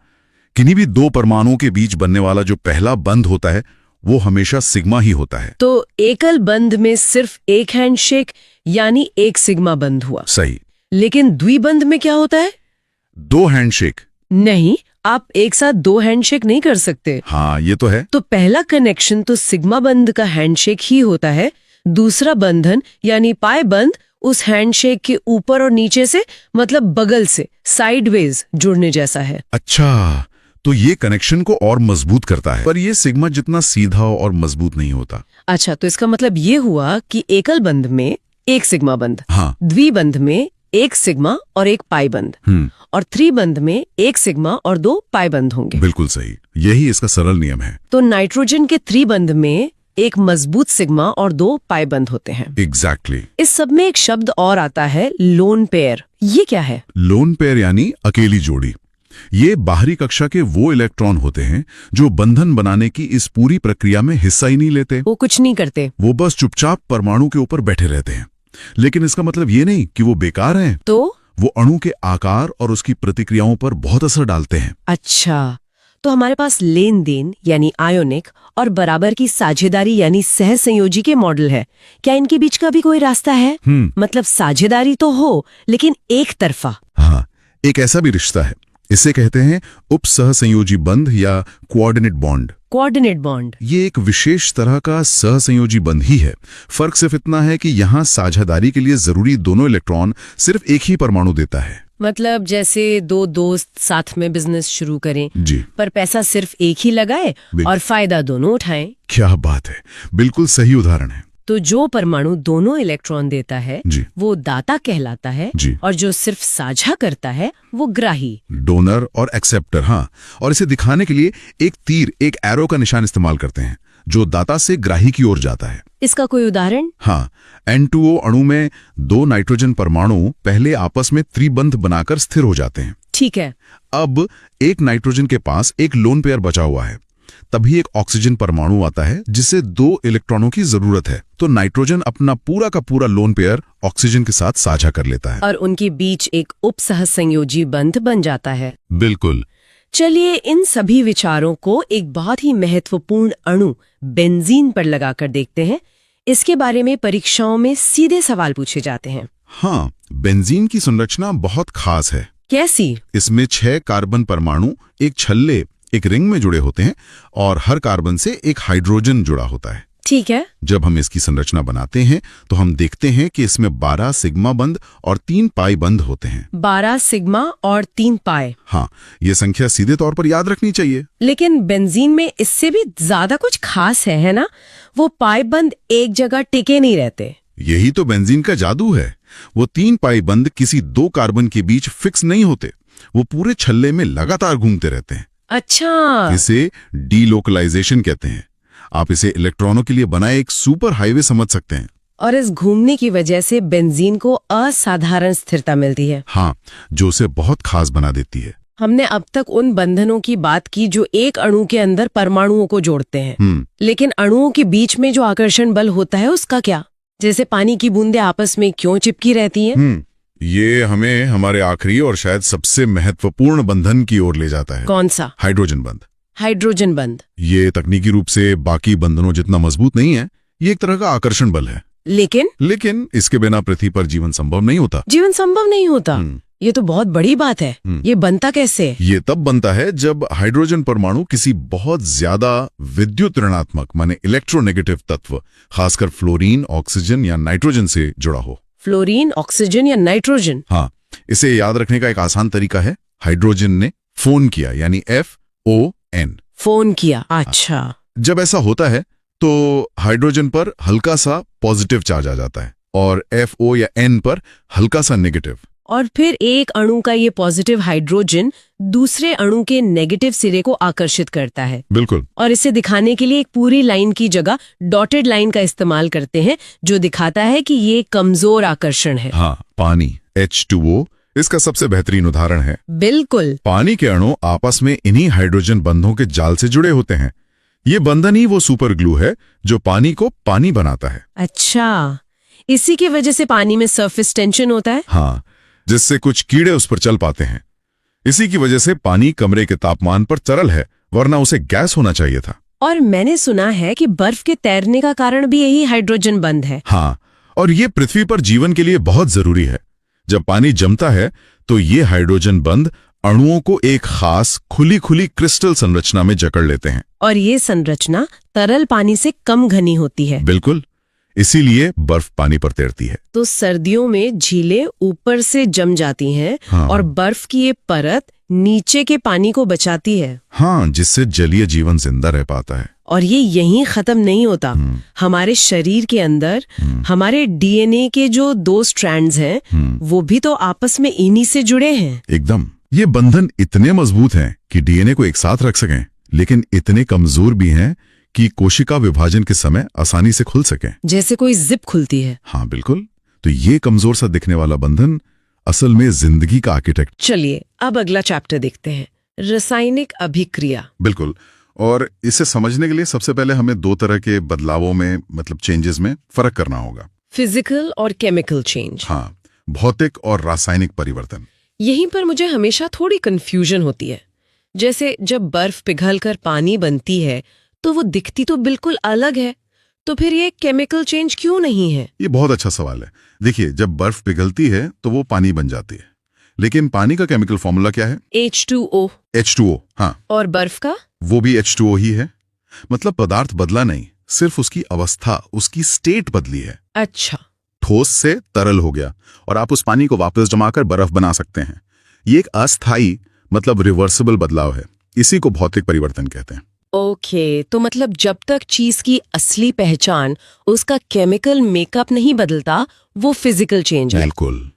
Speaker 1: किन्हीं भी 2 परमाणुओं के बीच बनने वाला जो पहला बंध होता है वो हमेशा सिग्मा ही होता है।
Speaker 2: तो एकल बंध में सिर्फ एक हैंडशेक यानी एक सिग्मा बंध हुआ।
Speaker 1: सही।
Speaker 2: लेकिन द्विबंध में क्या होता है?
Speaker 1: 2 हैंडशेक।
Speaker 2: नहीं, आप एक साथ 2 हैंडशेक नहीं कर सकते।
Speaker 1: हाँ, ये तो है।
Speaker 2: तो पहला कनेक्शन तो सिग्मा बंध का हैंडशेक ही होता है, दूसरा बंधन यानी पाई बंध उस हैंडशेक के ऊपर और नीचे से, मतलब बगल से, साइडवेज जुड़ने जैसा है।
Speaker 1: अच्छा, तो ये कनेक्शन को और मजबूत करता है, पर ये सिग्मा जितना सीधा और मजबूत नहीं होता।
Speaker 2: अच्छा, तो इसका मतलब ये हुआ कि एकल बंध में एक सिग्मा बंध,
Speaker 1: हाँ।
Speaker 2: द्विबंध में एक सिग्मा और एक पाई बंध, और त्रिबंध में एक सिग्मा और 2 पाई बंध होंगे।
Speaker 1: बिल्कुल सही, यही इसका सरल नियम है।
Speaker 2: तो नाइट्रोजन के त्रिबंध में एक मजबूत सिग्मा और 2 पाई बंध होते हैं।
Speaker 1: एग्जैक्टली।
Speaker 2: इस सब में एक शब्द और आता है, लोन पेयर। ये क्या है?
Speaker 1: लोन पेयर यानी अकेली जोड़ी। ये बाहरी कक्षा के वो इलेक्ट्रॉन होते हैं जो बंधन बनाने की इस पूरी प्रक्रिया में हिस्सा ही नहीं लेते।
Speaker 2: वो कुछ नहीं करते,
Speaker 1: वो बस चुपचाप परमाणु के ऊपर बैठे रहते हैं। लेकिन इसका मतलब ये नहीं कि वो बेकार हैं।
Speaker 2: तो
Speaker 1: वो अणु के आकार और उसकी प्रतिक्रियाओं पर बहुत असर डालते हैं।
Speaker 2: अच्छा, तो हमारे पास लेन देन यानी आयोनिक और बराबर की साझेदारी यानी सहसंयोजी के मॉडल है। क्या इनके बीच का भी कोई रास्ता है? मतलब साझेदारी तो हो, लेकिन एक तरफा।
Speaker 1: हाँ, एक ऐसा भी रिश्ता है। इसे कहते हैं उपसहसंयोजी बंध या कोऑर्डिनेट बॉन्ड।
Speaker 2: कोऑर्डिनेट बॉन्ड
Speaker 1: ये एक विशेष तरह का सहसंयोजी बंध ही है। फर्क सिर्फ इतना है कि यहाँ साझेदारी के लिए जरूरी दोनों इलेक्ट्रॉन सिर्फ एक ही परमाणु देता है।
Speaker 2: मतलब जैसे 2 दोस्त साथ में बिजनेस शुरू करें,
Speaker 1: जी,
Speaker 2: पर पैसा सिर्फ एक ही लगाए और फायदा दोनों उठाएं।
Speaker 1: क्या बात है, बिल्कुल सही उदाहरण है।
Speaker 2: तो जो परमाणु दोनों इलेक्ट्रॉन देता है
Speaker 1: जी,
Speaker 2: वो दाता कहलाता है,
Speaker 1: जी,
Speaker 2: और जो सिर्फ साझा करता है वो ग्राही,
Speaker 1: डोनर और एक्सेप्टर। हाँ, और इसे दिखाने के लिए एक तीर, एक एरो का निशान इस्तेमाल करते हैं जो दाता से ग्राही की ओर जाता है।
Speaker 2: इसका कोई उदाहरण?
Speaker 1: हाँ, N2O अणु में 2 नाइट्रोजन परमाणु पहले आपस में त्रिबंध बनाकर स्थिर हो जाते हैं।
Speaker 2: ठीक है।
Speaker 1: अब एक नाइट्रोजन के पास एक लोन पेयर बचा हुआ है। तभी एक ऑक्सीजन परमाणु आता है जिसे 2 इलेक्ट्रॉनों की जरूरत है। तो नाइट्रोजन अपना पूरा का पूरा लोन पेयर ऑक्सीजन के साथ साझा कर लेता है
Speaker 2: और उनके बीच एक उपसहसंयोजी बंध बन जाता है।
Speaker 1: बिल्कुल।
Speaker 2: चलिए इन सभी विचारों को एक बहुत ही महत्वपूर्ण अणु बेंजीन पर लगाकर देखते हैं। इसके बारे में परीक्षाओं में सीधे सवाल पूछे जाते हैं।
Speaker 1: हाँ, बेंजीन की संरचना बहुत खास है।
Speaker 2: कैसी?
Speaker 1: इसमें 6 कार्बन परमाणु एक छल्ले, एक रिंग में जुड़े होते हैं और हर कार्बन से एक हाइड्रोजन जुड़ा होता है।
Speaker 2: ठीक है।
Speaker 1: जब हम इसकी संरचना बनाते हैं तो हम देखते हैं कि इसमें 12 सिग्मा बंध और 3 पाई बंध होते हैं।
Speaker 2: 12 सिग्मा और 3 पाई।
Speaker 1: हाँ, ये संख्या सीधे तौर पर याद रखनी चाहिए।
Speaker 2: लेकिन बेंजीन में इससे भी ज्यादा कुछ खास है ना? वो पाई बंध एक जगह टिके नहीं रहते।
Speaker 1: यही तो बेंजीन का जादू है। वो 3 पाई बंध किसी 2 कार्बन के बीच फिक्स नहीं होते, वो पूरे छल्ले में लगातार घूमते रहते हैं।
Speaker 2: अच्छा।
Speaker 1: इसे डीलोकलाइजेशन कहते हैं। आप इसे इलेक्ट्रॉनों के लिए बनाए एक सुपर हाईवे समझ सकते हैं।
Speaker 2: और इस घूमने की वजह से बेंजीन को असाधारण स्थिरता मिलती है।
Speaker 1: हाँ, जो उसे बहुत खास बना देती है।
Speaker 2: हमने अब तक उन बंधनों की बात की जो एक अणु के अंदर परमाणुओं को जोड़ते हैं, लेकिन अणुओं के बीच में जो आकर्षण बल होता है उसका क्या? जैसे पानी की बूंदें आपस में क्यों चिपकी रहती हैं?
Speaker 1: ये हमें हमारे आखिरी और शायद सबसे महत्वपूर्ण बंधन की ओर ले जाता है।
Speaker 2: कौन सा?
Speaker 1: हाइड्रोजन बंध।
Speaker 2: हाइड्रोजन बंध।
Speaker 1: ये तकनीकी रूप से बाकी बंधनों जितना मजबूत नहीं है। ये एक तरह का आकर्षण बल है।
Speaker 2: लेकिन
Speaker 1: इसके बिना पृथ्वी पर जीवन संभव नहीं होता।
Speaker 2: जीवन संभव नहीं होता? ये तो बहुत बड़ी बात है। ये बनता कैसे?
Speaker 1: ये तब बनता है जब हाइड्रोजन परमाणु किसी बहुत ज्यादा विद्युत ऋणात्मक माने इलेक्ट्रोनेगेटिव तत्व, खासकर फ्लोरीन, ऑक्सीजन या नाइट्रोजन से जुड़ा हो।
Speaker 2: फ्लोरीन, ऑक्सीजन या नाइट्रोजन?
Speaker 1: हाँ, इसे याद रखने का एक आसान तरीका है, हाइड्रोजन ने फोन किया, यानी FON।
Speaker 2: फोन किया। अच्छा।
Speaker 1: जब ऐसा होता है तो हाइड्रोजन पर हल्का सा पॉजिटिव चार्ज आ जाता है और FO या N पर हल्का सा नेगेटिव।
Speaker 2: और फिर एक अणु का ये पॉजिटिव हाइड्रोजन दूसरे अणु के नेगेटिव सिरे को आकर्षित करता है।
Speaker 1: बिल्कुल।
Speaker 2: और इसे दिखाने के लिए एक पूरी लाइन की जगह डॉटेड लाइन का इस्तेमाल करते हैं, जो दिखाता है कि ये कमजोर आकर्षण है।
Speaker 1: हाँ, पानी H2O इसका सबसे बेहतरीन उदाहरण है।
Speaker 2: बिल्कुल।
Speaker 1: पानी के अणु आपस में इन्हीं हाइड्रोजन बंधों के जाल से जुड़े होते हैं। ये बंधन ही वो सुपर ग्लू है जो पानी को पानी बनाता है।
Speaker 2: अच्छा, इसी की वजह से पानी में सरफेस टेंशन होता है?
Speaker 1: हाँ, जिससे कुछ कीड़े उस पर चल पाते हैं। इसी की वजह से पानी कमरे के तापमान पर तरल है, वरना उसे गैस होना चाहिए था।
Speaker 2: और मैंने सुना है कि बर्फ के तैरने का कारण भी यही हाइड्रोजन बंध है।
Speaker 1: हाँ, और ये पृथ्वी पर जीवन के लिए बहुत जरूरी है। जब पानी जमता है तो ये हाइड्रोजन बंध अणुओं को एक खास खुली खुली क्रिस्टल संरचना में जकड़ लेते हैं।
Speaker 2: और ये संरचना तरल पानी से कम घनी होती है।
Speaker 1: बिल्कुल। इसीलिए बर्फ पानी पर तैरती है।
Speaker 2: तो सर्दियों में झीलें ऊपर से जम जाती हैं
Speaker 1: हाँ।
Speaker 2: और बर्फ की ये परत नीचे के पानी को बचाती है।
Speaker 1: हाँ, जिससे जलीय जीवन जिंदा रह पाता है।
Speaker 2: और ये यहीं खत्म नहीं होता। हमारे शरीर के अंदर हमारे डीएनए के जो 2 स्ट्रैंड्स हैं वो भी तो आपस में इन्हीं से जुड़े हैं।
Speaker 1: एकदम। ये बंधन इतने मजबूत हैं कि डीएनए को एक साथ रख सकें, लेकिन इतने कमजोर भी हैं कि कोशिका विभाजन के समय आसानी से खुल सकें।
Speaker 2: जैसे कोई जिप खुलती है।
Speaker 1: हाँ बिल्कुल। तो ये कमजोर सा दिखने वाला बंधन असल में जिंदगी का आर्किटेक्ट।
Speaker 2: चलिए अब अगला चैप्टर देखते हैं, रासायनिक अभिक्रिया।
Speaker 1: बिल्कुल। और इसे समझने के लिए सबसे पहले हमें 2 तरह के बदलावों में, मतलब चेंजेस में फर्क करना होगा।
Speaker 2: फिजिकल और केमिकल चेंज।
Speaker 1: हाँ, भौतिक और रासायनिक परिवर्तन।
Speaker 2: यहीं पर मुझे हमेशा थोड़ी कंफ्यूजन होती है। जैसे जब बर्फ पिघलकर पानी बनती है तो वो दिखती तो बिल्कुल अलग है, तो फिर ये केमिकल चेंज क्यों नहीं है?
Speaker 1: ये बहुत अच्छा सवाल है। देखिए, जब बर्फ पिघलती है तो वो पानी बन जाती है, लेकिन पानी का केमिकल फॉर्मूला क्या है?
Speaker 2: H2O।
Speaker 1: H2O। हाँ,
Speaker 2: और बर्फ का?
Speaker 1: वो भी H2O ही है। मतलब पदार्थ बदला नहीं, सिर्फ उसकी अवस्था, उसकी स्टेट बदली है।
Speaker 2: अच्छा।
Speaker 1: ठोस से तरल हो गया और आप उस पानी को वापस जमाकर बर्फ बना सकते हैं। ये एक अस्थायी, मतलब रिवर्सिबल बदलाव है। इसी को भौतिक परिवर्तन कहते हैं।
Speaker 2: ओके, तो मतलब जब तक चीज की असली पहचान, उसका केमिकल मेकअप नहीं बदलता, वो फिजिकल चेंज है।
Speaker 1: बिल्कुल।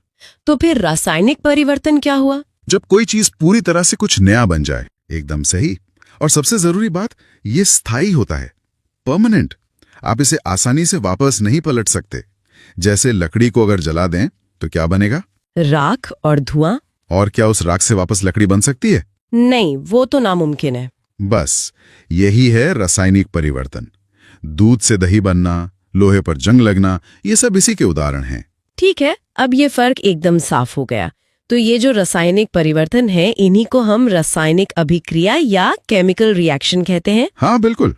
Speaker 2: तो फिर रासायनिक परिवर्तन क्या हुआ?
Speaker 1: जब कोई चीज पूरी तरह से कुछ नया बन जाए। एकदम सही। और सबसे जरूरी बात, ये स्थायी होता है, परमानेंट। आप इसे आसानी से वापस नहीं पलट सकते। जैसे लकड़ी को अगर जला दें तो क्या बनेगा?
Speaker 2: राख और धुआं।
Speaker 1: और क्या उस राख से वापस लकड़ी बन सकती है?
Speaker 2: नहीं, वो तो नामुमकिन है।
Speaker 1: बस यही है रासायनिक परिवर्तन। दूध से दही बनना, लोहे पर जंग लगना, ये सब इसी के उदाहरण हैं।
Speaker 2: ठीक है, अब ये फर्क एकदम साफ हो गया। तो ये जो रासायनिक परिवर्तन है, इन्हीं को हम रासायनिक अभिक्रिया या केमिकल रिएक्शन कहते हैं।
Speaker 1: हाँ बिल्कुल।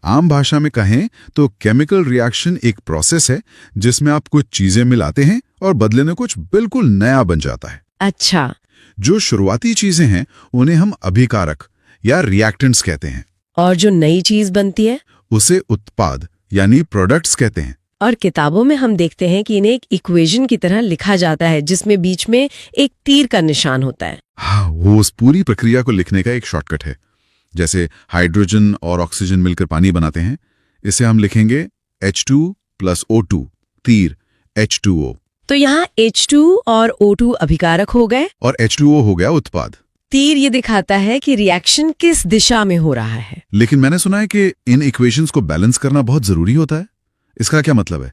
Speaker 1: आम भाषा में कहें तो केमिकल रिएक्शन एक प्रोसेस है जिसमें आप कुछ चीजें मिलाते हैं और बदले में कुछ बिल्कुल नया बन जाता है।
Speaker 2: अच्छा।
Speaker 1: जो शुरुआती चीजें हैं उन्हें हम अभिकारक या रिएक्टेंट्स कहते हैं।
Speaker 2: और जो नई चीज बनती है
Speaker 1: उसे उत्पाद यानी प्रोडक्ट्स कहते हैं।
Speaker 2: और किताबों में हम देखते हैं कि इन्हें एक इक्वेशन की तरह लिखा जाता है, जिसमें बीच में एक तीर का निशान होता है।
Speaker 1: हाँ, वो उस पूरी प्रक्रिया को लिखने का एक शॉर्टकट है। जैसे हाइड्रोजन और ऑक्सीजन मिलकर पानी बनाते हैं, इसे हम लिखेंगे H2+O2, तीर H2O।
Speaker 2: तो यहाँ H2 और O2 अभिकारक हो गए
Speaker 1: और H2O हो गया उत्पाद।
Speaker 2: तीर ये दिखाता है कि रिएक्शन किस दिशा में हो रहा है।
Speaker 1: लेकिन मैंने सुना है कि इन इक्वेशंस को बैलेंस करना बहुत जरूरी होता है। इसका क्या मतलब है?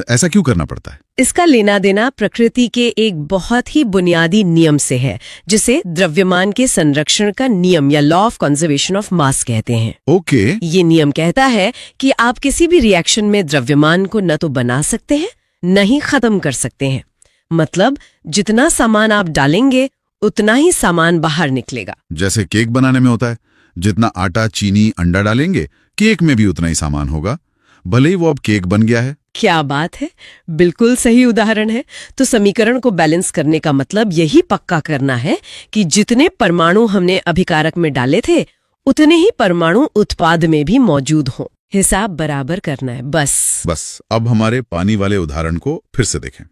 Speaker 1: ऐसा क्यों करना पड़ता है?
Speaker 2: इसका लेना देना प्रकृति के एक बहुत ही बुनियादी नियम से है, जिसे द्रव्यमान के संरक्षण का नियम या law of conservation of mass कहते हैं।
Speaker 1: ओके।
Speaker 2: ये नियम कहता है कि आप किसी भी रिएक्शन में द्रव्यमान को न तो बना सकते हैं, न ही खत्म कर सकते हैं। मतलब जितना सामान आप डालेंगे उतना ही सामान बाहर निकलेगा।
Speaker 1: जैसे केक बनाने में होता है, जितना आटा, चीनी, अंडा डालेंगे, केक में भी उतना ही सामान होगा, भले ही वो अब केक बन गया है।
Speaker 2: क्या बात है, बिल्कुल सही उदाहरण है। तो समीकरण को बैलेंस करने का मतलब यही पक्का करना है कि जितने परमाणु हमने अभिकारक में डाले थे, उतने ही परमाणु उत्पाद में भी मौजूद हों। हिसाब बराबर करना है बस।
Speaker 1: अब हमारे पानी वाले उदाहरण को फिर से देखें।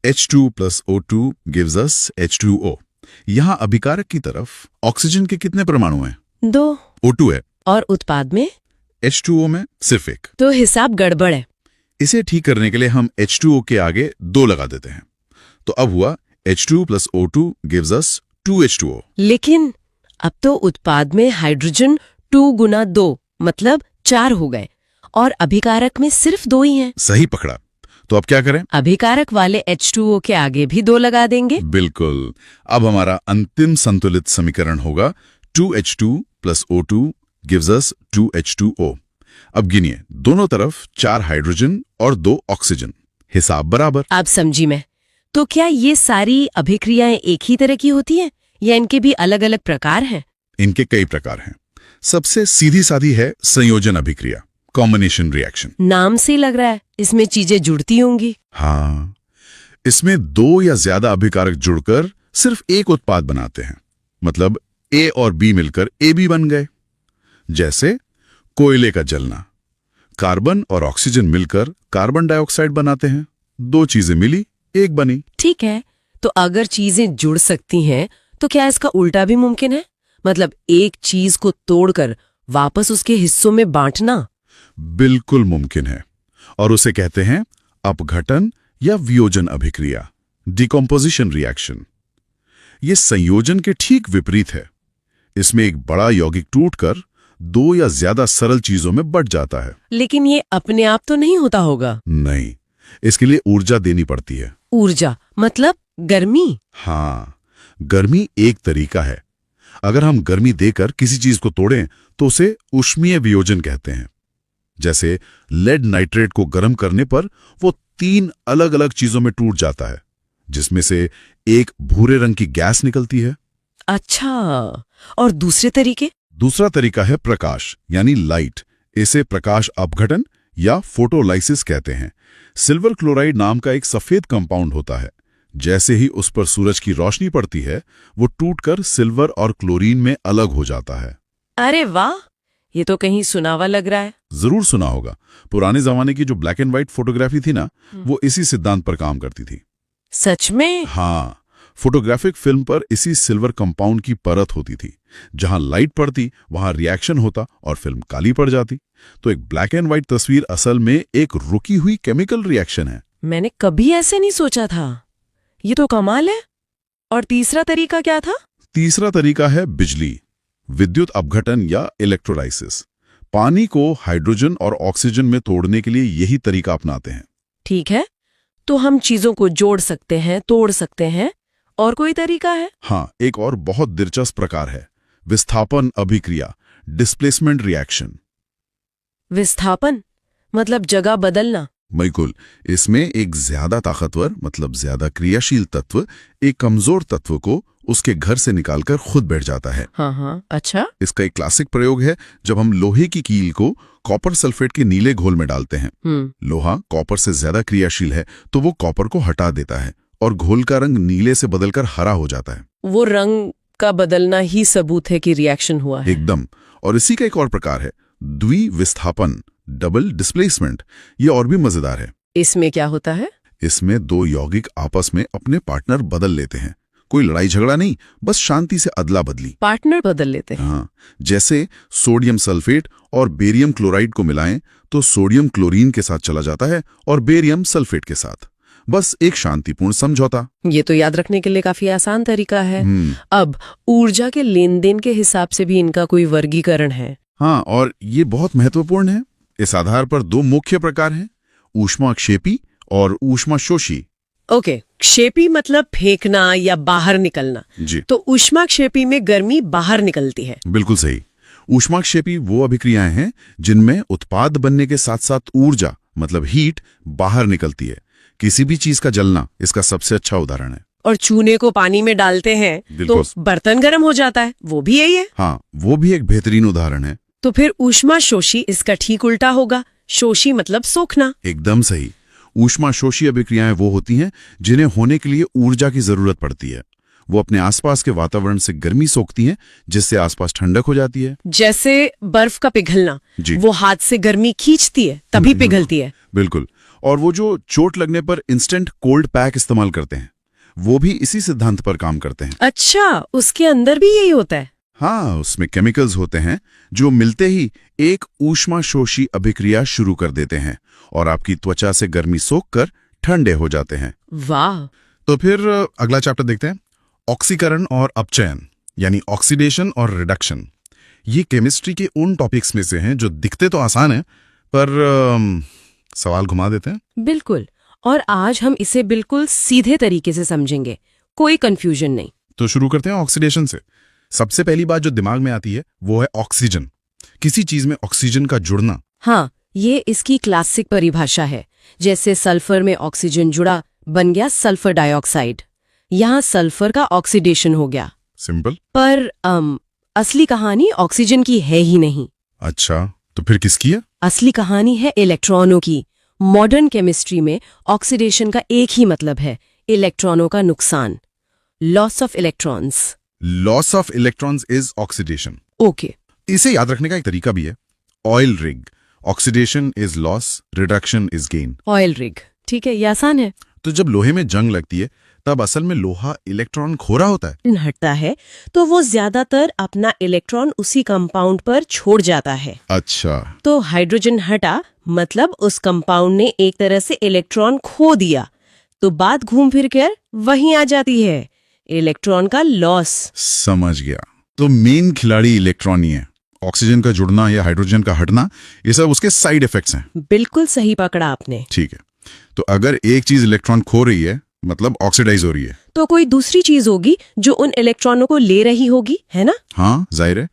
Speaker 1: H2+O2 gives us H2O। यहाँ अभिकारक की तरफ ऑक्सीजन के कितने परमाणु हैं?
Speaker 2: 2।
Speaker 1: O2 है।
Speaker 2: और उत्पाद में
Speaker 1: H2O में सिर्फ 1।
Speaker 2: तो हिसाब गड़बड़ है।
Speaker 1: इसे ठीक करने के लिए हम H2O के आगे 2 लगा देते हैं। तो अब हुआ H2+O2 gives us 2H2O।
Speaker 2: लेकिन अब तो उत्पाद में हाइड्रोजन 2 गुना 2 मतलब 4 हो गए, और अभिकारक में सिर्फ 2 ही हैं।
Speaker 1: सही पकड़ा। तो अब क्या करें?
Speaker 2: अभिकारक वाले H2O के आगे भी 2 लगा देंगे।
Speaker 1: बिल्कुल। अब हमारा अंतिम संतुलित समीकरण होगा 2H2+O2 gives us 2H2O। अब गिनिए, दोनों तरफ 4 हाइड्रोजन और 2 ऑक्सीजन। हिसाब बराबर।
Speaker 2: आप समझी मैं। तो क्या ये सारी अभिक्रियाएं एक ही तरह की होती हैं या इनके भी अलग अलग प्रकार हैं?
Speaker 1: इनके कई प्रकार हैं। सबसे सीधी सादी है संयोजन अभिक्रिया, कॉम्बिनेशन रिएक्शन।
Speaker 2: नाम से लग रहा है इसमें चीजें जुड़ती होंगी।
Speaker 1: हाँ, इसमें 2 या ज्यादा अभिकारक जुड़कर सिर्फ एक उत्पाद बनाते हैं। मतलब A और B मिलकर AB बन गए। जैसे कोयले का जलना। कार्बन और ऑक्सीजन मिलकर कार्बन डाइऑक्साइड बनाते हैं। दो चीजें मिली, एक बनी।
Speaker 2: ठीक है, तो अगर चीजें जुड़ सकती हैं तो क्या इसका उल्टा भी मुमकिन है? मतलब एक चीज को तोड़कर वापस उसके हिस्सों में बांटना?
Speaker 1: बिल्कुल मुमकिन है, और उसे कहते हैं अपघटन या वियोजन अभिक्रिया, डिकम्पोजिशन रिएक्शन। ये संयोजन के ठीक विपरीत है। इसमें एक बड़ा यौगिक टूटकर दो या ज्यादा सरल चीजों में बंट जाता है।
Speaker 2: लेकिन ये अपने आप तो नहीं होता होगा।
Speaker 1: नहीं, इसके लिए ऊर्जा देनी पड़ती है।
Speaker 2: ऊर्जा मतलब गर्मी?
Speaker 1: हाँ, गर्मी एक तरीका है। अगर हम गर्मी देकर किसी चीज को तोड़ें तो उसे ऊष्मीय वियोजन कहते हैं। जैसे लेड नाइट्रेट को गर्म करने पर वो 3 अलग-अलग चीजों में टूट जाता है, जिसमें से एक भूरे रंग की गैस निकलती है।
Speaker 2: अच्छा, और दूसरे तरीके?
Speaker 1: दूसरा तरीका है प्रकाश यानी लाइट। इसे प्रकाश अपघटन या फोटोलाइसिस कहते हैं। सिल्वर क्लोराइड नाम का एक सफेद कंपाउंड होता है। जैसे ही उस पर सूरज की रोशनी पड़ती है, वो टूटकर सिल्वर और क्लोरीन में अलग हो जाता है।
Speaker 2: अरे वाह, ये तो कहीं सुना हुआ लग रहा है।
Speaker 1: जरूर सुना होगा। पुराने जमाने की जो ब्लैक एंड व्हाइट फोटोग्राफी थी ना, वो इसी सिद्धांत पर काम करती थी।
Speaker 2: सच में?
Speaker 1: हाँ, फोटोग्राफिक फिल्म पर इसी सिल्वर कंपाउंड की परत होती थी। जहां लाइट पड़ती वहां रिएक्शन होता और फिल्म काली पड़ जाती। तो एक ब्लैक एंड व्हाइट तस्वीर असल में एक रुकी हुई केमिकल रिएक्शन है।
Speaker 2: मैंने कभी ऐसे नहीं सोचा था। ये तो कमाल है। और तीसरा तरीका क्या था?
Speaker 1: तीसरा तरीका है बिजली, विद्युत अपघटन या इलेक्ट्रोलाइसिस। पानी को हाइड्रोजन और ऑक्सीजन में तोड़ने के लिए यही तरीका अपनाते हैं।
Speaker 2: ठीक है, तो हम चीजों को जोड़ सकते हैं, तोड़ सकते हैं। और कोई तरीका है?
Speaker 1: हाँ, एक और बहुत दिलचस्प प्रकार है विस्थापन अभिक्रिया, डिस्प्लेसमेंट रिएक्शन।
Speaker 2: विस्थापन मतलब जगह बदलना?
Speaker 1: बिल्कुल। इसमें एक ज्यादा ताकतवर मतलब ज्यादा क्रियाशील तत्व एक कमजोर तत्व को उसके घर से निकालकर खुद बैठ जाता है।
Speaker 2: हाँ, अच्छा।
Speaker 1: इसका एक क्लासिक प्रयोग है जब हम लोहे की कील को कॉपर सल्फेट के नीले घोल में डालते हैं। लोहा कॉपर से ज्यादा क्रियाशील है तो वो कॉपर को हटा देता है और घोल का रंग नीले से बदलकर हरा हो जाता है।
Speaker 2: वो रंग का बदलना ही सबूत है कि रिएक्शन हुआ है।
Speaker 1: एकदम। और इसी का एक और प्रकार है द्विविस्थापन, डबल डिस्प्लेसमेंट। ये और भी मजेदार है।
Speaker 2: इसमें क्या होता है?
Speaker 1: इसमें दो यौगिक आपस में अपने पार्टनर बदल लेते हैं। कोई लड़ाई झगड़ा नहीं, बस शांति से अदला बदली।
Speaker 2: पार्टनर बदल लेते हैं?
Speaker 1: हाँ, जैसे सोडियम सल्फेट और बेरियम क्लोराइड को मिलाएं तो सोडियम क्लोरीन के साथ चला जाता है और बेरियम सल्फेट के साथ। बस एक शांतिपूर्ण समझौता।
Speaker 2: ये तो याद रखने के लिए काफी आसान तरीका है। अब ऊर्जा के लेन देन के हिसाब से भी इनका कोई वर्गीकरण है?
Speaker 1: हाँ, और ये बहुत महत्वपूर्ण है। इस आधार पर दो मुख्य प्रकार हैं, ऊष्माक्षेपी और ऊष्माशोषी।
Speaker 2: ओके, क्षेपी मतलब फेंकना या बाहर निकलना।
Speaker 1: जी,
Speaker 2: तो ऊष्माक्षेपी में गर्मी बाहर निकलती है।
Speaker 1: बिल्कुल सही। ऊष्माक्षेपी वो अभिक्रियाएं हैं जिनमें उत्पाद बनने के साथ साथ ऊर्जा मतलब हीट बाहर निकलती है। किसी भी चीज का जलना इसका सबसे अच्छा उदाहरण है।
Speaker 2: और चूने को पानी में डालते हैं तो बर्तन गर्म हो जाता है, वो भी यही है।
Speaker 1: हाँ, वो भी एक बेहतरीन उदाहरण है।
Speaker 2: तो फिर ऊष्माशोषी इसका ठीक उल्टा होगा। शोषी मतलब सोखना।
Speaker 1: एकदम सही। ऊष्माशोषी अभिक्रियाएं वो होती हैं जिन्हें होने के लिए ऊर्जा की जरूरत पड़ती है। वो अपने आसपास के वातावरण से गर्मी सोखती हैं, जिससे आसपास ठंडक हो जाती है।
Speaker 2: जैसे बर्फ का पिघलना, वो हाथ से गर्मी खींचती है तभी पिघलती है।
Speaker 1: बिल्कुल। और वो जो चोट लगने पर इंस्टेंट कोल्ड पैक इस्तेमाल करते हैं, वो भी इसी सिद्धांत पर काम करते हैं।
Speaker 2: अच्छा, उसके अंदर भी यही होता है?
Speaker 1: हाँ, उसमें केमिकल्स होते हैं जो मिलते ही एक ऊष्माशोषी अभिक्रिया शुरू कर देते हैं और आपकी त्वचा से गर्मी सोखकर ठंडे हो जाते हैं।
Speaker 2: वाह।
Speaker 1: तो फिर अगला चैप्टर देखते हैं, ऑक्सीकरण और अपचयन यानी ऑक्सीडेशन और रिडक्शन। ये केमिस्ट्री के उन टॉपिक्स में से हैं जो दिखते तो आसान हैं पर सवाल घुमा देते हैं।
Speaker 2: बिल्कुल, और आज हम इसे बिल्कुल सीधे तरीके से समझेंगे, कोई कंफ्यूजन नहीं।
Speaker 1: तो शुरू करते हैं ऑक्सीडेशन से। सबसे पहली बात जो दिमाग में आती है वो है ऑक्सीजन। किसी चीज में ऑक्सीजन का जुड़ना।
Speaker 2: हाँ, ये इसकी क्लासिक परिभाषा है। जैसे सल्फर में ऑक्सीजन जुड़ा, बन गया सल्फर डाइऑक्साइड। यहाँ सल्फर का ऑक्सीडेशन हो गया।
Speaker 1: सिंपल।
Speaker 2: पर असली कहानी ऑक्सीजन की है ही नहीं।
Speaker 1: अच्छा, तो फिर किसकी है?
Speaker 2: असली कहानी है इलेक्ट्रॉनों की। मॉडर्न केमिस्ट्री में ऑक्सीडेशन का एक ही मतलब है, इलेक्ट्रॉनों का नुकसान, loss of electrons.
Speaker 1: Loss of electrons is oxidation.
Speaker 2: Okay.
Speaker 1: इसे याद रखने का एक तरीका भी है, oil rig oxidation is loss, reduction is gain.
Speaker 3: Oil rig, ठीक है, ये आसान है।
Speaker 1: तो जब लोहे में जंग लगती है तब असल में लोहा इलेक्ट्रॉन खो रहा होता है।
Speaker 2: हटता है तो वो ज्यादातर अपना इलेक्ट्रॉन उसी कंपाउंड पर छोड़ जाता है।
Speaker 1: अच्छा,
Speaker 2: तो हाइड्रोजन हटा मतलब उस कंपाउंड ने एक तरह से इलेक्ट्रॉन खो दिया, तो बात घूम फिर कर वहीं आ जाती है, इलेक्ट्रॉन का लॉस।
Speaker 1: समझ गया। तो मेन खिलाड़ी इलेक्ट्रॉन ही है। ऑक्सीजन का जुड़ना या हाइड्रोजन का हटना ये सब उसके साइड इफेक्ट्स हैं।
Speaker 2: बिल्कुल सही पकड़ा आपने।
Speaker 1: ठीक है, तो अगर एक चीज इलेक्ट्रॉन खो रही है मतलब ऑक्सीडाइज हो रही है,
Speaker 2: तो कोई दूसरी चीज होगी जो उन इलेक्ट्रॉनों को ले रही होगी, है ना?
Speaker 1: हाँ जाहिर है।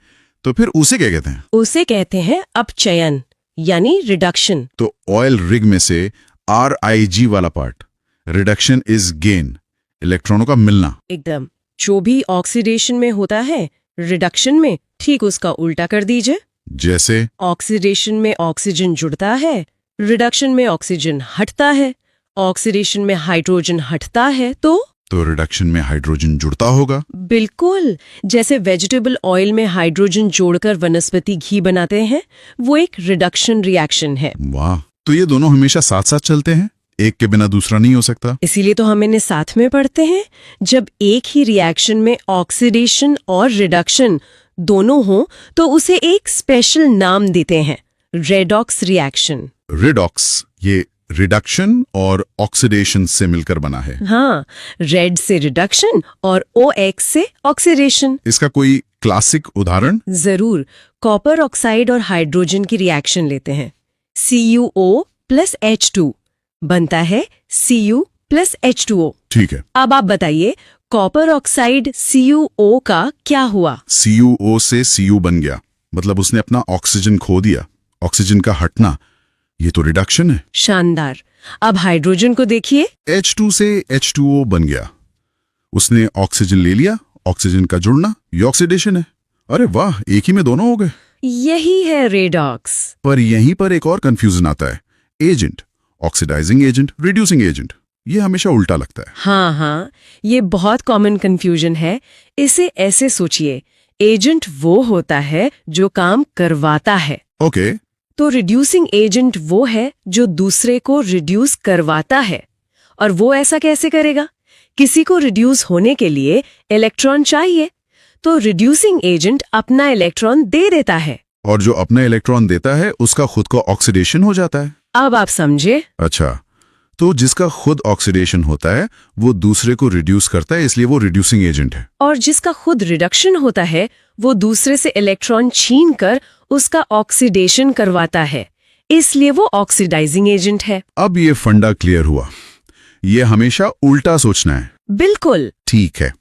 Speaker 1: तो फिर उसे क्या कहते हैं?
Speaker 2: उसे कहते हैं अपचयन यानी रिडक्शन।
Speaker 1: तो ऑयल रिग में से RIG वाला पार्ट, रिडक्शन इज गेन, इलेक्ट्रॉनों का मिलना।
Speaker 2: एकदम, जो भी ऑक्सीडेशन में होता है रिडक्शन में ठीक उसका उल्टा कर दीजिए।
Speaker 1: जैसे
Speaker 2: ऑक्सीडेशन में ऑक्सीजन जुड़ता है, रिडक्शन में ऑक्सीजन हटता है। ऑक्सीडेशन में हाइड्रोजन हटता है तो
Speaker 1: रिडक्शन में हाइड्रोजन जुड़ता होगा।
Speaker 2: बिल्कुल, जैसे वेजिटेबल ऑयल में हाइड्रोजन जोड़कर वनस्पति घी बनाते हैं, वो एक रिडक्शन रिएक्शन है।
Speaker 1: वाह, तो ये दोनों हमेशा साथ साथ चलते हैं, एक के बिना दूसरा नहीं हो सकता।
Speaker 2: इसीलिए तो हम इन्हें साथ में पढ़ते हैं। जब एक ही रिएक्शन में ऑक्सीडेशन और रिडक्शन दोनों हो तो उसे एक स्पेशल नाम देते हैं, रेडॉक्स रिएक्शन।
Speaker 1: रिडॉक्स ये रिडक्शन और ऑक्सीडेशन से मिलकर बना है।
Speaker 2: हाँ, रेड से रिडक्शन और OX से ऑक्सीडेशन।
Speaker 1: इसका कोई क्लासिक उदाहरण?
Speaker 2: जरूर, कॉपर ऑक्साइड और हाइड्रोजन की रिएक्शन लेते हैं। CuO प्लस H2 बनता है Cu प्लस H2O।
Speaker 1: ठीक है,
Speaker 2: अब आप बताइए, कॉपर ऑक्साइड CuO का क्या हुआ?
Speaker 1: CuO से Cu बन गया, मतलब उसने अपना ऑक्सीजन खो दिया। ऑक्सीजन का हटना ये तो रिडक्शन है।
Speaker 2: शानदार। अब हाइड्रोजन को देखिए,
Speaker 1: H2 से H2O बन गया, उसने ऑक्सीजन ले लिया, ऑक्सीजन का जुड़ना ये ऑक्सीडेशन है। अरे वाह, एक ही में दोनों हो गए।
Speaker 2: यही है रेडॉक्स।
Speaker 1: पर यहीं पर एक और कंफ्यूजन आता है, agent, oxidising agent, reducing agent, ये हमेशा उल्टा लगता है।
Speaker 2: हाँ, ये बहुत कॉमन कंफ्यूजन है। इसे ऐसे सोचिए, एजेंट वो होता है जो काम करवाता है,
Speaker 1: ओके,
Speaker 2: तो रिड्यूसिंग एजेंट वो है जो दूसरे को रिड्यूस करवाता है। और वो ऐसा कैसे करेगा? किसी को रिड्यूस होने के लिए इलेक्ट्रॉन चाहिए, तो रिड्यूसिंग एजेंट अपना इलेक्ट्रॉन दे देता है।
Speaker 1: और जो अपना इलेक्ट्रॉन देता है उसका खुद का ऑक्सीडेशन हो जाता है।
Speaker 2: अब आप समझे?
Speaker 1: अच्छा, तो जिसका खुद ऑक्सीडेशन होता है वो दूसरे को रिड्यूस करता है, इसलिए वो रिड्यूसिंग एजेंट है।
Speaker 2: और जिसका खुद रिडक्शन होता है वो दूसरे से इलेक्ट्रॉन छीन कर उसका ऑक्सीडेशन करवाता है, इसलिए वो ऑक्सीडाइजिंग एजेंट है।
Speaker 1: अब ये फंडा क्लियर हुआ, ये हमेशा उल्टा सोचना है।
Speaker 2: बिल्कुल।
Speaker 1: ठीक है,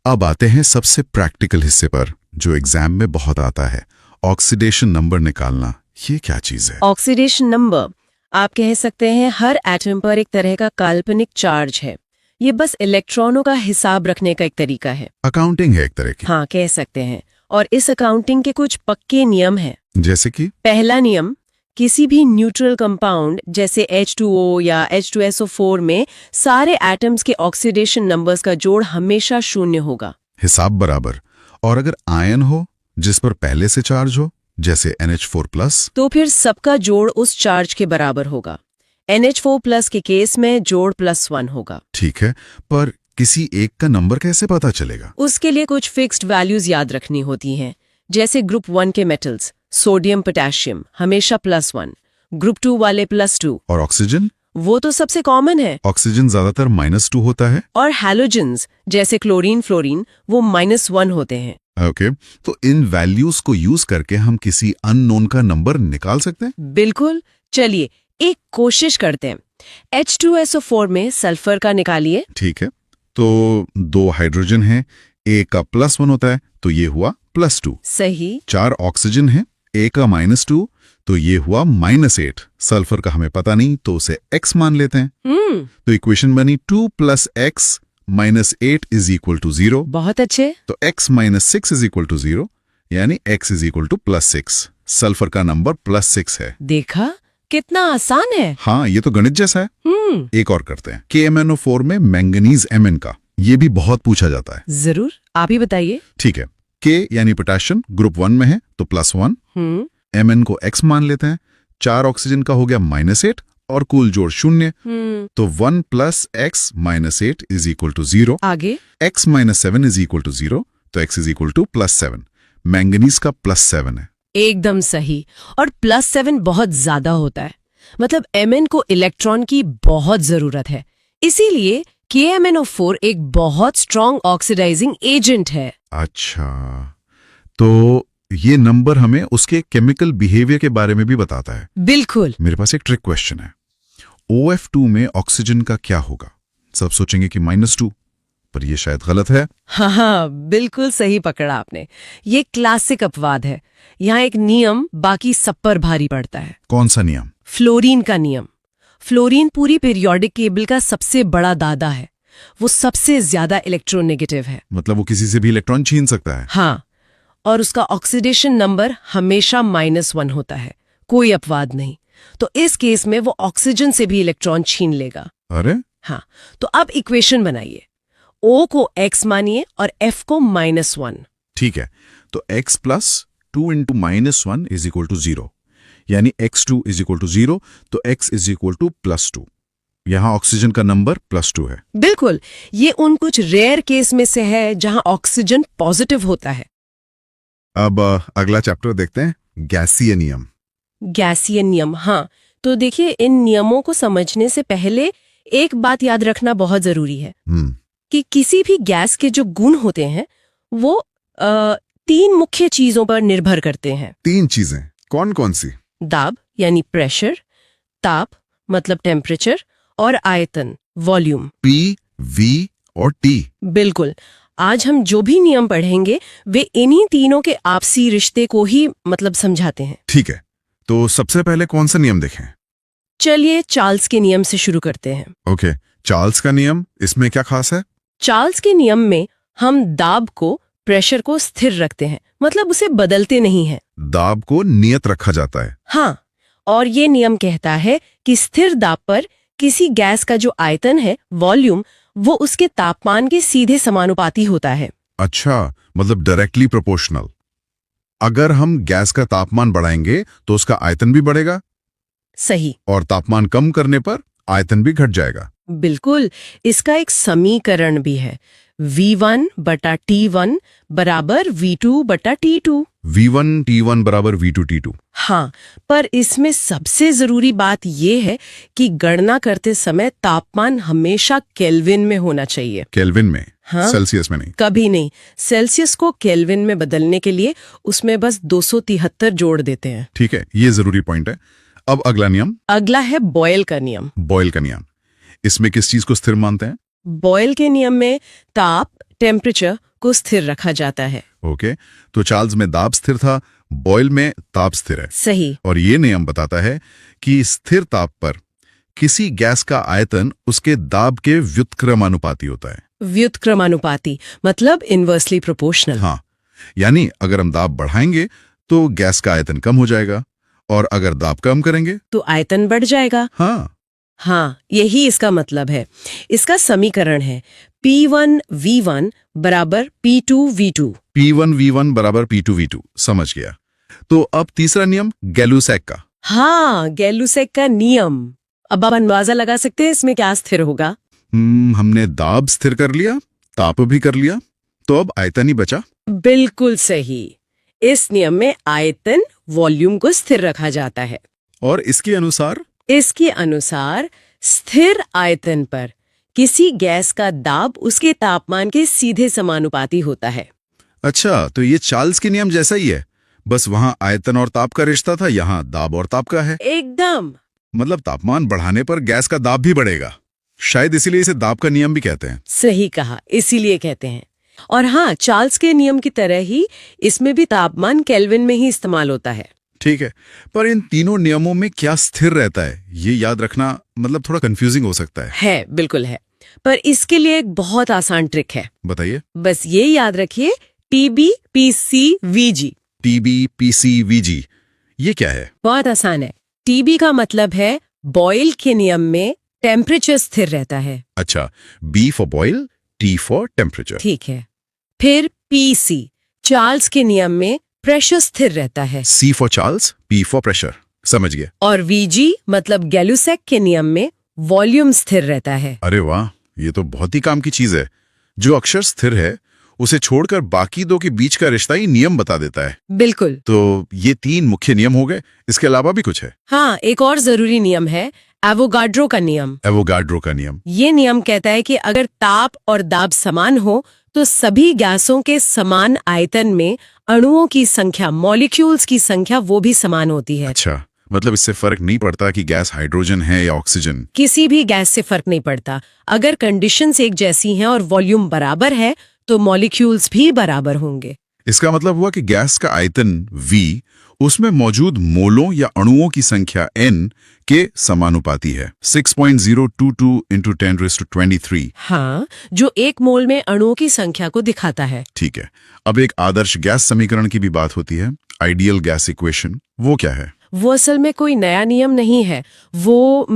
Speaker 1: अब आते हैं सबसे प्रैक्टिकल हिस्से पर जो एग्जाम में बहुत आता है, ऑक्सीडेशन नंबर निकालना। ये क्या चीज है?
Speaker 2: ऑक्सीडेशन नंबर आप कह सकते हैं हर एटम पर एक तरह का काल्पनिक चार्ज है। ये बस इलेक्ट्रॉनों का हिसाब रखने का एक तरीका है।
Speaker 1: अकाउंटिंग है एक तरह की।
Speaker 2: हाँ, कह सकते हैं। और इस अकाउंटिंग के कुछ पक्के नियम हैं।
Speaker 1: जैसे कि?
Speaker 2: पहला नियम, किसी भी न्यूट्रल कंपाउंड जैसे H2O या H2SO4 में सारे एटम्स के ऑक्सीडेशन नंबर्स का जोड़ हमेशा 0 होगा।
Speaker 1: हिसाब बराबर। और अगर आयन हो जिस पर पहले से चार्ज हो, जैसे NH4+,
Speaker 2: तो फिर सबका जोड़ उस चार्ज के बराबर होगा। NH4+ के केस में जोड़ +1 होगा।
Speaker 1: ठीक है, पर किसी एक का नंबर कैसे पता चलेगा?
Speaker 2: उसके लिए कुछ फिक्स्ड वैल्यूज याद रखनी होती हैं। जैसे ग्रुप 1 के मेटल्स सोडियम पोटेशियम हमेशा +1, ग्रुप 2 वाले +2।
Speaker 1: और ऑक्सीजन?
Speaker 2: वो तो सबसे कॉमन है।
Speaker 1: ऑक्सीजन ज्यादातर -2 होता है।
Speaker 2: और हैलोजेंस जैसे क्लोरीन फ्लोरीन वो -1 होते हैं।
Speaker 1: ओके, तो इन वैल्यूज को यूज करके हम किसी अननोन का नंबर निकाल सकते हैं?
Speaker 2: बिल्कुल, चलिए एक कोशिश करते हैं। H2SO4 में सल्फर का निकालिए।
Speaker 1: ठीक है, तो 2 हाइड्रोजन हैं, एक का +1 होता है तो ये हुआ +2।
Speaker 2: सही।
Speaker 1: 4 ऑक्सीजन है, एक का -2 तो ये हुआ -8। सल्फर का हमें पता नहीं तो उसे x मान लेते हैं। तो इक्वेशन बनी 2 + x - 8 = 0।
Speaker 2: बहुत अच्छे।
Speaker 1: तो x - 6 = 0, यानी x = +6। सल्फर का नंबर +6 है।
Speaker 2: देखा कितना आसान है।
Speaker 1: हाँ, ये तो गणित जैसा है। एक और करते हैं, KMnO4 में मैंगनीज Mn का, ये भी बहुत पूछा जाता है।
Speaker 2: जरूर, आप ही बताइए।
Speaker 1: ठीक है, K यानी पोटेशियम ग्रुप 1 में है तो +1, Mn को x मान लेते हैं 4 ऑक्सीजन का हो गया -8 और कुल जोड़ 0, तो 1 + x - 8 = 0,
Speaker 2: आगे
Speaker 1: x - 7 = 0, तो x = +7। मैंगनीज का +7 है।
Speaker 2: एकदम सही। और +7 बहुत ज्यादा होता है, मतलब Mn को इलेक्ट्रॉन की बहुत जरूरत है, इसीलिए KMnO4 एक बहुत स्ट्रॉन्ग ऑक्सीडाइजिंग एजेंट है।
Speaker 1: अच्छा, तो ये नंबर हमें उसके केमिकल बिहेवियर के बारे में भी बताता है।
Speaker 2: बिल्कुल।
Speaker 1: मेरे पास एक ट्रिक क्वेश्चन है। OF2 में ऑक्सीजन का क्या होगा? सब सोचेंगे कि -2, पर ये शायद गलत है।
Speaker 2: हाँ, बिल्कुल सही पकड़ा आपने। ये क्लासिक अपवाद है। यहाँ एक नियम बाकी सब पर भारी पड़ता है।
Speaker 1: कौन सा नियम?
Speaker 2: फ्लोरीन का नियम। फ्लोरीन पूरी पीरियोडिक टेबल का सबसे बड़ा दादा है। वो सबसे ज्यादा इलेक्ट्रोनेगेटिव है।
Speaker 1: मतलब वो किसी से भी इलेक्ट्रॉन छीन सकता है।
Speaker 2: हाँ, और उसका ऑक्सीडेशन नंबर हमेशा -1 होता है, कोई अपवाद नहीं। तो इस केस में वो ऑक्सीजन से भी इलेक्ट्रॉन छीन लेगा।
Speaker 1: अरे,
Speaker 2: हाँ, तो अब इक्वेशन बनाइए। O को x मानिए और F को -1।
Speaker 1: ठीक है, तो x + 2 × -1 = 0, यानी x2 = 0, तो x = +2। यहाँ ऑक्सीजन का नंबर +2 है।
Speaker 2: बिल्कुल, ये उन कुछ रेयर केस में से है जहां ऑक्सीजन पॉजिटिव होता है।
Speaker 1: अब अगला चैप्टर देखते हैं, गैसीय नियम।
Speaker 2: गैसीय नियम। हाँ, तो देखिए, इन नियमों को समझने से पहले एक बात याद रखना बहुत जरूरी है कि किसी भी गैस के जो गुण होते हैं वो 3 मुख्य चीजों पर निर्भर करते हैं।
Speaker 1: 3 चीजें कौन कौन सी?
Speaker 2: दाब यानी प्रेशर, ताप मतलब टेम्परेचर, और आयतन वॉल्यूम।
Speaker 1: P, V और T।
Speaker 2: बिल्कुल। आज हम जो भी नियम पढ़ेंगे वे इन्हीं तीनों के आपसी रिश्ते को ही मतलब समझाते हैं।
Speaker 1: ठीक है, तो सबसे पहले कौन सा नियम देखें?
Speaker 2: चलिए चार्ल्स के नियम से शुरू करते हैं।
Speaker 1: ओके, चार्ल्स का नियम, इसमें क्या खास है?
Speaker 2: चार्ल्स के नियम में हम दाब को, प्रेशर को स्थिर रखते हैं, मतलब उसे बदलते नहीं हैं।
Speaker 1: दाब को नियत रखा जाता है।
Speaker 2: हाँ, और ये नियम कहता है कि स्थिर दाब पर किसी गैस का जो आयतन है, वॉल्यूम, वो उसके तापमान के सीधे समानुपाती होता है।
Speaker 1: अच्छा, मतलब डायरेक्टली प्रोपोर्शनल। अगर हम गैस का तापमान बढ़ाएंगे तो उसका आयतन भी बढ़ेगा,
Speaker 2: सही।
Speaker 1: और तापमान कम करने पर आयतन भी घट जाएगा।
Speaker 2: बिल्कुल, इसका एक समीकरण भी है। V1/T1 = V2/T2।
Speaker 1: V1 T1 = V2 T2।
Speaker 2: हाँ, पर इसमें सबसे जरूरी बात यह है कि गणना करते समय तापमान हमेशा केल्विन में होना चाहिए।
Speaker 1: केल्विन में?
Speaker 2: हाँ,
Speaker 1: सेल्सियस में नहीं?
Speaker 2: कभी नहीं। सेल्सियस को केल्विन में बदलने के लिए उसमें बस 273 जोड़ देते हैं।
Speaker 1: ठीक है, ये जरूरी पॉइंट है। अब अगला नियम।
Speaker 2: अगला है बॉयल का नियम।
Speaker 1: बॉयल का नियम, इसमें किस चीज को स्थिर मानते हैं?
Speaker 2: बॉयल के नियम में ताप, टेम्परेचर को स्थिर रखा जाता है।
Speaker 1: ओके, तो चार्ल्स में दाब स्थिर था, बॉयल में ताप स्थिर है।
Speaker 2: सही।
Speaker 1: और ये नियम बताता है कि स्थिर ताप पर किसी गैस का आयतन उसके दाब के व्युत्क्रमानुपाती होता है।
Speaker 2: व्युत्क्रमानुपाती मतलब इनवर्सली प्रोपोर्शनल।
Speaker 1: हाँ, यानी अगर हम दाब बढ़ाएंगे तो गैस का आयतन कम हो जाएगा, और अगर दाब कम करेंगे
Speaker 2: तो आयतन बढ़ जाएगा। हाँ, यही इसका मतलब है। इसका समीकरण है P1V1 = P2V2।
Speaker 1: P1V1 = P2V2। समझ गया। तो अब तीसरा नियम, गैलुसैक का।
Speaker 2: हाँ, गैलुसैक का नियम। अब आप अंदाजा लगा सकते हैं इसमें क्या स्थिर होगा।
Speaker 1: हमने दाब स्थिर कर लिया, ताप भी कर लिया, तो अब आयतन ही बचा।
Speaker 2: बिल्कुल सही। इस नियम में आयतन, वॉल्यूम को स्थिर रखा जाता है।
Speaker 1: और इसके अनुसार
Speaker 2: स्थिर आयतन पर किसी गैस का दाब उसके तापमान के सीधे समानुपाती होता है।
Speaker 1: अच्छा, तो ये चार्ल्स के नियम जैसा ही है, बस वहां आयतन और ताप का रिश्ता था, यहाँ दाब और ताप का है।
Speaker 2: एकदम।
Speaker 1: मतलब तापमान बढ़ाने पर गैस का दाब भी बढ़ेगा, शायद इसीलिए इसे दाब का नियम भी कहते हैं।
Speaker 2: सही कहा, इसीलिए कहते हैं। और हाँ, चार्ल्स के नियम की तरह ही इसमें भी तापमान केल्विन में ही इस्तेमाल होता है।
Speaker 1: ठीक है, पर इन तीनों नियमों में क्या स्थिर रहता है, ये याद रखना मतलब थोड़ा कंफ्यूजिंग हो सकता है।
Speaker 2: बिल्कुल है। पर इसके लिए एक बहुत आसान ट्रिक है।
Speaker 1: बताइए।
Speaker 2: बस ये याद रखिए, TB/PC/VG।
Speaker 1: TB/PC/VG, ये क्या है?
Speaker 2: बहुत आसान है। TB का मतलब है बॉयल के नियम में टेम्परेचर स्थिर रहता है।
Speaker 1: अच्छा, B for Boyle, T for temperature.
Speaker 2: ठीक है। फिर PC, चार्ल्स के नियम में प्रेशर स्थिर रहता है।
Speaker 1: C for Charles, P for pressure. समझ गया।
Speaker 2: और वीजी मतलब गैलुसेक के नियम में वॉल्यूम स्थिर रहता है।
Speaker 1: अरे वाह, ये तो बहुत ही काम की चीज है। जो अक्षर स्थिर है उसे छोड़कर बाकी दो के बीच का रिश्ता ही नियम बता देता है।
Speaker 2: बिल्कुल।
Speaker 1: तो ये 3 मुख्य नियम हो गए, इसके अलावा भी कुछ है?
Speaker 2: हाँ, एक और जरूरी नियम है, एवोगाड्रो का नियम।
Speaker 1: एवोगाड्रो का नियम।
Speaker 2: ये नियम कहता है कि अगर ताप और दाब समान हो तो सभी गैसों के समान आयतन में अणुओं की संख्या, मॉलिक्यूल्स की संख्या वो भी समान होती है।
Speaker 1: अच्छा, मतलब इससे फर्क नहीं पड़ता कि गैस हाइड्रोजन है या ऑक्सीजन?
Speaker 2: किसी भी गैस से फर्क नहीं पड़ता। अगर कंडीशंस एक जैसी हैं और वॉल्यूम बराबर है तो मॉलिक्यूल्स भी बराबर होंगे।
Speaker 1: इसका मतलब हुआ कि गैस का आयतन V उसमें मौजूद मोलों या अणुओं की संख्या N के समानुपाती है। 6.022 × 10⁻23।
Speaker 2: हाँ, जो एक मोल में अणुओं की संख्या को दिखाता है।
Speaker 1: ठीक है। अब एक आदर्श गैस समीकरण की भी बात होती है, आइडियल गैस इक्वेशन। वो क्या है?
Speaker 2: वो असल में कोई नया नियम नहीं है, वो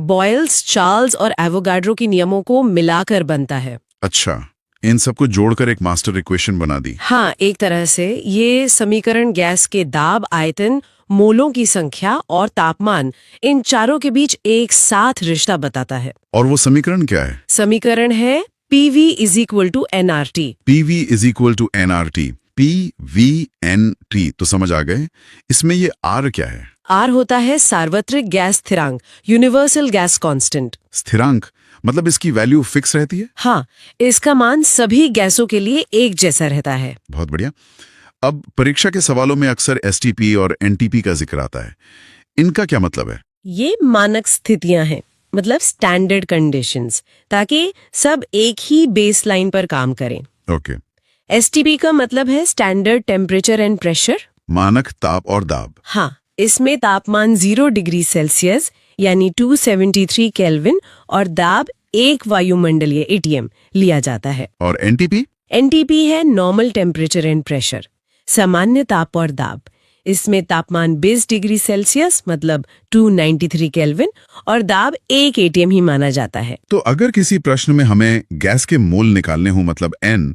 Speaker 2: बॉयल्स, चार्ल्स और एवोगाड्रो की नियमों को मिलाकर बनता है।
Speaker 1: अच्छा, इन सबको जोड़कर एक मास्टर इक्वेशन बना दी।
Speaker 2: हाँ, एक तरह से ये समीकरण गैस के दाब, आयतन, मोलों की संख्या और तापमान, इन चारों के बीच एक साथ रिश्ता बताता है।
Speaker 1: और वो समीकरण क्या है?
Speaker 2: समीकरण है PV = nRT।
Speaker 1: PV = nRT। PVNT तो समझ आ गए। इसमें ये R क्या है?
Speaker 2: R होता है सार्वत्रिक गैस स्थिरांक, यूनिवर्सल गैस कांस्टेंट।
Speaker 1: स्थिरांक मतलब इसकी वैल्यू फिक्स रहती है?
Speaker 2: हाँ, इसका मान सभी गैसों के लिए एक जैसा रहता है।
Speaker 1: बहुत बढ़िया। अब परीक्षा के सवालों में अक्सर STP और NTP का जिक्र आता है, इनका क्या मतलब है?
Speaker 2: ये मानक स्थितियां हैं, मतलब स्टैंडर्ड कंडीशंस, ताकि सब एक ही बेस लाइन पर काम करें।
Speaker 1: ओके।
Speaker 2: STP का मतलब है स्टैंडर्ड टेम्परेचर एंड प्रेशर,
Speaker 1: मानक ताप और दाब।
Speaker 2: हाँ, इसमें तापमान 0 डिग्री सेल्सियस यानी 273 केल्विन और दाब 1 वायुमंडलीय ATM लिया जाता है।
Speaker 1: और NTP?
Speaker 2: NTP है नॉर्मल टेम्परेचर एंड प्रेशर, सामान्य ताप और दाब। इसमें तापमान 20 डिग्री सेल्सियस मतलब 293 केल्विन और दाब 1 ATM ही माना जाता है।
Speaker 1: तो अगर किसी प्रश्न में हमें गैस के मोल निकालने हो मतलब N,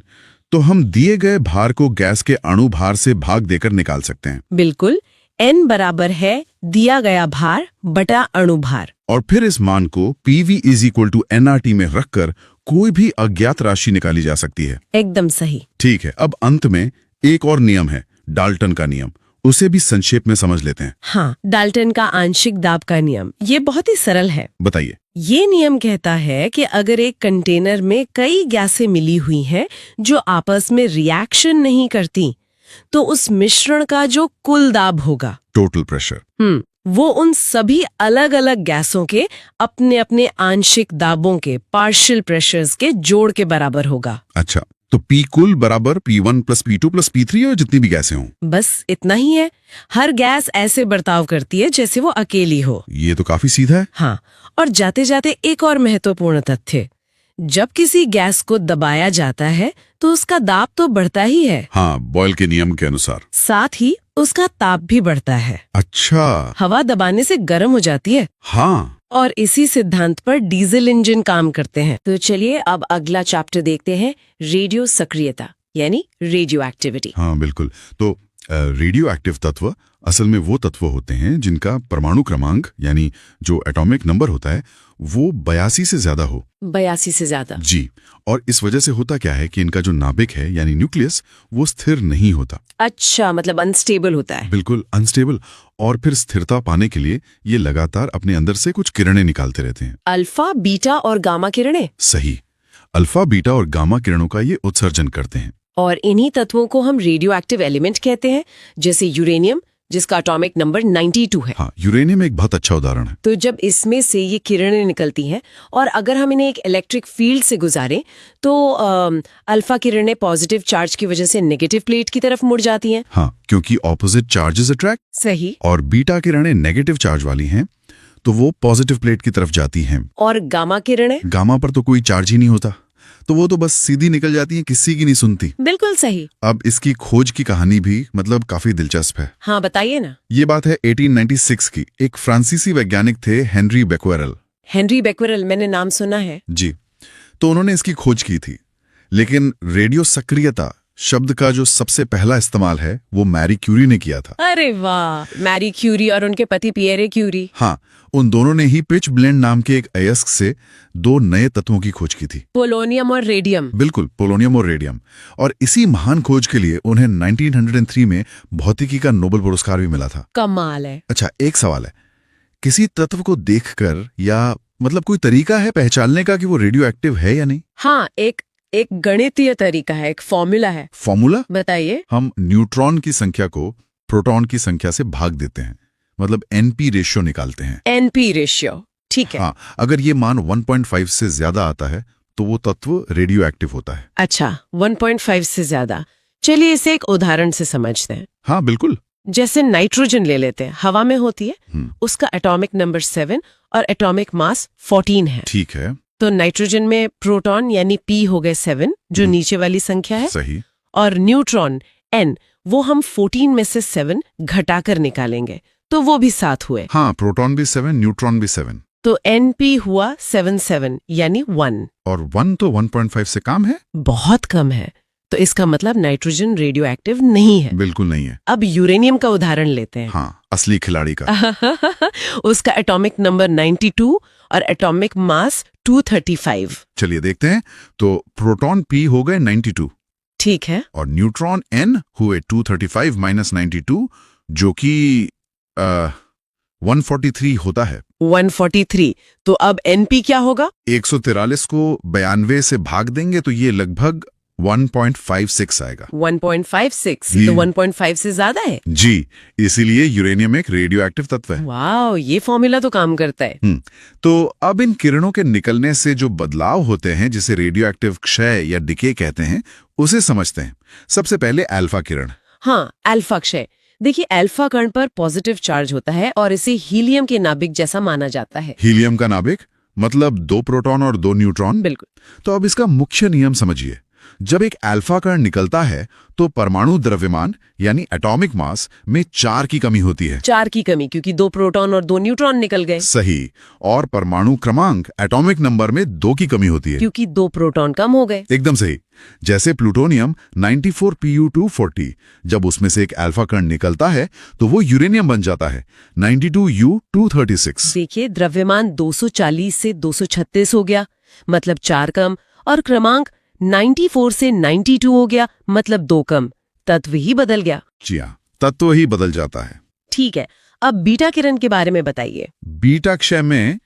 Speaker 1: तो हम दिए गए भार को गैस के अणु भार से भाग देकर निकाल सकते हैं।
Speaker 2: बिल्कुल, N बराबर है दिया गया भार बटा अणु भार।
Speaker 1: और फिर इस मान को PV = nRT में रखकर कोई भी अज्ञात राशि निकाली जा सकती है।
Speaker 2: एकदम सही।
Speaker 1: ठीक है, अब अंत में एक और नियम है, डाल्टन का नियम। उसे भी संक्षेप में समझ लेते हैं।
Speaker 2: हाँ, डाल्टन का आंशिक दाब का नियम, ये बहुत ही सरल है।
Speaker 1: बताइए।
Speaker 2: ये नियम कहता है कि अगर एक कंटेनर में कई गैसें मिली हुई हैं जो आपस में रिएक्शन नहीं करती, तो उस मिश्रण का जो कुल दाब होगा,
Speaker 1: टोटल प्रेशर,
Speaker 2: वो उन सभी अलग अलग गैसों के अपने अपने आंशिक दाबों के, पार्शियल प्रेशर्स के जोड़ के बराबर होगा।
Speaker 1: अच्छा, तो P कुल बराबर P1 + P2 + P3 और जितनी भी गैसें हों।
Speaker 2: बस इतना ही है। हर गैस ऐसे बर्ताव करती है जैसे वो अकेली हो।
Speaker 1: ये तो काफी सीधा है।
Speaker 2: हाँ, और जाते जाते एक और महत्वपूर्ण तथ्य, जब किसी गैस को दबाया जाता है तो उसका दाब तो बढ़ता ही है।
Speaker 1: हाँ, बॉयल के नियम के अनुसार।
Speaker 2: साथ ही उसका ताप भी बढ़ता है।
Speaker 1: अच्छा।
Speaker 2: हवा दबाने से गर्म हो जाती है।
Speaker 1: हाँ।
Speaker 2: और इसी सिद्धांत पर डीजल इंजन काम करते हैं। तो चलिए अब अगला चैप्टर देखते हैं, रेडियो सक्रियता यानी रेडियो एक्टिविटी।
Speaker 1: हाँ बिल्कुल। तो रेडियो एक्टिव तत्व असल में वो तत्व होते हैं जिनका परमाणु क्रमांक यानी जो एटॉमिक नंबर होता है वो 82 से ज्यादा हो।
Speaker 2: 82 से ज्यादा?
Speaker 1: जी। और इस वजह से होता क्या है कि इनका जो नाभिक है यानी न्यूक्लियस वो स्थिर नहीं होता।
Speaker 2: अच्छा, मतलब अनस्टेबल होता है।
Speaker 1: बिल्कुल अनस्टेबल। और फिर स्थिरता पाने के लिए ये लगातार अपने अंदर से कुछ किरणें निकालते रहते हैं।
Speaker 2: अल्फा, बीटा और गामा किरणें?
Speaker 1: सही। अल्फा, बीटा और गामा किरणों का ये उत्सर्जन करते हैं।
Speaker 2: और इन्हीं तत्वों को हम रेडियो एक्टिव एलिमेंट कहते हैं, जैसे यूरेनियम जिसका एटॉमिक नंबर 92 है।
Speaker 1: हाँ, यूरेनियम एक बहुत अच्छा उदाहरण है।
Speaker 2: तो जब इसमें से ये किरणें निकलती हैं और अगर हम इन्हें एक इलेक्ट्रिक फील्ड से गुजारें तो अल्फा किरणें पॉजिटिव चार्ज की वजह से नेगेटिव प्लेट की तरफ मुड़ जाती हैं।
Speaker 1: हाँ, क्योंकि ऑपोजिट चार्जेस अट्रैक्ट।
Speaker 2: सही।
Speaker 1: और बीटा किरणें नेगेटिव चार्ज वाली हैं तो वो पॉजिटिव प्लेट की तरफ जाती हैं।
Speaker 2: और गामा किरणें?
Speaker 1: गामा पर तो कोई चार्ज ही नहीं होता तो वो तो बस सीधी निकल जाती हैं, किसी की नहीं सुनती।
Speaker 2: बिल्कुल सही।
Speaker 1: अब इसकी खोज की कहानी भी मतलब काफी दिलचस्प है।
Speaker 2: हाँ, बताइए ना।
Speaker 1: ये बात है 1896 की। एक फ्रांसीसी वैज्ञानिक थे हेनरी बेक्वेरेल।
Speaker 2: हेनरी बेक्वेरेल, मैंने नाम सुना है।
Speaker 1: जी। तो उन्होंने इसकी खोज की थी, लेकिन रेडियो सक्रियता शब्द का जो सबसे पहला इस्तेमाल है वो मैरी क्यूरी ने किया था।
Speaker 2: अरे वाह, मैरी क्यूरी और उनके पति पियरे क्यूरी।
Speaker 1: हाँ, उन दोनों ने ही पिच ब्लेंड नाम के एक अयस्क से दो नए तत्वों की खोज की थी।
Speaker 2: पोलोनियम और रेडियम।
Speaker 1: बिल्कुल, पोलोनियम और रेडियम। और इसी महान खोज के लिए उन्हें 1903 में भौतिकी का नोबेल पुरस्कार भी मिला था।
Speaker 2: कमाल है।
Speaker 1: अच्छा, एक सवाल है, किसी तत्व को देखकर या मतलब कोई तरीका है पहचानने का कि वो रेडियो एक्टिव है या नहीं?
Speaker 2: हाँ, एक गणितीय तरीका है, एक फॉर्मूला है।
Speaker 1: फॉर्मूला?
Speaker 2: बताइए।
Speaker 1: हम न्यूट्रॉन की संख्या को प्रोटॉन की संख्या से भाग देते हैं, मतलब एनपी रेशियो निकालते हैं।
Speaker 2: एनपी रेशियो, ठीक है।
Speaker 1: हाँ, अगर ये मान 1.5 से ज्यादा आता है तो वो तत्व रेडियो एक्टिव होता है।
Speaker 2: अच्छा, 1.5 से ज्यादा। चलिए इसे एक उदाहरण से समझते हैं।
Speaker 1: हाँ बिल्कुल।
Speaker 2: जैसे नाइट्रोजन ले लेते हैं, हवा में होती है, उसका एटॉमिक नंबर 7 और एटॉमिक मास 14 है।
Speaker 1: ठीक है।
Speaker 2: तो नाइट्रोजन में प्रोटॉन यानी P हो गए 7, जो नीचे वाली संख्या है।
Speaker 1: सही।
Speaker 2: और न्यूट्रॉन N, वो हम 14 में से 7 घटाकर निकालेंगे, तो वो भी 7 हुए।
Speaker 1: हाँ, प्रोटॉन भी 7, न्यूट्रॉन भी 7।
Speaker 2: तो NP हुआ 7 यानी 1।
Speaker 1: और 1 तो 1.5 से कम है?
Speaker 2: बहुत कम है। तो इसका मतलब नाइट्रोजन रेडियो एक्टिव नहीं है।
Speaker 1: बिल्कुल नहीं है।
Speaker 2: अब यूरेनियम का उदाहरण लेते हैं।
Speaker 1: हाँ, असली खिलाड़ी का।
Speaker 2: उसका एटॉमिक नंबर 92 और एटॉमिक मास 235।
Speaker 1: चलिए देखते हैं। तो प्रोटॉन P हो गए 92,
Speaker 2: ठीक है।
Speaker 1: और न्यूट्रॉन N हुए 235 माइनस 92, जो कि 143 होता है।
Speaker 2: 143। तो अब NP क्या होगा?
Speaker 1: 143 को 92 से भाग देंगे तो ये लगभग 1.56 आएगा।
Speaker 2: 1.56।
Speaker 1: जी।
Speaker 2: तो 1.5 से ज्यादा है।
Speaker 1: जी, इसीलिए यूरेनियम एक रेडियो एक्टिव तत्व है।
Speaker 2: वाह, ये फॉर्मूला तो काम करता है।
Speaker 1: तो अब इन किरणों के निकलने से जो बदलाव होते हैं, जिसे रेडियो एक्टिव क्षय या डिके कहते हैं, उसे समझते हैं। सबसे पहले अल्फा किरण।
Speaker 2: हाँ, अल्फा क्षय। देखिए, अल्फा कण पर पॉजिटिव चार्ज होता है और इसे हीलियम के नाभिक जैसा माना जाता है।
Speaker 1: हीलियम का नाभिक मतलब 2 प्रोटॉन और 2 न्यूट्रॉन।
Speaker 2: बिल्कुल।
Speaker 1: तो अब इसका मुख्य नियम समझिए। जब एक अल्फा कण निकलता है तो परमाणु द्रव्यमान यानी एटॉमिक मास में 4 की कमी होती है।
Speaker 2: 4 की कमी, क्योंकि 2 प्रोटॉन और 2 न्यूट्रॉन निकल गए।
Speaker 1: सही। और परमाणु क्रमांक एटॉमिक नंबर में 2 की कमी होती है,
Speaker 2: क्योंकि 2 प्रोटॉन कम हो गए।
Speaker 1: एकदम सही। जैसे प्लूटोनियम 94Pu240, जब उसमें से एक अल्फा कण निकलता है तो वो यूरेनियम बन जाता है 92U236।
Speaker 2: देखिए, द्रव्यमान 240 से 236 हो गया, मतलब 4 कम, और क्रमांक 94 से 92 हो गया, मतलब 2 कम। तत्व ही बदल गया।
Speaker 1: जी हाँ, तत्व ही बदल जाता है।
Speaker 2: ठीक है, अब बीटा किरण के बारे में बताइए।
Speaker 1: बीटा क्षय में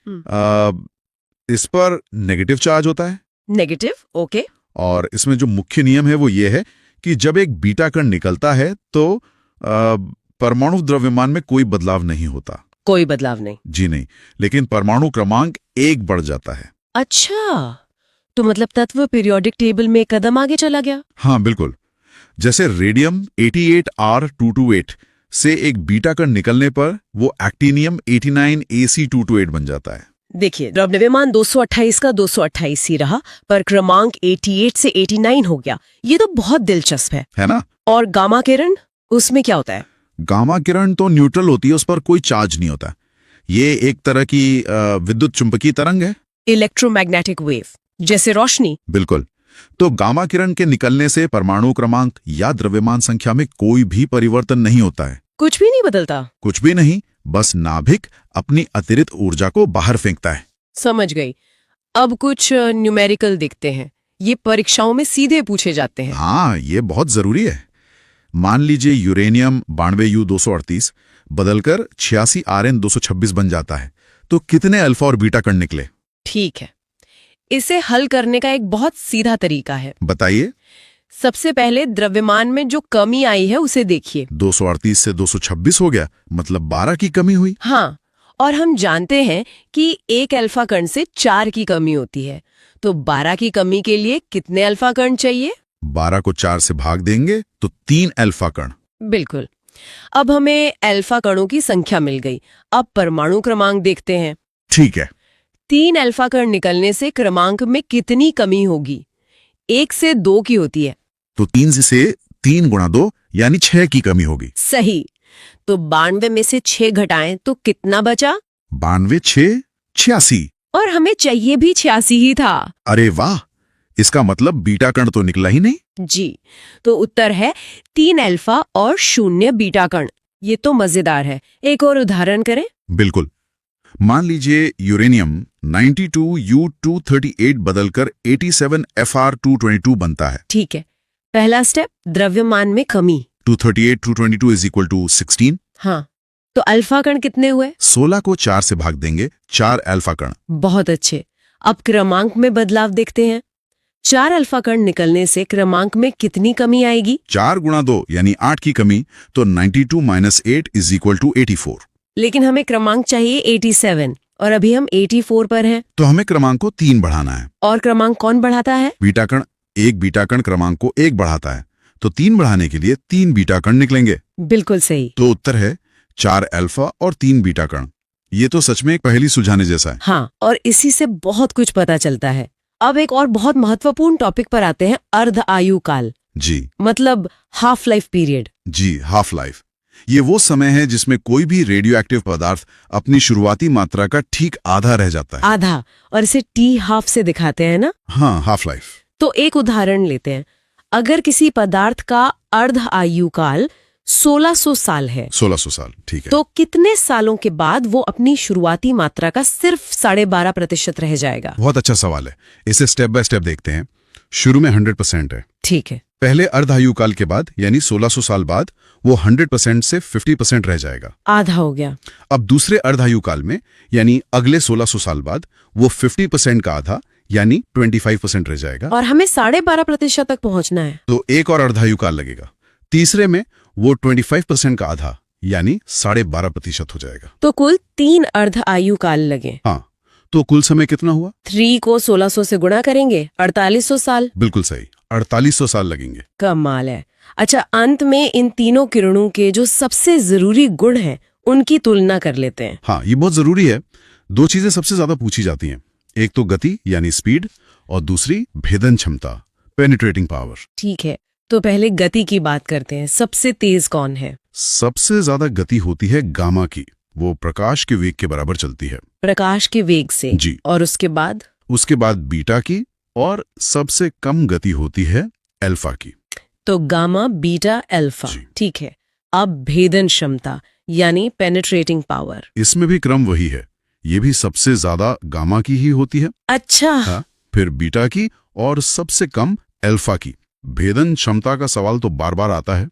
Speaker 1: इस पर नेगेटिव चार्ज होता है।
Speaker 2: Negative, okay.
Speaker 1: और इसमें जो मुख्य नियम है वो ये है कि जब एक बीटा कण निकलता है तो परमाणु द्रव्यमान में कोई बदलाव नहीं होता।
Speaker 2: कोई बदलाव नहीं?
Speaker 1: जी नहीं, लेकिन परमाणु क्रमांक 1 बढ़ जाता है।
Speaker 2: अच्छा, तो मतलब तत्व पीरियोडिक टेबल में एक कदम आगे चला गया।
Speaker 1: हाँ बिल्कुल। जैसे रेडियम 88R228 से एक बीटा कण निकलने पर वो एक्टिनियम 89AC228 बन जाता है।
Speaker 2: देखिए, द्रव्यमान 228 का 228 ही रहा, पर क्रमांक 88 से 89 हो गया। ये तो बहुत दिलचस्प है
Speaker 1: ना?
Speaker 2: और गामा किरण, उसमें क्या होता है?
Speaker 1: गामा किरण तो न्यूट्रल होती है, उस पर कोई चार्ज नहीं होता। ये एक तरह की विद्युत चुंबकीय तरंग है।
Speaker 2: इलेक्ट्रोमैग्नेटिक वेव, जैसे रोशनी।
Speaker 1: बिल्कुल। तो गामा किरण के निकलने से परमाणु क्रमांक या द्रव्यमान संख्या में कोई भी परिवर्तन नहीं होता है।
Speaker 2: कुछ भी नहीं बदलता?
Speaker 1: कुछ भी नहीं, बस नाभिक अपनी अतिरिक्त ऊर्जा को बाहर फेंकता है।
Speaker 2: समझ गई। अब कुछ न्यूमेरिकल दिखते हैं, ये परीक्षाओं में सीधे पूछे जाते हैं।
Speaker 1: हाँ, ये बहुत जरूरी है। मान लीजिए यूरेनियम 92U238 बदलकर 86Rn226 बन जाता है, तो कितने अल्फा और बीटा कण निकले?
Speaker 2: ठीक है, इसे हल करने का एक बहुत सीधा तरीका है।
Speaker 1: बताइए।
Speaker 2: सबसे पहले द्रव्यमान में जो कमी आई है उसे देखिए।
Speaker 1: 238 से 226 हो गया, मतलब 12 की कमी हुई।
Speaker 2: हाँ, और हम जानते हैं कि एक अल्फा कण से 4 की कमी होती है, तो 12 की कमी के लिए कितने अल्फा कण चाहिए?
Speaker 1: 12 को 4 से भाग देंगे तो 3 अल्फा कण।
Speaker 2: बिल्कुल। अब हमें अल्फा कणों की संख्या मिल गई। अब परमाणु क्रमांक देखते हैं।
Speaker 1: ठीक है।
Speaker 2: 3 अल्फा कण निकलने से क्रमांक में कितनी कमी होगी? 1 से 2 की होती है,
Speaker 1: तो 3 से 3 गुणा 2 यानी 6 की कमी होगी।
Speaker 2: सही। तो 92 में से 6 घटाएं तो कितना बचा?
Speaker 1: 92 6 86।
Speaker 2: और हमें चाहिए भी 86 ही था।
Speaker 1: अरे वाह, इसका मतलब बीटा कण तो निकला ही नहीं।
Speaker 3: जी, तो उत्तर है 3 अल्फा और 0 बीटा कण। ये तो मजेदार है। एक और उदाहरण करें।
Speaker 1: बिल्कुल। मान लीजिए यूरेनियम 92U238 बदलकर 87Fr222 बनता है।
Speaker 3: ठीक है, पहला स्टेप द्रव्यमान में कमी।
Speaker 1: 238 222 इज इक्वल टू 16।
Speaker 3: हाँ, तो अल्फा कण कितने हुए?
Speaker 1: 16 को 4 से भाग देंगे, 4 अल्फा कण।
Speaker 3: बहुत अच्छे। अब क्रमांक में बदलाव देखते हैं। 4 अल्फा कण निकलने से क्रमांक में कितनी कमी आएगी?
Speaker 1: 4 गुणा 2 यानी 8 की कमी, तो 92 माइनस 8 इज इक्वल टू 84।
Speaker 3: लेकिन हमें क्रमांक चाहिए 87 और अभी हम 84 पर हैं।
Speaker 1: तो हमें क्रमांक को 3 बढ़ाना है।
Speaker 3: और क्रमांक कौन बढ़ाता है?
Speaker 1: बीटा कण। एक बीटा कण क्रमांक को 1 बढ़ाता है, तो 3 बढ़ाने के लिए 3 बीटा कण निकलेंगे।
Speaker 3: बिल्कुल सही।
Speaker 1: तो उत्तर है 4 अल्फा और 3 बीटा कण। ये तो सच में एक पहेली सुलझाने जैसा है।
Speaker 3: हाँ, और इसी से बहुत कुछ पता चलता है। अब एक और बहुत महत्वपूर्ण टॉपिक पर आते हैं, अर्ध आयु काल,
Speaker 1: जी
Speaker 3: मतलब हाफ लाइफ पीरियड।
Speaker 1: जी, हाफ लाइफ। ये वो समय है जिसमें कोई भी रेडियो एक्टिव पदार्थ अपनी शुरुआती मात्रा का ठीक आधा रह जाता है।
Speaker 3: आधा, और इसे टी हाफ से दिखाते हैं ना।
Speaker 1: हाँ, हाफ लाइफ।
Speaker 3: तो एक उदाहरण लेते हैं। अगर किसी पदार्थ का अर्ध आयु काल 1600 साल है,
Speaker 1: 1600 साल, ठीक है।
Speaker 3: तो कितने सालों के बाद वो अपनी शुरुआती मात्रा का सिर्फ 12.5% रह जाएगा?
Speaker 1: बहुत अच्छा सवाल है। इसे स्टेप बाय स्टेप देखते हैं। शुरू में 100% है।
Speaker 3: ठीक है।
Speaker 1: पहले अर्धायु काल के बाद यानी 1600 साल बाद वो 100% से 50% रह जाएगा।
Speaker 3: आधा हो गया।
Speaker 1: अब दूसरे अर्धायु काल में यानी अगले 1600 साल बाद वो 50% का आधा यानी 25% रह जाएगा।
Speaker 3: और हमें 12.5% तक पहुंचना है।
Speaker 1: तो एक और अर्धायु काल लगेगा। तीसरे में वो 25% का आधा यानी 12.5% हो जाएगा।
Speaker 3: तो कुल 3 अर्ध आयु काल लगे।
Speaker 1: हाँ, तो कुल समय कितना हुआ?
Speaker 3: 3 को 1600 से गुणा करेंगे, 4800 साल।
Speaker 1: बिल्कुल सही, 4800 साल लगेंगे।
Speaker 3: कमाल है। अच्छा, अंत में इन तीनों किरणों के जो सबसे जरूरी गुण हैं उनकी तुलना कर लेते हैं।
Speaker 1: हाँ, ये बहुत जरूरी है। 2 चीजें सबसे ज्यादा पूछी जाती हैं। एक तो गति यानी स्पीड, और दूसरी भेदन क्षमता, पेनिट्रेटिंग पावर।
Speaker 3: ठीक है, तो पहले गति की बात करते हैं। सबसे तेज कौन है?
Speaker 1: सबसे ज्यादा गति होती है गामा की। वो प्रकाश के वेग के बराबर चलती है।
Speaker 3: प्रकाश के वेग से।
Speaker 1: जी।
Speaker 3: और उसके बाद?
Speaker 1: उसके बाद बीटा की, और सबसे कम गति होती है अल्फा की।
Speaker 3: तो गामा, बीटा, अल्फा।
Speaker 1: जी।
Speaker 3: ठीक है। अब भेदन क्षमता यानी पेनिट्रेटिंग पावर।
Speaker 1: इसमें भी क्रम वही है। ये भी सबसे ज्यादा गामा की ही होती है।
Speaker 3: अच्छा।
Speaker 1: हाँ, फिर बीटा की और सबसे कम अल्फा की। भेदन क्षमता का सवाल तो बार बार आता है,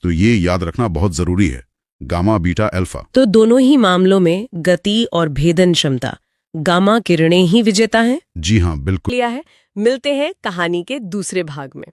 Speaker 1: तो ये याद रखना बहुत जरूरी है। Gamma, beta, alpha.
Speaker 3: तो दोनों ही मामलों में गति और भेदन क्षमता, गामा किरणें ही विजेता हैं।
Speaker 1: जी हाँ, बिल्कुल।
Speaker 3: लिया है। मिलते हैं कहानी के दूसरे भाग में।